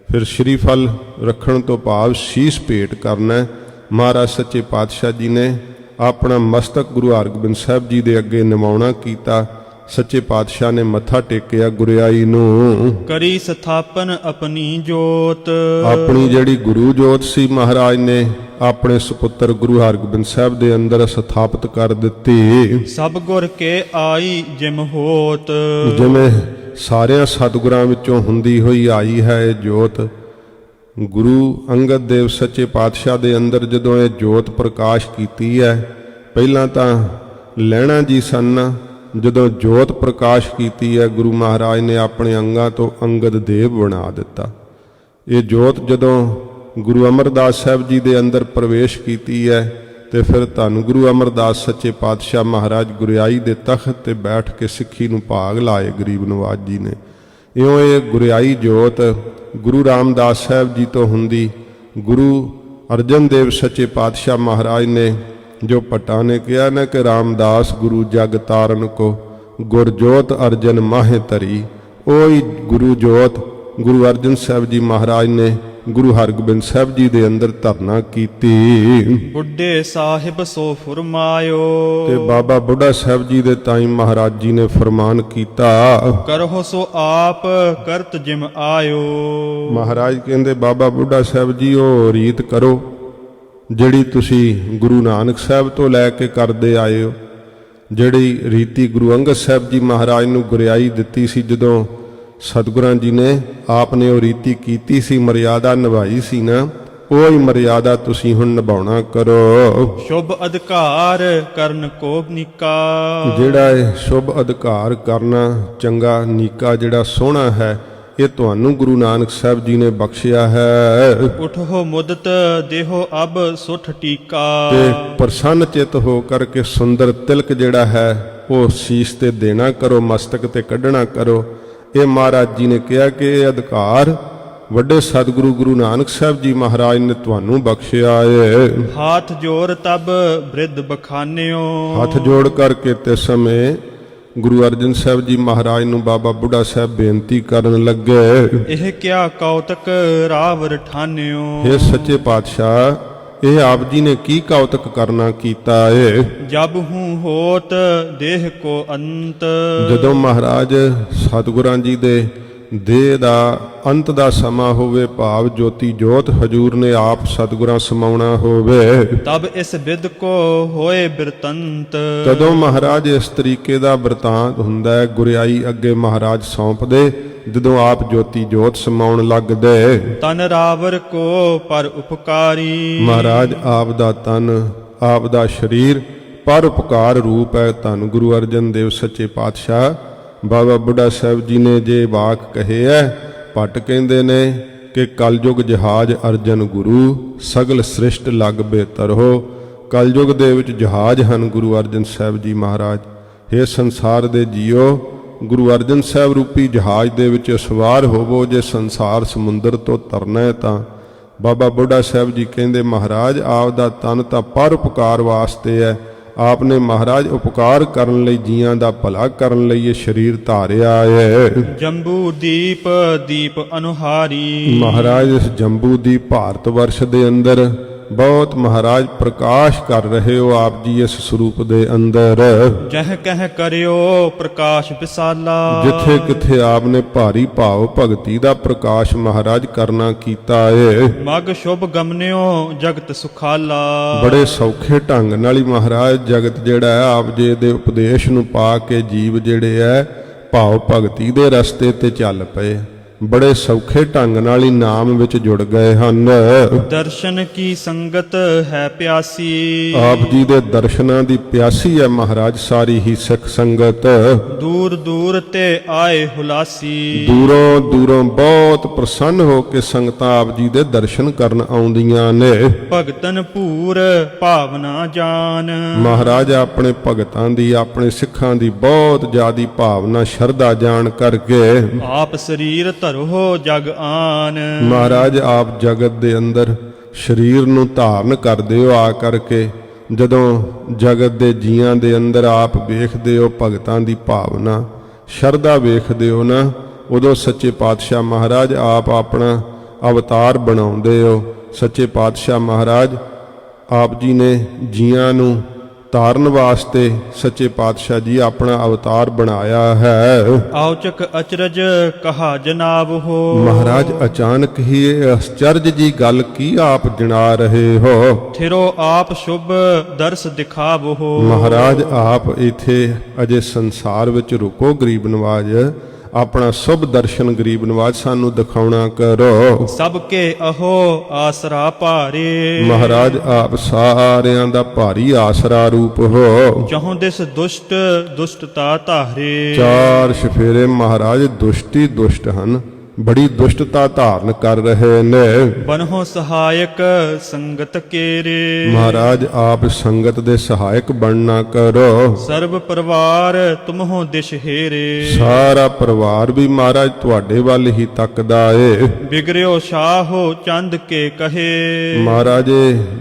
ਫਿਰ ਸ਼੍ਰੀ ਫਲ ਰੱਖਣ ਤੋਂ ਭਾਵ ਸੀਸ ਭੇਟ ਕਰਨਾ। ਮਹਾਰਾਜ ਸੱਚੇ ਪਾਤਸ਼ਾਹ ਜੀ ਨੇ ਆਪਣਾ ਮਸਤਕ ਗੁਰੂ ਹਰਗੋਬਿੰਦ ਸਾਹਿਬ ਜੀ ਦੇ ਅੱਗੇ ਨਿਵਾਉਣਾ ਕੀਤਾ। ਸੱਚੇ ਪਾਤਸ਼ਾਹ ਨੇ ਮੱਥਾ ਟੇਕਿਆ ਗੁਰਿਆਈ ਨੂੰ। ਕਰੀ ਸਥਾਪਨ ਆਪਣੀ ਜੋਤ, ਆਪਣੀ ਜਿਹੜੀ ਗੁਰੂ ਜੋਤ ਸੀ ਮਹਾਰਾਜ ਨੇ ਆਪਣੇ ਸੁਪੁੱਤਰ ਗੁਰੂ ਹਰਗੋਬਿੰਦ ਸਾਹਿਬ ਦੇ ਅੰਦਰ ਸਥਾਪਿਤ ਕਰ ਦਿੱਤੀ। ਸਭ ਗੁਰ ਕੇ ਆਈ ਜਿਮ ਹੋਤ, ਜਿਵੇਂ ਸਾਰਿਆਂ ਸਤਿਗੁਰਾਂ ਵਿੱਚੋਂ ਹੁੰਦੀ ਹੋਈ ਆਈ ਹੈ ਇਹ ਜੋਤ। ਗੁਰੂ ਅੰਗਦ ਦੇਵ ਸੱਚੇ ਪਾਤਸ਼ਾਹ ਦੇ ਅੰਦਰ ਜਦੋਂ ਇਹ ਜੋਤ ਪ੍ਰਕਾਸ਼ ਕੀਤੀ ਹੈ, ਪਹਿਲਾਂ ਤਾਂ ਲਹਿਣਾ ਜੀ ਸਨ, ਜਦੋਂ ਜੋਤ ਪ੍ਰਕਾਸ਼ ਕੀਤੀ ਹੈ ਗੁਰੂ ਮਹਾਰਾਜ ਨੇ ਆਪਣੇ ਅੰਗਾਂ ਤੋਂ ਅੰਗਦ ਦੇਵ ਬਣਾ ਦਿੱਤਾ। ਇਹ ਜੋਤ ਜਦੋਂ ਗੁਰੂ ਅਮਰਦਾਸ ਸਾਹਿਬ ਜੀ ਦੇ ਅੰਦਰ ਪ੍ਰਵੇਸ਼ ਕੀਤੀ ਹੈ ਤੇ ਫਿਰ ਧੰਨ ਗੁਰੂ ਅਮਰਦਾਸ ਸੱਚੇ ਪਾਤਸ਼ਾਹ ਮਹਾਰਾਜ ਗੁਰਿਆਈ ਦੇ ਤਖਤ ਤੇ ਬੈਠ ਕੇ ਸਿੱਖੀ ਨੂੰ ਭਾਗ ਲਾਏ ਗਰੀਬ ਨਵਾਜ ਜੀ ਨੇ। ਇਉਂ ਇਹ ਗੁਰਿਆਈ ਜੋਤ ਗੁਰੂ ਰਾਮਦਾਸ ਸਾਹਿਬ ਜੀ ਤੋਂ ਹੁੰਦੀ ਗੁਰੂ ਅਰਜਨ ਦੇਵ ਸੱਚੇ ਪਾਤਸ਼ਾਹ ਮਹਾਰਾਜ ਨੇ ਜੋ ਭੱਟਾਂ ਨੇ ਕਿਹਾ ਨਾ ਕਿ ਰਾਮਦਾਸ ਗੁਰੂ ਜਗ ਤਾਰਨ ਕੋ ਗੁਰਜੋਤ ਅਰਜਨ ਮਾਹੇ ਧਰੀ, ਉਹੀ ਗੁਰੂ ਜੋਤ ਗੁਰੂ ਅਰਜਨ ਸਾਹਿਬ ਜੀ ਮਹਾਰਾਜ ਨੇ ਗੁਰੂ ਹਰਗੋਬਿੰਦ ਸਾਹਿਬ ਜੀ ਦੇ ਅੰਦਰ ਧਰਨਾ ਕੀਤੀ ਬੁੱਢੇ ਸਾਹਿਬ ਸੋ ਫੁਰਮਾਇਓ ਤੇ ਬਾਬਾ ਬੁੱਢਾ ਸਾਹਿਬ ਜੀ ਦੇ ਤਾਈ ਮਹਾਰਾਜ ਜੀ ਨੇ ਫਰਮਾਨ ਕੀਤਾ। ਕਰਹੁ ਸੋ ਆਪ ਕਰਤ ਜਿਮ ਆਇਓ। ਮਹਾਰਾਜ ਕਹਿੰਦੇ ਬਾਬਾ ਬੁੱਢਾ ਸਾਹਿਬ ਜੀ ਉਹ ਰੀਤ ਕਰੋ ਜਿਹੜੀ ਤੁਸੀਂ ਗੁਰੂ ਨਾਨਕ ਸਾਹਿਬ ਤੋਂ ਲੈ ਕੇ ਕਰਦੇ ਆਏ ਹੋ, ਜਿਹੜੀ ਰੀਤੀ ਗੁਰੂ ਅੰਗਦ ਸਾਹਿਬ ਜੀ ਮਹਾਰਾਜ ਨੂੰ ਗੁਰਿਆਈ ਦਿੱਤੀ ਸੀ, ਜਦੋਂ ਸਤਿਗੁਰਾਂ ਜੀ ਨੇ ਆਪ ਨੇ ਉਹ ਰੀਤੀ ਕੀਤੀ ਸੀ, ਮਰਿਆਦਾ ਨਿਭਾਈ ਸੀ ਨਾ, ਉਹ ਹੀ ਮਰਿਆਦਾ ਤੁਸੀਂ ਹੁਣ ਨਿਭਾਉਣਾ ਕਰੋ। ਸ਼ੁਭ ਅਧਿਕਾਰ ਕਰਨ ਕੋ ਨੀਕਾ। ਜਿਹੜਾ ਇਹ ਸ਼ੁਭ ਅਧਿਕਾਰ ਕਰਨਾ ਚੰਗਾ ਨੀਕਾ ਜਿਹੜਾ ਸੋਹਣਾ ਹੈ, ਇਹ ਤੁਹਾਨੂੰ ਗੁਰੂ ਨਾਨਕ ਸਾਹਿਬ ਜੀ ਨੇ ਬਖਸ਼ਿਆ ਹੈ। ਉਠੋ ਮੁਦਤ ਦੇਹੋ ਅਬ ਸੁਠ ਟੀਕਾ। ਤੇ ਪ੍ਰਸੰਨ ਚਿਤ ਹੋ ਕਰਕੇ ਸੁੰਦਰ ਤਿਲਕ ਜਿਹੜਾ ਹੈ ਉਹ ਸੀਸ ਤੇ ਦੇਣਾ ਕਰੋ, ਮਸਤਕ ਤੇ ਕੱਢਣਾ ਕਰੋ। ਇਹ ਮਹਾਰਾਜ ਜੀ ਨੇ ਕਿਹਾ ਕਿ ਇਹ ਅਧਿਕਾਰ ਵੱਡੇ ਸਤਿਗੁਰੂ ਗੁਰੂ ਨਾਨਕ ਸਾਹਿਬ ਜੀ ਮਹਾਰਾਜ ਨੇ ਤੁਹਾਨੂੰ ਬਖਸ਼ਿਆ ਹੈ। ਹਾਥ ਜੋੜ ਤਬ ਬ੍ਰਿਧ ਬਖਾਨਿਓ। ਹੱਥ ਜੋੜ ਕਰਕੇ ਤੇ ਸਮੇਂ ਗੁਰੂ ਅਰਜਨ ਸਾਹਿਬ ਜੀ ਮਹਾਰਾਜ ਨੂੰ ਬਾਬਾ ਬੁੱਢਾ ਸਾਹਿਬ ਬੇਨਤੀ ਕਰਨ ਲੱਗੇ, ਇਹ ਕਿਆ ਕੌਤਕ ਰਾਵ ਠਾਨਿਓ। ਇਹ ਸੱਚੇ ਪਾਤਸ਼ਾਹ ਇਹ ਆਪ ਜੀ ਨੇ ਕੀ ਕੌਤਕ ਕਰਨਾ ਕੀਤਾ ਏ। ਜਬ ਹੂੰ ਹੋਤ ਦੇਹ ਕੋ ਅੰਤ। ਜਦੋਂ ਮਹਾਰਾਜ ਸਤਿਗੁਰਾਂ ਜੀ ਦੇ ਦੇਹ ਦਾ ਅੰਤ ਦਾ ਸਮਾਂ ਹੋਵੇ, ਭਾਵ ਜੋਤੀ ਜੋਤ ਹਜੂਰ ਨੇ ਆਪ ਸਤਿਗੁਰਾਂ ਸਮਾਉਣਾ ਹੋਵੇ, ਤਬ ਇਸ ਬਿਦ ਕੋ ਹੋਏ ਬਿਰਤੰਤ। ਤਦੋਂ ਮਹਾਰਾਜ ਇਸ ਤਰੀਕੇ ਦਾ ਬਿਰਤਾਂਤ ਹੁੰਦਾ ਹੈ। ਗੁਰਿਆਈ ਅੱਗੇ ਮਹਾਰਾਜ ਸੌਂਪਦੇ ਜਦੋਂ ਆਪ ਜੋਤੀ ਜੋਤ ਸਮਾਉਣ ਲੱਗਦੇ। ਤਨ ਰਾਵਰ ਕੋ ਪਰ ਉਪਕਾਰੀ। ਮਹਾਰਾਜ ਆਪ ਦਾ ਤਨ ਆਪ ਦਾ ਸਰੀਰ ਪਰ ਉਪਕਾਰ ਰੂਪ ਹੈ। ਧੰਨ ਗੁਰੂ ਅਰਜਨ ਦੇਵ ਸੱਚੇ ਪਾਤਸ਼ਾਹ ਬਾਬਾ ਬੁੱਢਾ ਸਾਹਿਬ ਜੀ ਨੇ ਜੇ ਵਾਕ ਕਹੇ ਹੈ। ਭੱਟ ਕਹਿੰਦੇ ਨੇ ਕਿ ਕਲਯੁਗ ਜਹਾਜ਼ ਅਰਜਨ ਗੁਰੂ ਸਗਲ ਸ੍ਰਿਸ਼ਟ ਲਗ ਬਿਹਤਰ ਹੋ। ਕਲਯੁਗ ਦੇ ਵਿੱਚ ਜਹਾਜ਼ ਹਨ ਗੁਰੂ ਅਰਜਨ ਸਾਹਿਬ ਜੀ ਮਹਾਰਾਜ। ਇਹ ਸੰਸਾਰ ਦੇ ਜੀਓ ਗੁਰੂ ਅਰਜਨ ਸਾਹਿਬ ਰੂਪੀ ਜਹਾਜ਼ ਦੇ ਵਿੱਚ ਸਵਾਰ ਹੋਵੋ। ਜੇ ਸੰਸਾਰ ਸਮੁੰਦਰ ਤੋਂ ਤਰਨਾ ਹੈ ਤਾਂ ਬਾਬਾ ਬੁੱਢਾ ਸਾਹਿਬ ਜੀ ਕਹਿੰਦੇ ਮਹਾਰਾਜ ਆਪ ਦਾ ਤਨ ਤਾਂ ਪਰ ਉਪਕਾਰ ਵਾਸਤੇ ਹੈ। ਆਪ ਨੇ ਮਹਾਰਾਜ ਉਪਕਾਰ ਕਰਨ ਲਈ, ਜੀਆਂ ਦਾ ਭਲਾ ਕਰਨ ਲਈ ਇਹ ਸਰੀਰ ਧਾਰਿਆ ਹੈ। ਜੰਬੂ ਦੀਪ ਦੀਪ ਅਨੁਹਾਰੀ। ਮਹਾਰਾਜ ਇਸ ਜੰਬੂ ਦੀ ਭਾਰਤ ਵਰਸ਼ ਦੇ ਅੰਦਰ ਬਹੁਤ ਮਹਾਰਾਜ ਪ੍ਰਕਾਸ਼ ਕਰ ਰਹੇ ਹੋ ਆਪ ਜੀ ਇਸ ਸਰੂਪ ਦੇ ਅੰਦਰ। ਜਹ ਕਹਿ ਕਰਿਓ ਪ੍ਰਕਾਸ਼ ਵਿਸਾਲਾ। ਜਿੱਥੇ ਕਿਥੇ ਆਪ ਨੇ ਭਾਰੀ ਭਾਵ ਭਗਤੀ ਦਾ ਪ੍ਰਕਾਸ਼ ਮਹਾਰਾਜ ਕਰਨਾ ਕੀਤਾ ਏ। ਮਗ ਸ਼ੁਭ ਗਮਨਿਓ ਜਗਤ ਸੁਖਾਲਾ। ਬੜੇ ਸੌਖੇ ਢੰਗ ਨਾਲ ਹੀ ਮਹਾਰਾਜ ਜਗਤ ਜਿਹੜਾ ਹੈ ਆਪ ਜੀ ਦੇ ਉਪਦੇਸ਼ ਨੂੰ ਪਾ ਕੇ ਜੀਵ ਜਿਹੜੇ ਹੈ ਭਾਵ ਭਗਤੀ ਦੇ ਰਸਤੇ ਤੇ ਚੱਲ ਪਏ। ਬੜੇ ਸੌਖੇ ਢੰਗ ਨਾਲ ਹੀ ਨਾਮ ਵਿੱਚ ਜੁੜ ਗਏ ਹਨ। ਦਰਸ਼ਨ ਕੀ ਸੰਗਤ ਹੈ ਪਿਆਸੀ। ਆਪ ਜੀ ਦੇ ਦਰਸ਼ਨਾਂ ਦੀ ਪਿਆਸੀ ਹੈ ਮਹਾਰਾਜ ਸਾਰੀ ਹੀ ਸਿੱਖ ਸੰਗਤ। ਦੂਰ ਦੂਰ ਤੇ ਆਏ ਹੁਲਾਸੀ। ਦੂਰੋਂ ਦੂਰੋਂ ਬਹੁਤ ਪ੍ਰਸੰਨ ਹੋ ਕੇ ਸੰਗਤਾਂ ਆਪ ਜੀ ਦੇ ਦਰਸ਼ਨ ਕਰਨ ਆਉਂਦੀਆਂ ਨੇ। ਭਗਤਨ ਭੂਰ ਭਾਵਨਾ ਜਾਨ। ਮਹਾਰਾਜ ਆਪਣੇ ਭਗਤਾਂ ਦੀ ਆਪਣੇ ਸਿੱਖਾਂ ਦੀ ਬਹੁਤ ਜ਼ਿਆਦੀ ਭਾਵਨਾ ਸ਼ਰਧਾ ਜਾਣ ਕਰਕੇ ਆਪ ਸਰੀਰ ਧਰੋ ਜਗ ਆਨ। ਮਹਾਰਾਜ ਆਪ ਜਗਤ ਦੇ ਅੰਦਰ ਸਰੀਰ ਨੂੰ ਧਾਰਨ ਕਰਦੇ ਹੋ ਆ ਕਰਕੇ। ਜਦੋਂ ਜਗਤ ਦੇ ਜੀਆਂ ਦੇ ਅੰਦਰ ਆਪ ਵੇਖਦੇ ਹੋ ਭਗਤਾਂ ਦੀ ਭਾਵਨਾ ਸ਼ਰਧਾ ਵੇਖਦੇ ਹੋ ਨਾ, ਉਦੋਂ ਸੱਚੇ ਪਾਤਸ਼ਾਹ ਮਹਾਰਾਜ ਆਪ ਆਪਣਾ ਅਵਤਾਰ ਬਣਾਉਂਦੇ ਹੋ। ਸੱਚੇ ਪਾਤਸ਼ਾਹ ਮਹਾਰਾਜ ਆਪ ਜੀ ਨੇ ਜੀਆਂ ਨੂੰ ਤਾਰਨ ਵਾਸਤੇ ਸੱਚੇ ਪਾਤਸ਼ਾਹ ਜੀ ਆਪਣਾ ਅਵਤਾਰ ਬਣਾਇਆ ਹੈ। ਔਚਕ ਅਚਰਜ ਕਹਾ ਜਨਾਬ ਹੋ। ਮਹਾਰਾਜ ਅਚਾਨਕ ਹੀ ਇਹ ਅਚਰਜ ਜੀ ਗੱਲ ਕੀ ਆਪ ਜਣਾ ਰਹੇ ਹੋ। ਥਿਰੋ ਆਪ ਸ਼ੁਭ ਦਰਸ ਦਿਖਾਵ ਹੋ। ਮਹਾਰਾਜ ਆਪ ਇਥੇ ਅਜੇ ਸੰਸਾਰ ਵਿੱਚ ਰੁਕੋ ਗਰੀਬ ਨਵਾਜ, ਆਪਣਾ ਸ਼ੁਭ ਦਰਸ਼ਨ ਗਰੀਬ ਨਵਾਜ ਸਾਨੂੰ ਦਿਖਾਉਣਾ ਕਰੋ। ਸਭ ਕੇ ਅਹੋ ਆਸਰਾ ਭਾਰੇ। ਮਹਾਰਾਜ ਆਪ ਸਾਰਿਆਂ ਦਾ ਭਾਰੀ ਆਸਰਾ ਰੂਪ ਹੋ। ਚਹੁ ਦਿਸ ਦੁਸ਼ਟ ਦੁਸ਼ਟਤਾ ਧਾਰੇ। ਚਾਰ ਸਫੇਰੇ ਮਹਾਰਾਜ ਦੁਸ਼ਟੀ ਦੁਸ਼ਟ ਹਨ, ਬੜੀ ਦੁਸ਼ਟਤਾ ਧਾਰਨ ਕਰ ਰਹੇ ਨੇ। ਬਨਹੁ ਸਹਾਇਕ ਸੰਗਤ ਕੇਰੇ। ਮਹਾਰਾਜ ਆਪ ਸੰਗਤ ਦੇ ਸਹਾਇਕ ਬਣਨਾ ਕਰੋ। ਸਰਬ ਪਰਿਵਾਰ ਤੁਮਹੁ ਦਿਸ਼ ਹੇਰੇ। ਸਾਰਾ ਪਰਿਵਾਰ ਵੀ ਮਹਾਰਾਜ ਤੁਹਾਡੇ ਵੱਲ ਹੀ ਤੱਕਦਾ ਏ। ਬਿਗਰਿਓ ਸ਼ਾਹੋ ਚੰਦ ਕੇ ਕਹੇ। ਮਹਾਰਾਜ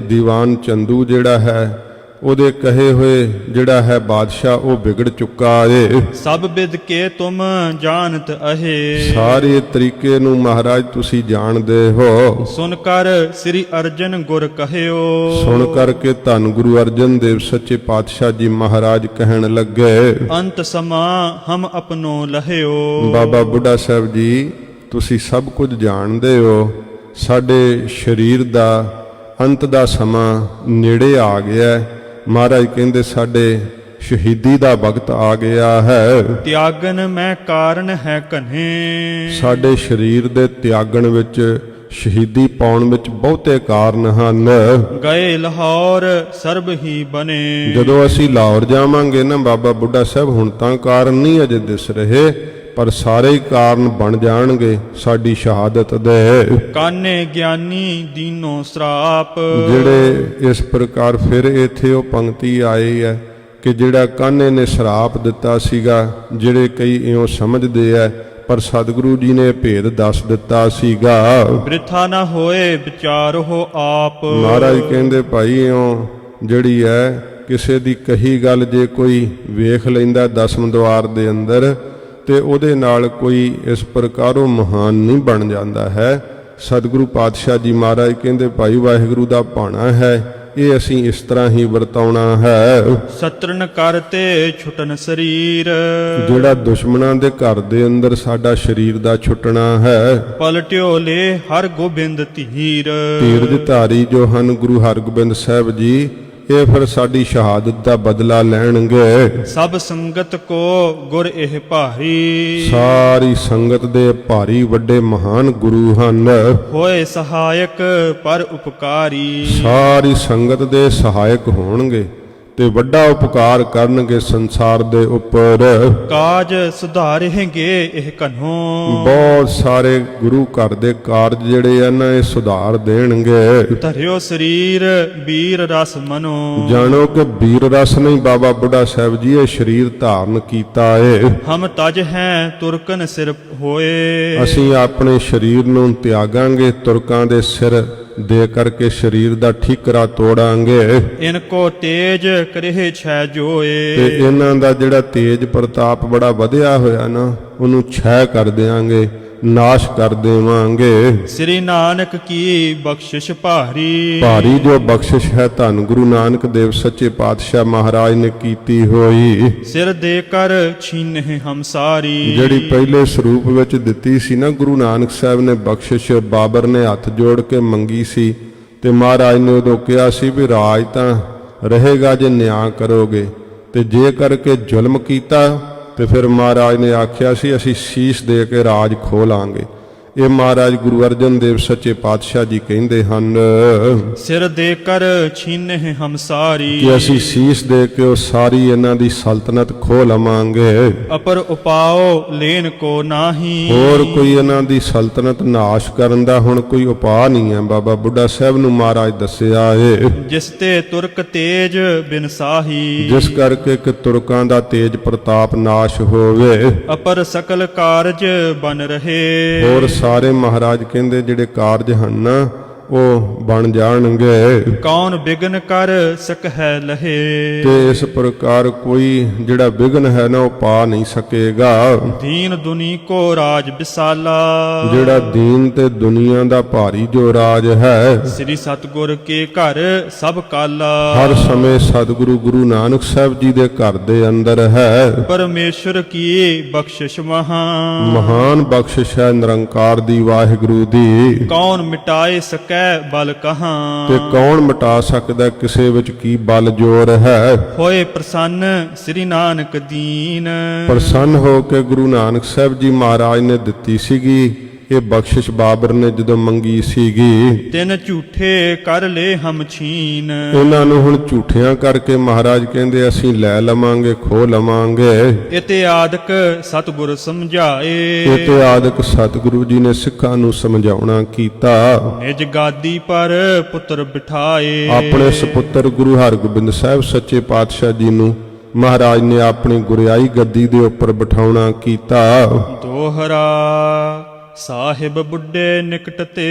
ਦੀਵਾਨ ਚੰਦੂ ਜਿਹੜਾ ਹੈ ਉਹਦੇ ਕਹੇ ਹੋਏ ਜਿਹੜਾ ਹੈ ਬਾਦਸ਼ਾਹ ਉਹ ਵਿਗੜ ਚੁੱਕਾ ਏ। ਸਭ ਬਿਦ ਕੇ ਤੁਮ ਜਾਣਤ ਅਹੇ। ਸਾਰੇ ਤਰੀਕੇ ਨੂੰ ਮਹਾਰਾਜ ਤੁਸੀਂ ਜਾਣਦੇ ਹੋ। ਸੁਨ ਕਰ ਸ੍ਰੀ ਅਰਜਨ ਗੁਰ ਕਹਿਓ। ਸੁਣ ਕਰਕੇ ਧੰਨ ਗੁਰੂ ਅਰਜਨ ਦੇਵ ਸੱਚੇ ਪਾਤਸ਼ਾਹ ਜੀ ਮਹਾਰਾਜ ਕਹਿਣ ਲੱਗੇ, ਅੰਤ ਸਮਾਂ ਹਮ ਆਪਣੋ ਲਹਿਓ। ਬਾਬਾ ਬੁੱਢਾ ਸਾਹਿਬ ਜੀ ਤੁਸੀਂ ਸਭ ਕੁਝ ਜਾਣਦੇ ਹੋ। ਸਾਡੇ ਸਰੀਰ ਦਾ ਅੰਤ ਦਾ ਸਮਾਂ ਨੇੜੇ ਆ ਗਿਆ ਹੈ। ਮਹਾਰਾਜ ਕਹਿੰਦੇ ਸਾਡੇ ਸ਼ਹੀਦੀ ਦਾ ਵਕਤ ਆ ਗਿਆ ਹੈ। ਤਿਆਗਨ ਮੈਂ ਕਾਰਨ ਹੈ ਕਨ੍ਹੇ। ਸਾਡੇ ਸਰੀਰ ਦੇ ਤਿਆਗਣ ਵਿੱਚ ਸ਼ਹੀਦੀ ਪਾਉਣ ਵਿੱਚ ਬਹੁਤੇ ਕਾਰਨ ਹਨ। ਗਏ ਲਾਹੌਰ ਸਰਬ ਹੀ ਬਨੇ। ਜਦੋਂ ਅਸੀਂ ਲਾਹੌਰ ਜਾਵਾਂਗੇ ਨਾ ਬਾਬਾ ਬੁੱਢਾ ਸਾਹਿਬ, ਹੁਣ ਤਾਂ ਕਾਰਨ ਨਹੀਂ ਅਜੇ ਦਿਸ ਰਹੇ, ਪਰ ਸਾਰੇ ਹੀ ਕਾਰਨ ਬਣ ਜਾਣਗੇ ਸਾਡੀ ਸ਼ਹਾਦਤ ਦੇ। ਕਾਨੇ ਗਿਆਨੀ ਦੀਨੋ ਸਰਾਪ। ਜਿਹੜੇ ਇਸ ਪ੍ਰਕਾਰ ਫਿਰ ਇੱਥੇ ਉਹ ਪੰਕਤੀ ਆਈ ਹੈ ਕਿ ਜਿਹੜਾ ਕਾਨੇ ਨੇ ਸਰਾਪ ਦਿੱਤਾ ਸੀਗਾ, ਜਿਹੜੇ ਕਈ ਇਉਂ ਸਮਝਦੇ ਆ, ਪਰ ਸਤਿਗੁਰੂ ਜੀ ਨੇ ਭੇਦ ਦੱਸ ਦਿੱਤਾ ਸੀਗਾ। ਬ੍ਰਿਥਾ ਨਾ ਹੋਏ ਵਿਚਾਰੋ ਆਪ। ਮਹਾਰਾਜ ਕਹਿੰਦੇ ਭਾਈ ਇਉਂ ਜਿਹੜੀ ਹੈ ਕਿਸੇ ਦੀ ਕਹੀ ਗੱਲ ਜੇ ਕੋਈ ਵੇਖ ਲੈਂਦਾ ਦਸਮ ਦੁਆਰ ਦੇ ਅੰਦਰ, ਤੇ ਉਹਦੇ ਨਾਲ ਕੋਈ ਇਸ ਪ੍ਰਕਾਰ ਉਹ ਮਹਾਨ ਨਹੀਂ ਬਣ ਜਾਂਦਾ ਹੈ। ਸਤਿਗੁਰੂ ਪਾਤਸ਼ਾਹ ਜੀ ਮਹਾਰਾਜ ਕਹਿੰਦੇ ਭਾਈ ਵਾਹਿਗੁਰੂ ਦਾ ਭਾਣਾ ਹੈ, ਇਹ ਅਸੀਂ ਇਸ ਤਰ੍ਹਾਂ ਹੀ ਵਰਤਾਉਣਾ ਹੈ। ਸਤਰਨ ਕਰਤੇ ਛੁਟਨ ਸਰੀਰ। ਜਿਹੜਾ ਦੁਸ਼ਮਣਾਂ ਦੇ ਘਰ ਦੇ ਅੰਦਰ ਸਾਡਾ ਸਰੀਰ ਦਾ ਛੁੱਟਣਾ ਹੈ। ਪਲਟਿਓ ਲੈ ਹਰ ਗੋਬਿੰਦ ਧੀਰ। ਧੀਰਜ ਧਾਰੀ ਜੋ ਹਨ ਗੁਰੂ ਹਰਗੋਬਿੰਦ ਸਾਹਿਬ ਜੀ, ਇਹ ਫਿਰ ਸਾਡੀ ਸ਼ਹਾਦਤ ਦਾ ਬਦਲਾ ਲੈਣਗੇ। ਸਭ ਸੰਗਤ ਕੋ ਗੁਰ ਇਹ ਭਾਰੀ। ਸਾਰੀ ਸੰਗਤ ਦੇ ਭਾਰੀ ਵੱਡੇ ਮਹਾਨ ਗੁਰੂ ਹਨ। ਹੋਏ ਸਹਾਇਕ ਪਰ ਉਪਕਾਰੀ। ਸਾਰੀ ਸੰਗਤ ਦੇ ਸਹਾਇਕ ਹੋਣਗੇ ਤੇ ਵੱਡਾ ਉਪਕਾਰ ਕਰਨਗੇ ਸੰਸਾਰ ਦੇ ਉੱਪਰ। ਕਾਜ ਸੁਧਾਰੇਂਗੇ ਇਹ ਕਨ੍ਹੋ। ਬਹੁਤ ਸਾਰੇ ਗੁਰੂ ਘਰ ਦੇ ਕਾਰਜ ਜਿਹੜੇ ਆ ਨਾ ਇਹ ਸੁਧਾਰ ਦੇਣਗੇ। ਧਰਿਓ ਸਰੀਰ ਵੀਰ ਰਸ ਮਨੋ। ਜਾਣੋ ਕਿ ਵੀਰ ਰਸ ਨਹੀਂ ਬਾਬਾ ਬੁੱਢਾ ਸਾਹਿਬ ਜੀ ਇਹ ਸਰੀਰ ਧਾਰਨ ਕੀਤਾ ਏ। ਹਮ ਤਜ ਹੈ ਤੁਰਕਨ ਸਿਰ ਹੋਏ। ਅਸੀਂ ਆਪਣੇ ਸਰੀਰ ਨੂੰ ਤਿਆਗਾਂਗੇ, ਤੁਰਕਾਂ ਦੇ ਸਿਰ ਦੇ ਕਰਕੇ ਸਰੀਰ ਦਾ ਠੀਕਰਾ ਤੋੜਾਂਗੇ। ਇਨ ਕੋ ਤੇਜ ਕਰੇ ਛੈ ਜੋਏ। ਤੇ ਇਹਨਾਂ ਦਾ ਜਿਹੜਾ ਤੇਜ ਪ੍ਰਤਾਪ ਬੜਾ ਵਧਿਆ ਹੋਇਆ ਨਾ, ਉਹਨੂੰ ਛੈ ਕਰ ਦਿਆਂਗੇ, ਨਾਸ਼ ਕਰ ਦੇਵਾਂਗੇ। ਸ੍ਰੀ ਨਾਨਕ ਕੀ ਬਖਸ਼ਿਸ਼ ਭਾਰੀ। ਭਾਰੀ ਜੋ ਬਖਸ਼ਿਸ਼ ਹੈ ਧੰਨ ਗੁਰੂ ਨਾਨਕ ਦੇਵ ਸੱਚੇ ਪਾਤਸ਼ਾਹ ਮਹਾਰਾਜ ਨੇ ਕੀਤੀ ਹੋਈ। ਸਿਰ ਦੇ ਕਰ ਛੀਨੇ ਹਮ ਸਾਰੀ। ਜਿਹੜੀ ਪਹਿਲੇ ਸਰੂਪ ਵਿੱਚ ਦਿੱਤੀ ਸੀ ਨਾ ਗੁਰੂ ਨਾਨਕ ਸਾਹਿਬ ਨੇ ਬਖਸ਼ਿਸ਼, ਬਾਬਰ ਨੇ ਹੱਥ ਜੋੜ ਕੇ ਮੰਗੀ ਸੀ ਤੇ ਮਹਾਰਾਜ ਨੇ ਉਦੋਂ ਕਿਹਾ ਸੀ ਵੀ ਰਾਜ ਤਾਂ ਰਹੇਗਾ ਜੇ ਨਿਆਂ ਕਰੋਗੇ, ਤੇ ਜੇ ਕਰਕੇ ਜ਼ੁਲਮ ਕੀਤਾ ਤੇ ਫਿਰ ਮਹਾਰਾਜ ਨੇ ਆਖਿਆ ਸੀ ਅਸੀਂ ਸੀਸ ਦੇ ਕੇ ਰਾਜ ਖੋਹ ਲਾਂਗੇ। ਇਹ ਮਹਾਰਾਜ ਗੁਰੂ ਅਰਜਨ ਦੇਵ ਸੱਚੇ ਪਾਤਸ਼ਾਹ ਜੀ ਕਹਿੰਦੇ ਹਨ ਸਿਰ ਦੇ ਕਰ ਛੀਨੇ ਹਮ ਸਾਰੀ। ਕਿ ਅਸੀਂ ਸੀਸ ਦੇ ਕੇ ਉਹ ਸਾਰੀ ਇਹਨਾਂ ਦੀ ਸਲਤਨਤ ਖੋਹ ਲਵਾਂਗੇ। ਅਪਰ ਉਪਾਓ ਲੈਨ ਕੋ ਨਾਹੀ। ਹੋਰ ਕੋਈ ਇਹਨਾਂ ਦੀ ਸਲਤਨਤ ਨਾਸ਼ ਕਰਨ ਦਾ ਹੁਣ ਕੋਈ ਉਪਾਅ ਨਹੀਂ ਹੈ। ਬਾਬਾ ਬੁੱਢਾ ਸਾਹਿਬ ਨੂੰ ਮਹਾਰਾਜ ਦੱਸਿਆ ਏ ਜਿਸ ਤੇ ਤੁਰਕ ਤੇਜ ਬਿਨ ਸਾਹੀ। ਜਿਸ ਕਰਕੇ ਕਿ ਤੁਰਕਾਂ ਦਾ ਤੇਜ ਪ੍ਰਤਾਪ ਨਾਸ਼ ਹੋਵੇ। ਅਪਰ ਸਕਲ ਕਾਰਜ ਬਨ ਰਹੇ। ਹੋਰ ਸਾਰੇ ਮਹਾਰਾਜ ਕਹਿੰਦੇ ਜਿਹੜੇ ਕਾਰਜ ਹਨ ਨਾ ਉਹ ਬਣ ਜਾਣਗੇ। ਕੌਣ ਬਿਗਨ ਕਰ ਸਕਹਿ ਲਹੇ। ਤੇ ਇਸ ਪ੍ਰਕਾਰ ਕੋਈ ਜਿਹੜਾ ਵਿਗਨ ਹੈ ਨਾ ਉਹ ਪਾ ਨਹੀਂ ਸਕੇਗਾ। ਦੀਨ ਦੁਨੀ ਕੋ ਰਾਜ ਵਿਸਾਲਾ। ਜਿਹੜਾ ਦੀਨ ਤੇ ਦੁਨੀਆ ਦਾ ਭਾਰੀ ਜੋ ਰਾਜ ਹੈ। ਸ੍ਰੀ ਸਤਗੁਰ ਕੇ ਘਰ ਸਭ ਕਾਲਾ। ਹਰ ਸਮੇਂ ਸਤਿਗੁਰੂ ਗੁਰੂ ਨਾਨਕ ਸਾਹਿਬ ਜੀ ਦੇ ਘਰ ਦੇ ਅੰਦਰ ਹੈ। ਪਰਮੇਸ਼ਰ ਕੀ ਬਖਸ਼ਿਸ਼ ਮਹਾਨ। ਮਹਾਨ ਬਖਸ਼ਿਸ਼ ਹੈ ਨਿਰੰਕਾਰ ਦੀ ਵਾਹਿਗੁਰੂ ਦੀ। ਕੌਣ ਮਿਟਾਏ ਸਕੈ ਬਲ ਕਹਾਂ। ਤੇ ਕੌਣ ਮਿਟਾ ਸਕਦਾ ਕਿਸੇ ਵਿੱਚ ਕੀ ਬਲ ਜੋਰ ਹੈ। ਹੋਏ ਪ੍ਰਸੰਨ ਸ੍ਰੀ ਨਾਨਕ ਦੀਨ। ਪ੍ਰਸੰਨ ਹੋ ਕੇ ਗੁਰੂ ਨਾਨਕ ਸਾਹਿਬ ਜੀ ਮਹਾਰਾਜ ਨੇ ਦਿੱਤੀ ਸੀਗੀ ਇਹ ਬਖਸ਼ਿਸ਼। ਬਾਬਰ ਨੇ ਜਦੋਂ ਮੰਗੀ ਸੀਗੀ ਤਿੰਨ ਝੂਠੇ ਕਰ ਲੈ ਹਮ ਛੀਨ। ਇਹਨਾਂ ਨੂੰ ਹੁਣ ਝੂਠਿਆਂ ਕਰਕੇ ਮਹਾਰਾਜ ਕਹਿੰਦੇ ਅਸੀਂ ਲੈ ਲਵਾਂਗੇ, ਖੋਹ ਲਵਾਂਗੇ। ਇਤਿਆਦਿਕ ਸਤਿਗੁਰ ਸਮਝਾਏ। ਇਤਿਆਦਿਕ ਸਤਿਗੁਰੂ ਜੀ ਨੇ ਸਿੱਖਾਂ ਨੂੰ ਸਮਝਾਉਣਾ ਕੀਤਾ। ਨਿਜ ਗਾਦੀ ਪਰ ਪੁੱਤਰ ਬਿਠਾਏ। ਆਪਣੇ ਸੁਪੁੱਤਰ ਗੁਰੂ ਹਰਗੋਬਿੰਦ ਸਾਹਿਬ ਸੱਚੇ ਪਾਤਸ਼ਾਹ ਜੀ ਨੂੰ ਮਹਾਰਾਜ ਨੇ ਆਪਣੀ ਗੁਰਿਆਈ ਗੱਦੀ ਦੇ ਉੱਪਰ ਬਿਠਾਉਣਾ ਕੀਤਾ। ਦੋਹਰਾ ਸਾਹਿਬ ਬੁੱਢੇ ਨਿਕਟ ਤੇ।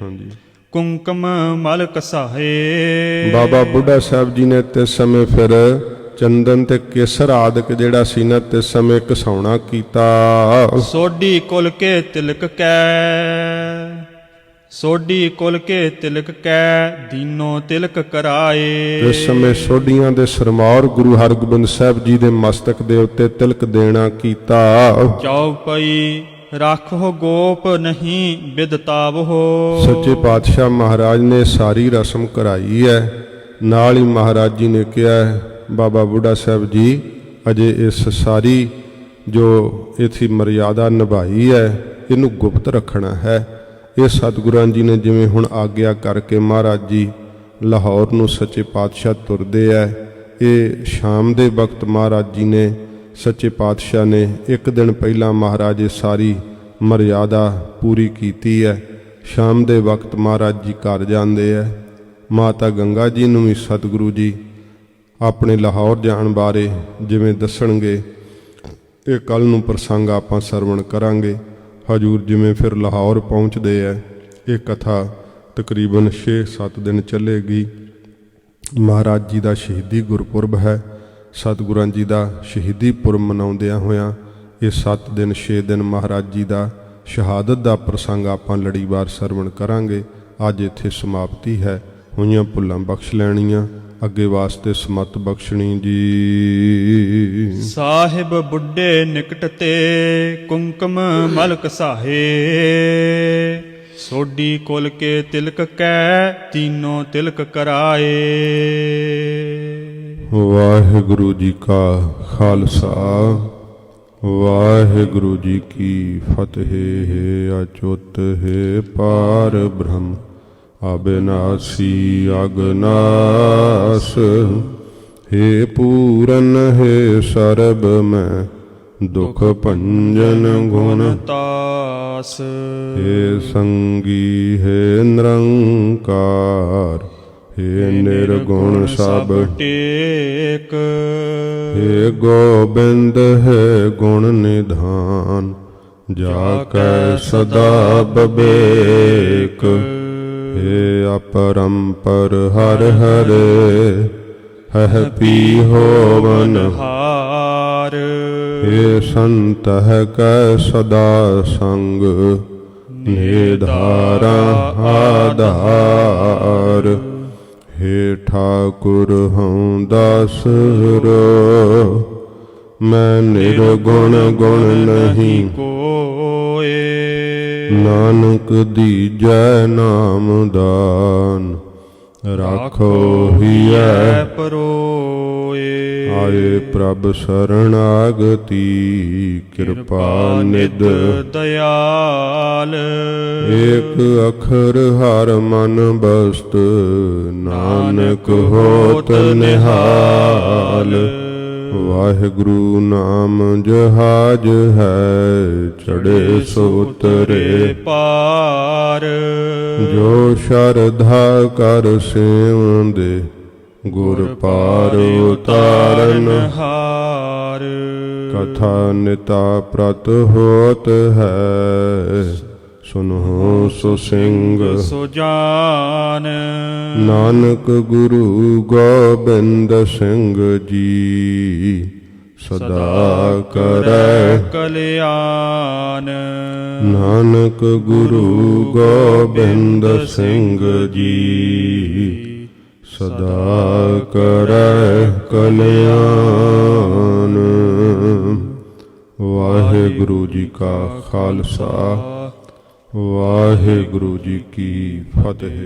ਹਾਂਜੀ। ਕੁੰਕਮ ਮਲ ਕਸਾਹੇ। ਬਾਬਾ ਬੁੱਢਾ ਸਾਹਿਬ ਜੀ ਨੇ ਤੇ ਸਮੇਂ ਫਿਰ ਚੰਦਨ ਤੇ ਕੇਸਰ ਆਦਿਕ ਜਿਹੜਾ ਸੀ ਨਾ ਤੇ ਸਮੇਂ ਘਸਾਉਣਾ ਕੀਤਾ। ਸੋਢੀ ਕੁਲ ਕੇ ਤਿਲਕ ਕੈ, ਸੋਢੀ ਕੁਲ ਕੇ ਤਿਲਕ ਕੈ, ਦੀਨੋ ਤਿਲਕ ਕਰਾਏ। ਇਸ ਸਮੇਂ ਸੋਢੀਆਂ ਦੇ ਸਰਮੌਰ ਗੁਰੂ ਹਰਗੋਬਿੰਦ ਸਾਹਿਬ ਜੀ ਦੇ ਮਸਤਕ ਦੇ ਉੱਤੇ ਤਿਲਕ ਦੇਣਾ ਕੀਤਾ। ਚੌਪਈ ਰੱਖੋ ਗੋਪ ਨਹੀਂ ਬਿਦਤਾਵੋ। ਸੱਚੇ ਪਾਤਸ਼ਾਹ ਮਹਾਰਾਜ ਨੇ ਸਾਰੀ ਰਸਮ ਕਰਾਈ ਹੈ। ਨਾਲ ਹੀ ਮਹਾਰਾਜ ਜੀ ਨੇ ਕਿਹਾ ਹੈ, ਬਾਬਾ ਬੁੱਢਾ ਸਾਹਿਬ ਜੀ ਅਜੇ ਇਸ ਸਾਰੀ ਜੋ ਇਥੀ ਮਰਿਆਦਾ ਨਿਭਾਈ ਹੈ ਇਹਨੂੰ ਗੁਪਤ ਰੱਖਣਾ ਹੈ। ਇਹ ਸਤਿਗੁਰਾਂ ਜੀ ਨੇ ਜਿਵੇਂ ਹੁਣ ਆਗਿਆ ਕਰਕੇ ਮਹਾਰਾਜ ਜੀ ਲਾਹੌਰ ਨੂੰ ਸੱਚੇ ਪਾਤਸ਼ਾਹ ਤੁਰਦੇ ਹੈ। ਇਹ ਸ਼ਾਮ ਦੇ ਵਕਤ ਮਹਾਰਾਜ ਜੀ ਨੇ ਸੱਚੇ ਪਾਤਸ਼ਾਹ ਨੇ ਇੱਕ ਦਿਨ ਪਹਿਲਾਂ ਮਹਾਰਾਜ ਇਹ ਸਾਰੀ ਮਰਿਆਦਾ ਪੂਰੀ ਕੀਤੀ ਹੈ। ਸ਼ਾਮ ਦੇ ਵਕਤ ਮਹਾਰਾਜ ਜੀ ਘਰ ਜਾਂਦੇ ਹੈ। ਮਾਤਾ ਗੰਗਾ ਜੀ ਨੂੰ ਵੀ ਸਤਿਗੁਰੂ ਜੀ ਆਪਣੇ ਲਾਹੌਰ ਜਾਣ ਬਾਰੇ ਜਿਵੇਂ ਦੱਸਣਗੇ, ਇਹ ਕੱਲ ਨੂੰ ਪ੍ਰਸੰਗ ਆਪਾਂ ਸਰਵਣ ਕਰਾਂਗੇ। ਹਜੂਰ ਜਿਵੇਂ ਫਿਰ ਲਾਹੌਰ ਪਹੁੰਚਦੇ ਹੈ, ਇਹ ਕਥਾ ਤਕਰੀਬਨ 6-7 ਦਿਨ ਚੱਲੇਗੀ। ਮਹਾਰਾਜ ਜੀ ਦਾ ਸ਼ਹੀਦੀ ਗੁਰਪੁਰਬ ਹੈ। ਸਤਿਗੁਰਾਂ ਜੀ ਦਾ ਸ਼ਹੀਦੀ ਪੁਰਬ ਮਨਾਉਂਦਿਆਂ ਹੋਇਆਂ ਇਹ 7 ਦਿਨ 6 ਦਿਨ ਮਹਾਰਾਜ ਜੀ ਦਾ ਸ਼ਹਾਦਤ ਦਾ ਪ੍ਰਸੰਗ ਆਪਾਂ ਲੜੀਵਾਰ ਸਰਵਣ ਕਰਾਂਗੇ। ਅੱਜ ਇੱਥੇ ਸਮਾਪਤੀ ਹੈ। ਹੋਈਆਂ ਭੁੱਲਾਂ ਬਖਸ਼ ਲੈਣੀਆਂ, ਅੱਗੇ ਵਾਸਤੇ ਸਮਤ ਬਖਸ਼ਣੀ ਜੀ। ਸਾਹਿਬ ਬੁੱਢੇ ਨਿਕਟ ਤੇ ਕੁੰਕਮ ਮਲ ਕਸਾਹੇ। ਸੋਢੀ ਕੁਲ ਕੇ ਤਿਲਕ ਕੈ, ਤੀਨੋਂ ਤਿਲਕ ਕਰਾਏ। ਵਾਹਿਗੁਰੂ ਜੀ ਕਾ ਖਾਲਸਾ, ਵਾਹਿਗੁਰੂ ਜੀ ਕੀ ਫਤਿਹ। ਅਚੁੱਤ ਹੈ ਪਾਰ ਬ੍ਰਹਮ ਅਬਿਨਾਸੀ ਅਗਨਾਸ। हे ਪੂਰਨ ਹੈ ਸਰਬ ਮੈਂ ਦੁਖ ਭੰਜਨ ਗੁਣ ਤਾਸ। हे ਸੰਗੀ ਹੈ ਨਿਰੰਕਾਰ, हे ਨਿਰਗੁਣ ਸਭ ਟੇਕ। हे ਗੋਬਿੰਦ ਹੈ ਗੁਣ ਨਿਧਾਨ, ਜਾ ਕੈ ਸਦਾ ਬਬੇਕ। हे अपरंपर हर हरे, हह पी होवन हार। हे संत है कै सदा संग, निधारा आधार। हे ठाकुर हूँ दासरो, मैं निर्गुण गुण नहीं कोय। नानक दीजै नाम दान, राखो हियै परोए। आए प्रभ शरणागति, कृपा निध दयाल। एक अखर हर मन बस्त, नानक होत निहाल। वाहिगुरु नाम जहाज है, चढ़े सो उतरे पार। जो शरधा कर सेवंदे, गुर पार उतारन हार। कथा निता प्रत होत है, सुनहो सो सिंह सो जान। नानक गुरु गोबिंद सिंह जी, सदा करै कल्याण। नानक गुरु गोबिंद सिंह जी, सदा करै कल्याण। वाहिगुरु जी का खालसा, वाहिगुरु जी की फतेह।